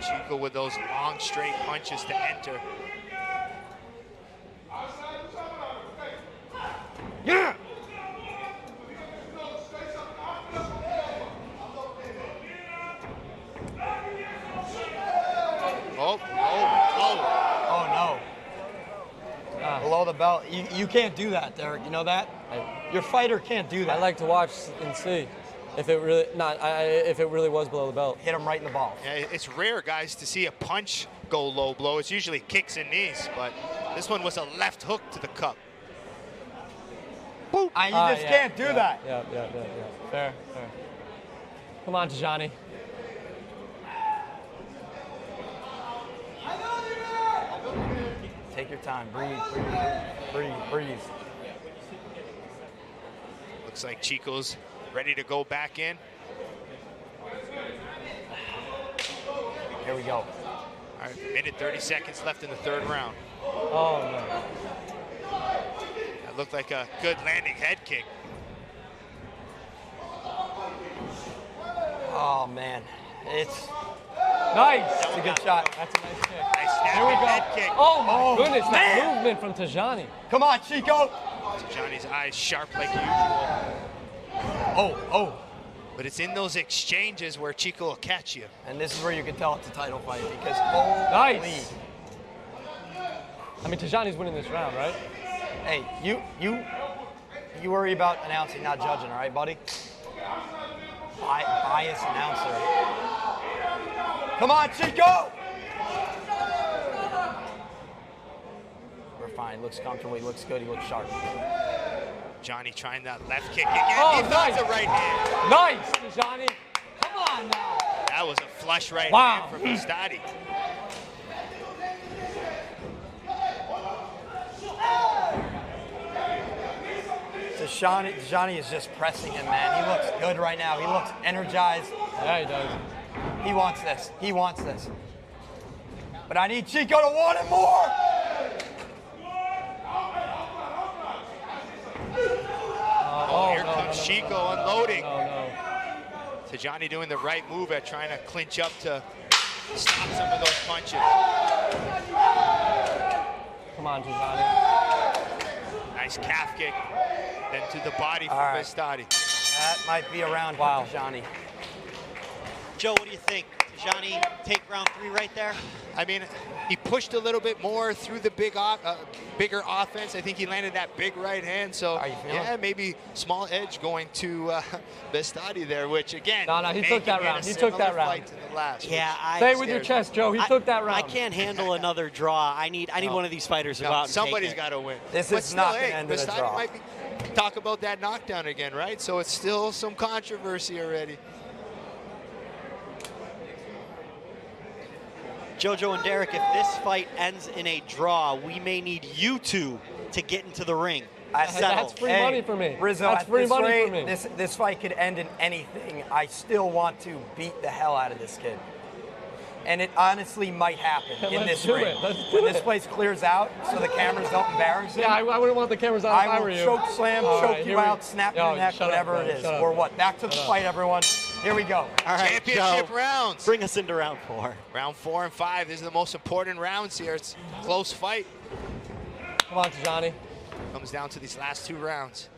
Chico with those long, straight punches to enter. Yeah! Oh, no. Below the belt. You can't do that, Derek. You know that? Your fighter can't do that. I like to watch and see if it really if it really was below the belt. Hit him right in the ball. Yeah, it's rare, guys, to see a punch go low blow. It's usually kicks and knees, but this one was a left hook to the cup. You just can't do that. Yeah. Fair. Come on, Tijani. Take your time. Breathe. Looks like Chico's ready to go back in. Here we go. All right, minute 30 seconds left in the third round. Oh, no. That looked like a good landing head kick. Oh, man. It's nice. That's a good shot. That's a nice kick. Nice Here we snapping go. head kick. Oh, my goodness. That man. movement from Tijani. Come on, Chico. Tijani's eyes sharp like usual. Oh. But it's in those exchanges where Chico will catch you. And this is where you can tell it's a title fight because holy. Nice. I mean, Tijani's winning this round, right? Hey, you worry about announcing, not judging, all right, buddy? Bias announcer. Come on, Chico! We're fine. Looks comfortable. He looks good. He looks sharp. Johnny trying that left kick again. Oh, he nice. finds a right hand. Nice, Tijani. Come on now. That was a flush right Wow. hand from Bestati. Tijani is just pressing him, man. He looks good right now. He looks energized. Yeah, he does. He wants this. He wants this. But I need Chico to want it more. Here comes Chico unloading. No. Tijani doing the right move at trying to clinch up to stop some of those punches. Come on, Tijani. Nice calf kick. Then to the body from Bestati. That might be around Wow. Tijani. Joe, what do you think? Johnny take round 3 right there? I mean, he pushed a little bit more through the bigger offense. I think he landed that big right hand. So, yeah, maybe small edge going to Bestati there, which, again, no, he took that round. He took that round. Yeah, stay with your chest, Joe. He took that round. I can't handle another draw. I need one of these fighters to go out and somebody's take got to win. This is not going to end in a draw. Might be, talk about that knockdown again, right? So it's still some controversy already. Jojo and Derek, if this fight ends in a draw, we may need you two to get into the ring. That's free money for me. Rizzo, that's free money for me. This fight could end in anything. I still want to beat the hell out of this kid. And it honestly might happen in this ring. When this place clears out so the cameras don't embarrass him. Yeah, I wouldn't want the cameras on if I were you. I will choke slam, choke you out, snap your neck, whatever it is. Or what? Back to the fight, everyone. Here we go. All right, championship Joe, rounds. Bring us into round 4. Round 4 and 5. These are the most important rounds here. It's a close fight. Come on, Johnny. Comes down to these last 2 rounds.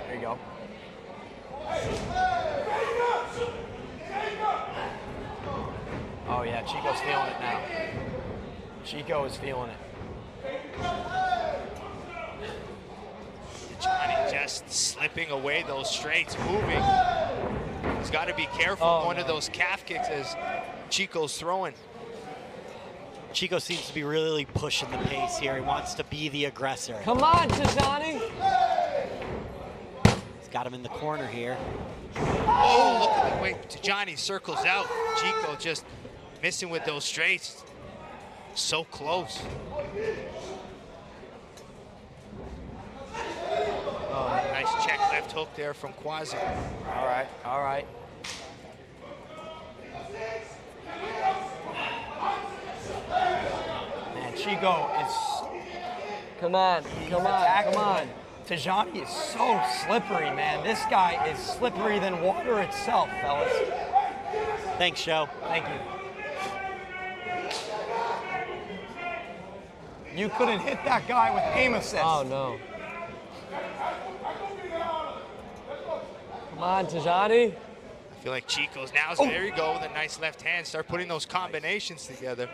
There you go. Oh, yeah, Chico's feeling it now. Chico is feeling it. Johnny just slipping away those straights, moving. He's got to be careful one of those calf kicks as Chico's throwing. Chico seems to be really pushing the pace here. He wants to be the aggressor. Come on, Johnny. He's got him in the corner here. Oh, look at the way Johnny circles out. Chico just missing with those straights. So close. Oh, nice check left hook there from Quasi. All right, all right. Man, Chico is... Come on, come on. Tajani is so slippery, man. This guy is slipperier than water itself, fellas. Thanks, Joe. Thank you. You couldn't hit that guy with aim assist. Oh, no. Come on, Tajani. I feel like Chico's now. So there you go with a nice left hand. Start putting those combinations together.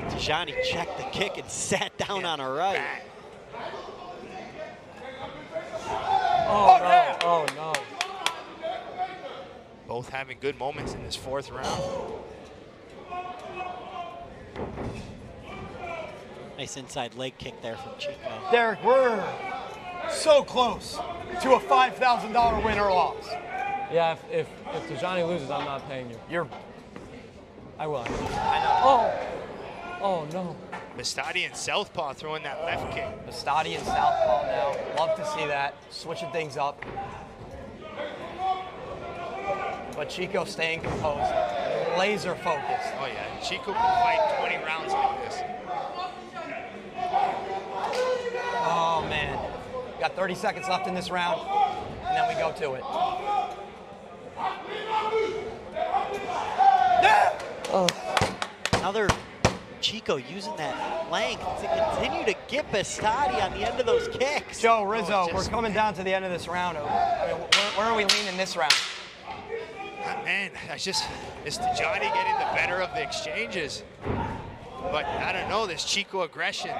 Tajani checked the kick and sat down on a right. Oh, no. Oh, no. Both having good moments in this 4th round. Nice inside leg kick there from Chico. Derek, we're so close to a $5,000 win or loss. Yeah, if Tajani loses, I'm not paying you. I will. I know. Oh, no. Bestati and Southpaw throwing that left kick. Bestati and Southpaw now. Love to see that. Switching things up. But Chico staying composed. Laser focused. Oh, yeah. Chico can fight 20 rounds like this. Oh, man. Got 30 seconds left in this round, and then we go to it. Another Chico using that length to continue to get Bestati on the end of those kicks. Joe, Rizzo, we're coming down to the end of this round. I mean, where are we leaning this round? Man, it's Johnny getting the better of the exchanges. But I don't know, this Chico aggression.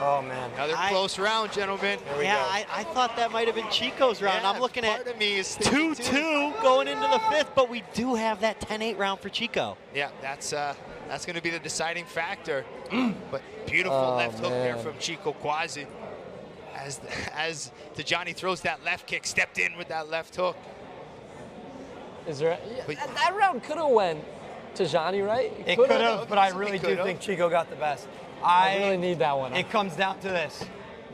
Oh, man. Another close round, gentlemen. Yeah, I thought that might have been Chico's round. Yeah, I'm looking at part of me is 2-2 going into the 5th, but we do have that 10-8 round for Chico. Yeah, that's going to be the deciding factor. But beautiful left hook there from Chico Quasi. As Tajani throws that left kick, stepped in with that left hook. Is there? That round could have went Tajani, right? It could have, but I really do think Chico got the best. I really need that one. It comes down to this.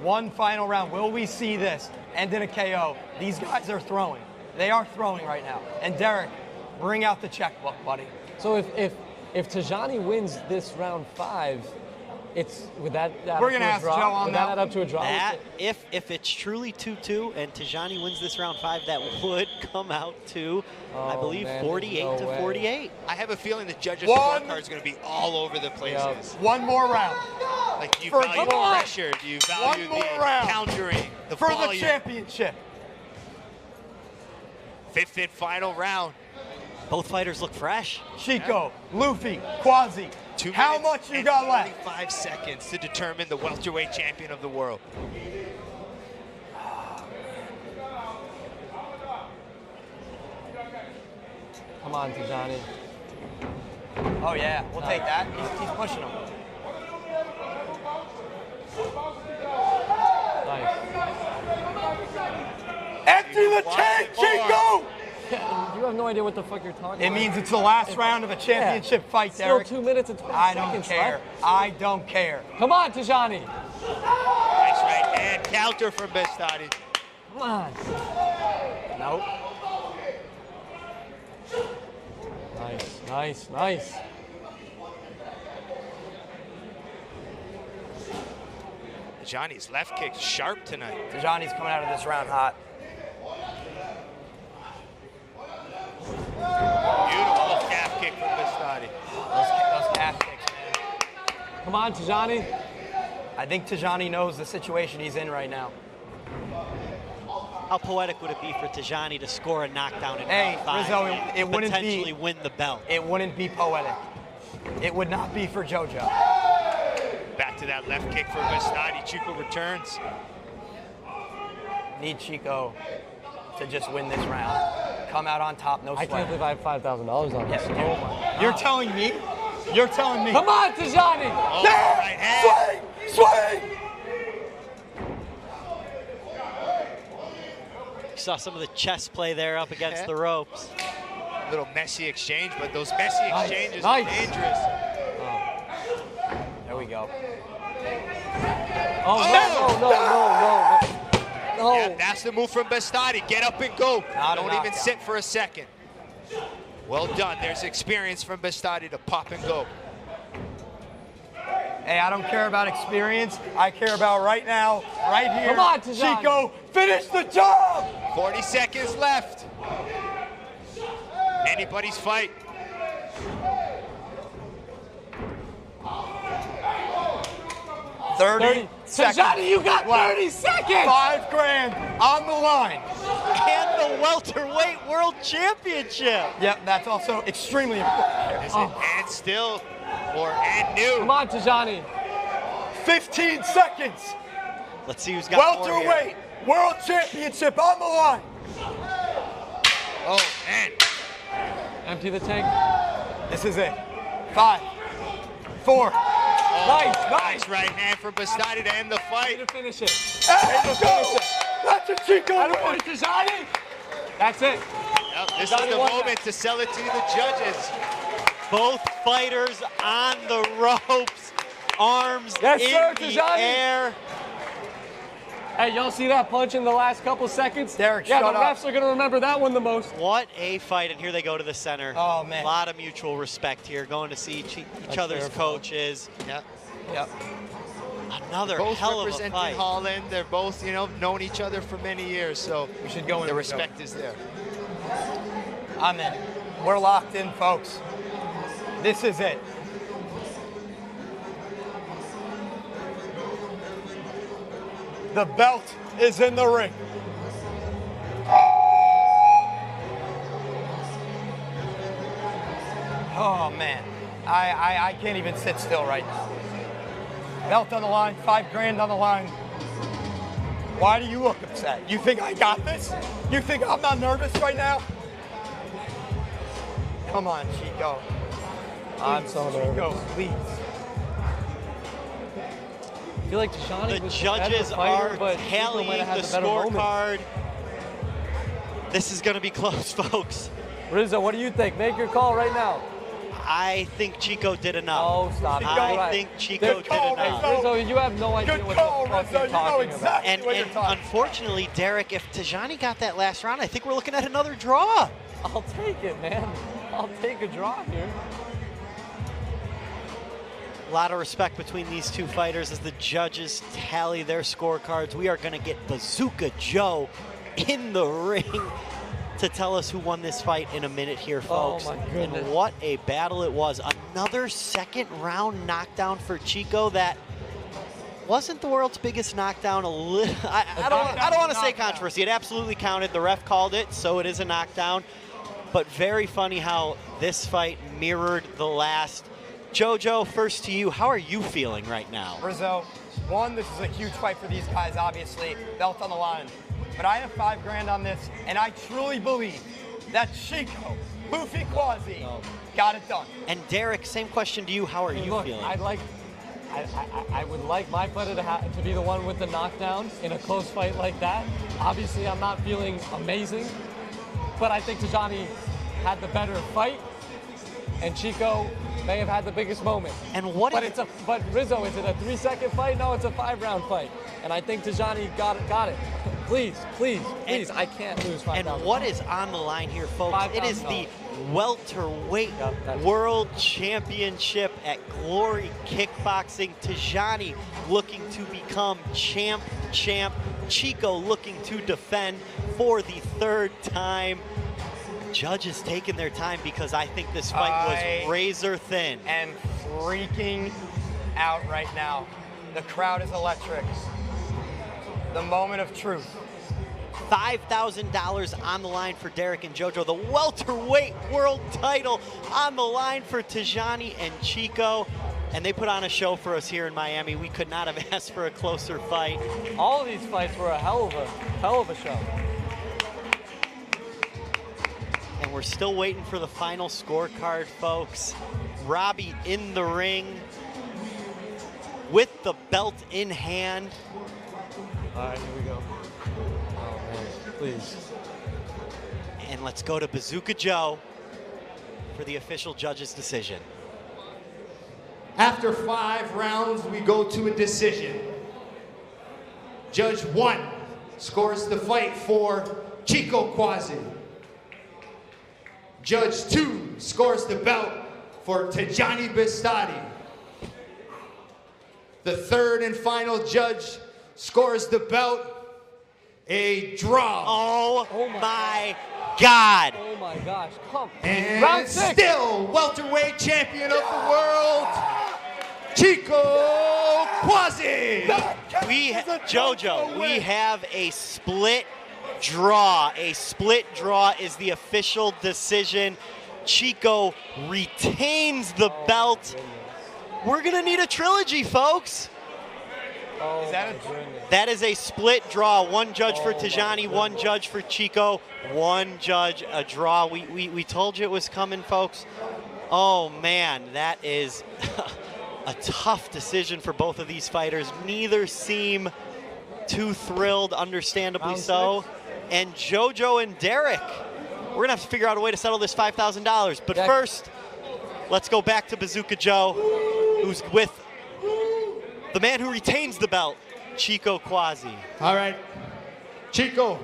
One final round. Will we see this end in a KO? These guys are throwing. They are throwing right now. And Derek, bring out the checkbook, buddy. So if Tajani wins this round 5, it's we're gonna ask Joe on that. Add up to a draw. That, if it's truly 2-2 and Tajani wins this round 5, that would come out to, I believe, 48 to 48. I have a feeling the judges' scorecard is going to be all over the place. One more round. Like, do you For value the pressure? Do you value One the more round. countering, the For volume? the championship. Fifth and final round. Both fighters look fresh. Chico, Luffy, Quasi. 2 How minutes much you and got left? 25 seconds to determine the welterweight champion of the world. Come on, Tijani. Oh, yeah. We'll take that. He's pushing him. Nice. Empty the tank, Chico! You have no idea what the fuck you're talking It about. means it's the last round of a championship fight, Still Derek. 2 minutes and 20 I don't seconds care. left. I don't care. Come on, Tijani. Nice right hand counter from Bestati. Come on. Nope. Nice, nice, nice. Johnny's left kick sharp tonight. Tijani's coming out of this round hot. Beautiful calf kick from Bestati. Those calf kicks, man. Come on, Tijani. I think Tijani knows the situation he's in right now. How poetic would it be for Tijani to score a knockdown in Hey, round 5 Rizzo, and it wouldn't potentially be- win the belt? It wouldn't be poetic. It would not be for Jojo. Back to that left kick for Bestati. Chico returns. Need Chico to just win this round. Come out on top, no I sweat. can't believe I have $5,000 on this. Yes, Oh my God. You're telling me? You're telling me? Come on, Tijani. Oh, Yeah! right hand. Swing! Swing! Saw some of the chess play there up against the ropes. Little messy exchange, but those messy exchanges Nice. are dangerous. There we go. Oh, no. Yeah, that's the move from Bestati. Get up and go. Not a Don't even knockdown. sit for a second. Well done. There's experience from Bestati to pop and go. Hey, I don't care about experience. I care about right now, right here. Come on, Tijani. Chico, finish the job! 40 seconds left. Anybody's fight. Thirty seconds. Tijani, you got left. 30 seconds. $5 grand on the line. And the welterweight world championship. Yep, that's also extremely important. Is it and still or and new? Come on, Tijani. 15 seconds. Let's see who's got more here. Welterweight world championship on the line. Oh, man. Empty the tank. This is it. 5, 4. Nice, Nice right hand for Bestati to end the fight. To finish it. Let's go. That's a Chico win. Tijani. That's it. Yep, this is the moment to sell it to the judges. Both fighters on the ropes, arms Yes, in sir, the Tijani. air. Hey, y'all see that punch in the last couple seconds? Derek, yeah, shut the up. refs are going to remember that one the most. What a fight, and here they go to the center. Oh, man. A lot of mutual respect here, going to see each other's coaches. Yep. Yep. Another Both hell of a representing fight. Holland. They're both, known each other for many years, so We should go in. the respect is there. I'm in. We're locked in, folks. This is it. The belt is in the ring. Oh, man. I can't even sit still right now. Belt on the line, $5 grand on the line. Why do you look upset? You think I got this? You think I'm not nervous right now? Come on, Chico. I'm so nervous. Chico, please. I feel like Tijani The was judges the better fighter, are but Chico tallying might have had the better moments. scorecard. This is going to be close, folks. Rizzo, what do you think? Make your call right now. I think Chico did enough. Oh, stop it. I You're right. think Chico Good did call, enough. Rizzo. Rizzo, you have no idea Good what call, the fuck Rizzo. you're You know talking exactly And, what you're and talking unfortunately, Derek, if Tijani got that last round, I think we're looking at another draw. I'll take it, man. I'll take a draw here. A lot of respect between these two fighters as the judges tally their scorecards. We are going to get Bazooka Joe in the ring to tell us who won this fight in a minute here, folks. Oh, my goodness. And what a battle it was. Another second round knockdown for Chico that Wasn't the world's biggest knockdown a little? I don't want to say controversy. It absolutely counted. The ref called it, so it is a knockdown. But very funny how this fight mirrored the last. Jojo, first to you. How are you feeling right now? Rizzo, one, this is a huge fight for these guys, obviously. Belt on the line. But I have $5 grand on this, and I truly believe that Chico Boofy Quasi got it done. And Derek, same question to you. How are you feeling? I would like my fighter to be the one with the knockdown in a close fight like that. Obviously, I'm not feeling amazing, but I think Tijani had the better fight, and Chico may have had the biggest moment. And what? But Rizzo, is it a 3-second fight? No, it's a 5-round fight, and I think Tijani got it. Please, I can't lose 5 rounds. And what is on the line here, folks? It is the Welterweight World Championship at Glory Kickboxing. Tijani looking to become champ. Chico looking to defend for the 3rd time. Judges taking their time because I think this fight was razor thin. And freaking out right now. The crowd is electric. The moment of truth. $5,000 on the line for Derek and Jojo. The welterweight world title on the line for Tijani and Chico. And they put on a show for us here in Miami. We could not have asked for a closer fight. All of these fights were a hell of a show. And we're still waiting for the final scorecard, folks. Robbie in the ring with the belt in hand. All right, here we go. Oh, man, please. And let's go to Bazooka Joe for the official judge's decision. After 5 rounds, we go to a decision. Judge 1 scores the fight for Chico Quasi. Judge 2 scores the belt for Tijani Bistadi. The 3rd and final judge scores the belt a draw. Oh my God. Oh my gosh, come. And Round 6. Still welterweight champion of the world, Chico Quasi. Jojo, we have a split draw. A split draw is the official decision. Chico retains the belt. We're gonna need a trilogy, folks. Oh, that is a split draw. 1 judge for Tijani, 1 judge for Chico, 1 judge, a draw. We told you it was coming, folks. Oh man, that is a tough decision for both of these fighters. Neither seem too thrilled, understandably so. And Jojo and Derek, we're gonna have to figure out a way to settle this $5,000. But first, let's go back to Bazooka Joe, who's with the man who retains the belt, Chico Quasi. All right, Chico,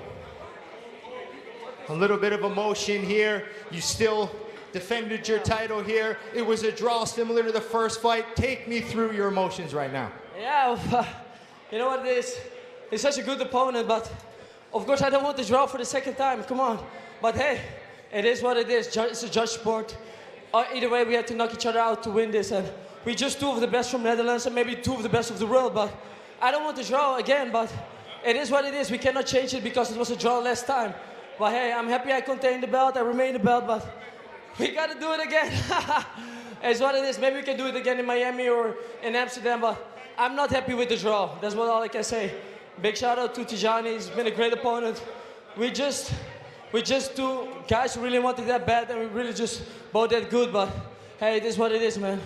a little bit of emotion here. You still defended your title here. It was a draw similar to the first fight. Take me through your emotions right now. Yeah, you know what it is? He's such a good opponent, but of course I don't want to draw for the 2nd time, come on. But hey, it is what it is, it's a judge sport. Either way, we had to knock each other out to win this, and we just 2 of the best from Netherlands and maybe 2 of the best of the world, but I don't want to draw again, but it is what it is. We cannot change it because it was a draw last time. But hey, I'm happy I contained the belt, I remain the belt, but we gotta do it again. It's what it is. Maybe we can do it again in Miami or in Amsterdam, but I'm not happy with the draw. That's all I can say. Big shout out to Tijani, he's been a great opponent. We just 2 guys who really wanted that bad, and we really just both that good, but hey, it is what it is, man.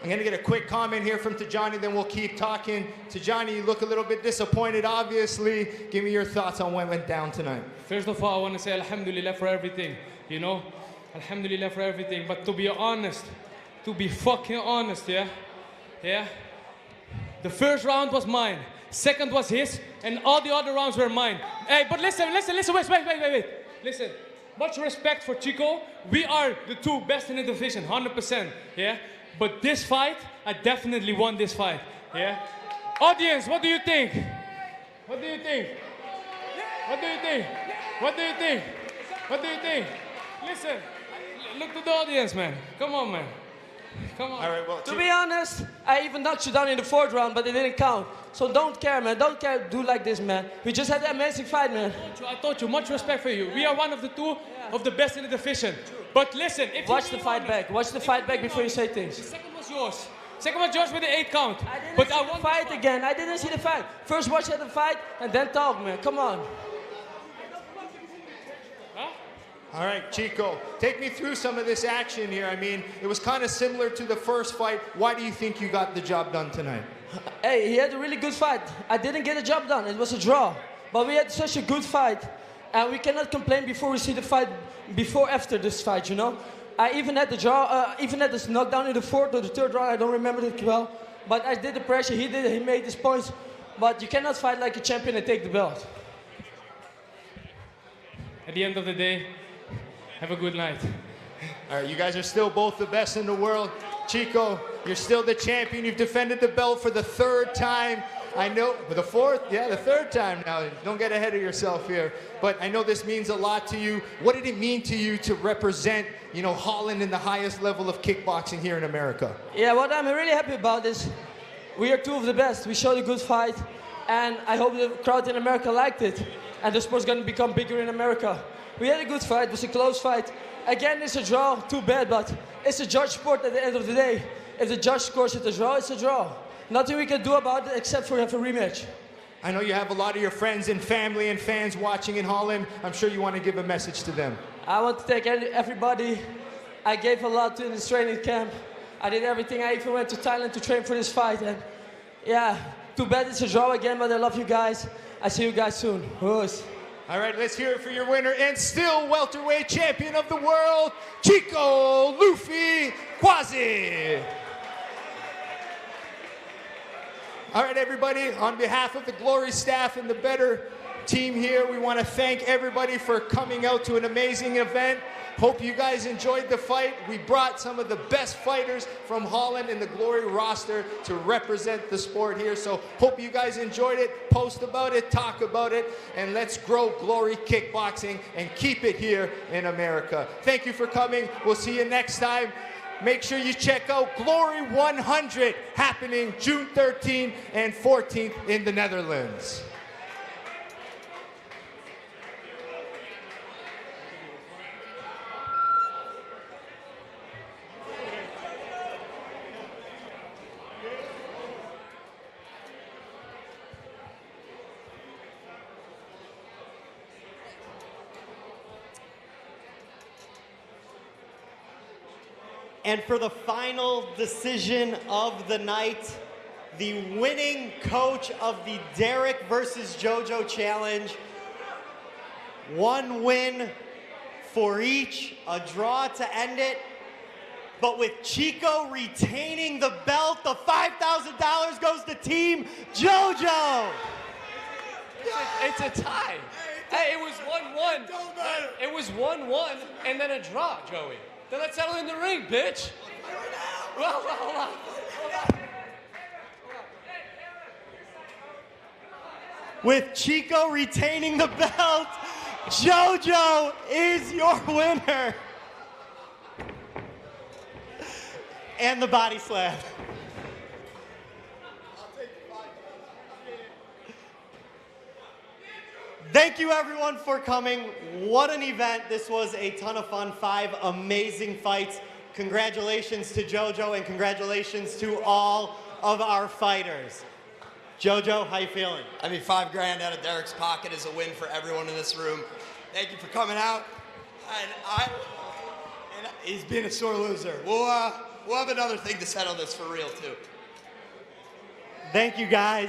I'm gonna get a quick comment here from Tijani, then we'll keep talking. Tijani, you look a little bit disappointed, obviously. Give me your thoughts on what went down tonight. First of all, I want to say alhamdulillah for everything, you know? Alhamdulillah for everything, but to be honest, to be fucking honest, yeah? The first round was mine, 2nd was his, and all the other rounds were mine. Hey, but listen, wait. Listen, much respect for Chico. We are the 2 best in the division, 100%, yeah? But this fight, I definitely won this fight, yeah? Audience, what do you think? What do you think? What do you think? What do you think? What do you think? Listen, look to the audience, man. Come on, man. Come on. All right, well, To be honest, I even knocked you down in the 4th round, but it didn't count. So don't care, man. Don't care. Do like this, man. We just had an amazing fight, man. I told you, much respect for you. We are one of the two of the best in the division. But listen, if Watch the fight back. Watch the fight back before you say things. The second was yours. Second was yours with the 8 count. I didn't see the fight again. I didn't see the fight. First watch the fight and then talk, man. Come on. All right, Chico, take me through some of this action here. I mean, it was kind of similar to the first fight. Why do you think you got the job done tonight? Hey, he had a really good fight. I didn't get the job done. It was a draw. But we had such a good fight. And we cannot complain before we see the fight, after this fight, you know? I even had the draw, even had this knockdown in the 4th or the 3rd round. I don't remember it well. But I did the pressure. He did it. He made his points. But you cannot fight like a champion and take the belt. At the end of the day, have a good night. All right, you guys are still both the best in the world. Chico, you're still the champion. You've defended the belt for the 3rd time. I know, for the 4th? Yeah, the 3rd time now. Don't get ahead of yourself here. But I know this means a lot to you. What did it mean to you to represent, you know, Holland in the highest level of kickboxing here in America? Yeah, what I'm really happy about is we are two of the best. We showed a good fight. And I hope the crowd in America liked it. And the sport's going to become bigger in America. We had a good fight. It was a close fight. Again, it's a draw. Too bad, but it's a judge sport at the end of the day. If the judge scores it a draw, it's a draw. Nothing we can do about it except for have a rematch. I know you have a lot of your friends and family and fans watching in Holland. I'm sure you want to give a message to them. I want to thank everybody. I gave a lot to this training camp. I did everything. I even went to Thailand to train for this fight. And yeah, too bad it's a draw again, but I love you guys. I see you guys soon. Who's? All right, let's hear it for your winner and still welterweight champion of the world, Chico Luffy Quasi. All right, everybody, on behalf of the Glory staff and the Betr team here, we want to thank everybody for coming out to an amazing event. Hope you guys enjoyed the fight. We brought some of the best fighters from Holland in the Glory roster to represent the sport here. So hope you guys enjoyed it. Post about it, talk about it, and let's grow Glory Kickboxing and keep it here in America. Thank you for coming. We'll see you next time. Make sure you check out Glory 100 happening June 13th and 14th in the Netherlands. And for the final decision of the night, the winning coach of the Derek versus Jojo challenge, 1 win for each, a draw to end it. But with Chico retaining the belt, the $5,000 goes to Team Jojo. It's a tie. Hey, it was 1-1. It was 1-1 and then a draw, Joey. Then let's settle in the ring, bitch. Well, hold on. With Chico retaining the belt, Jojo is your winner. And the body slam. Thank you everyone for coming. What an event. This was a ton of fun. 5 amazing fights. Congratulations to Jojo and congratulations to all of our fighters. Jojo, how you feeling? I mean, $5 grand out of Derek's pocket is a win for everyone in this room. Thank you for coming out. And he's been a sore loser. We'll have another thing to settle this for real too. Thank you guys.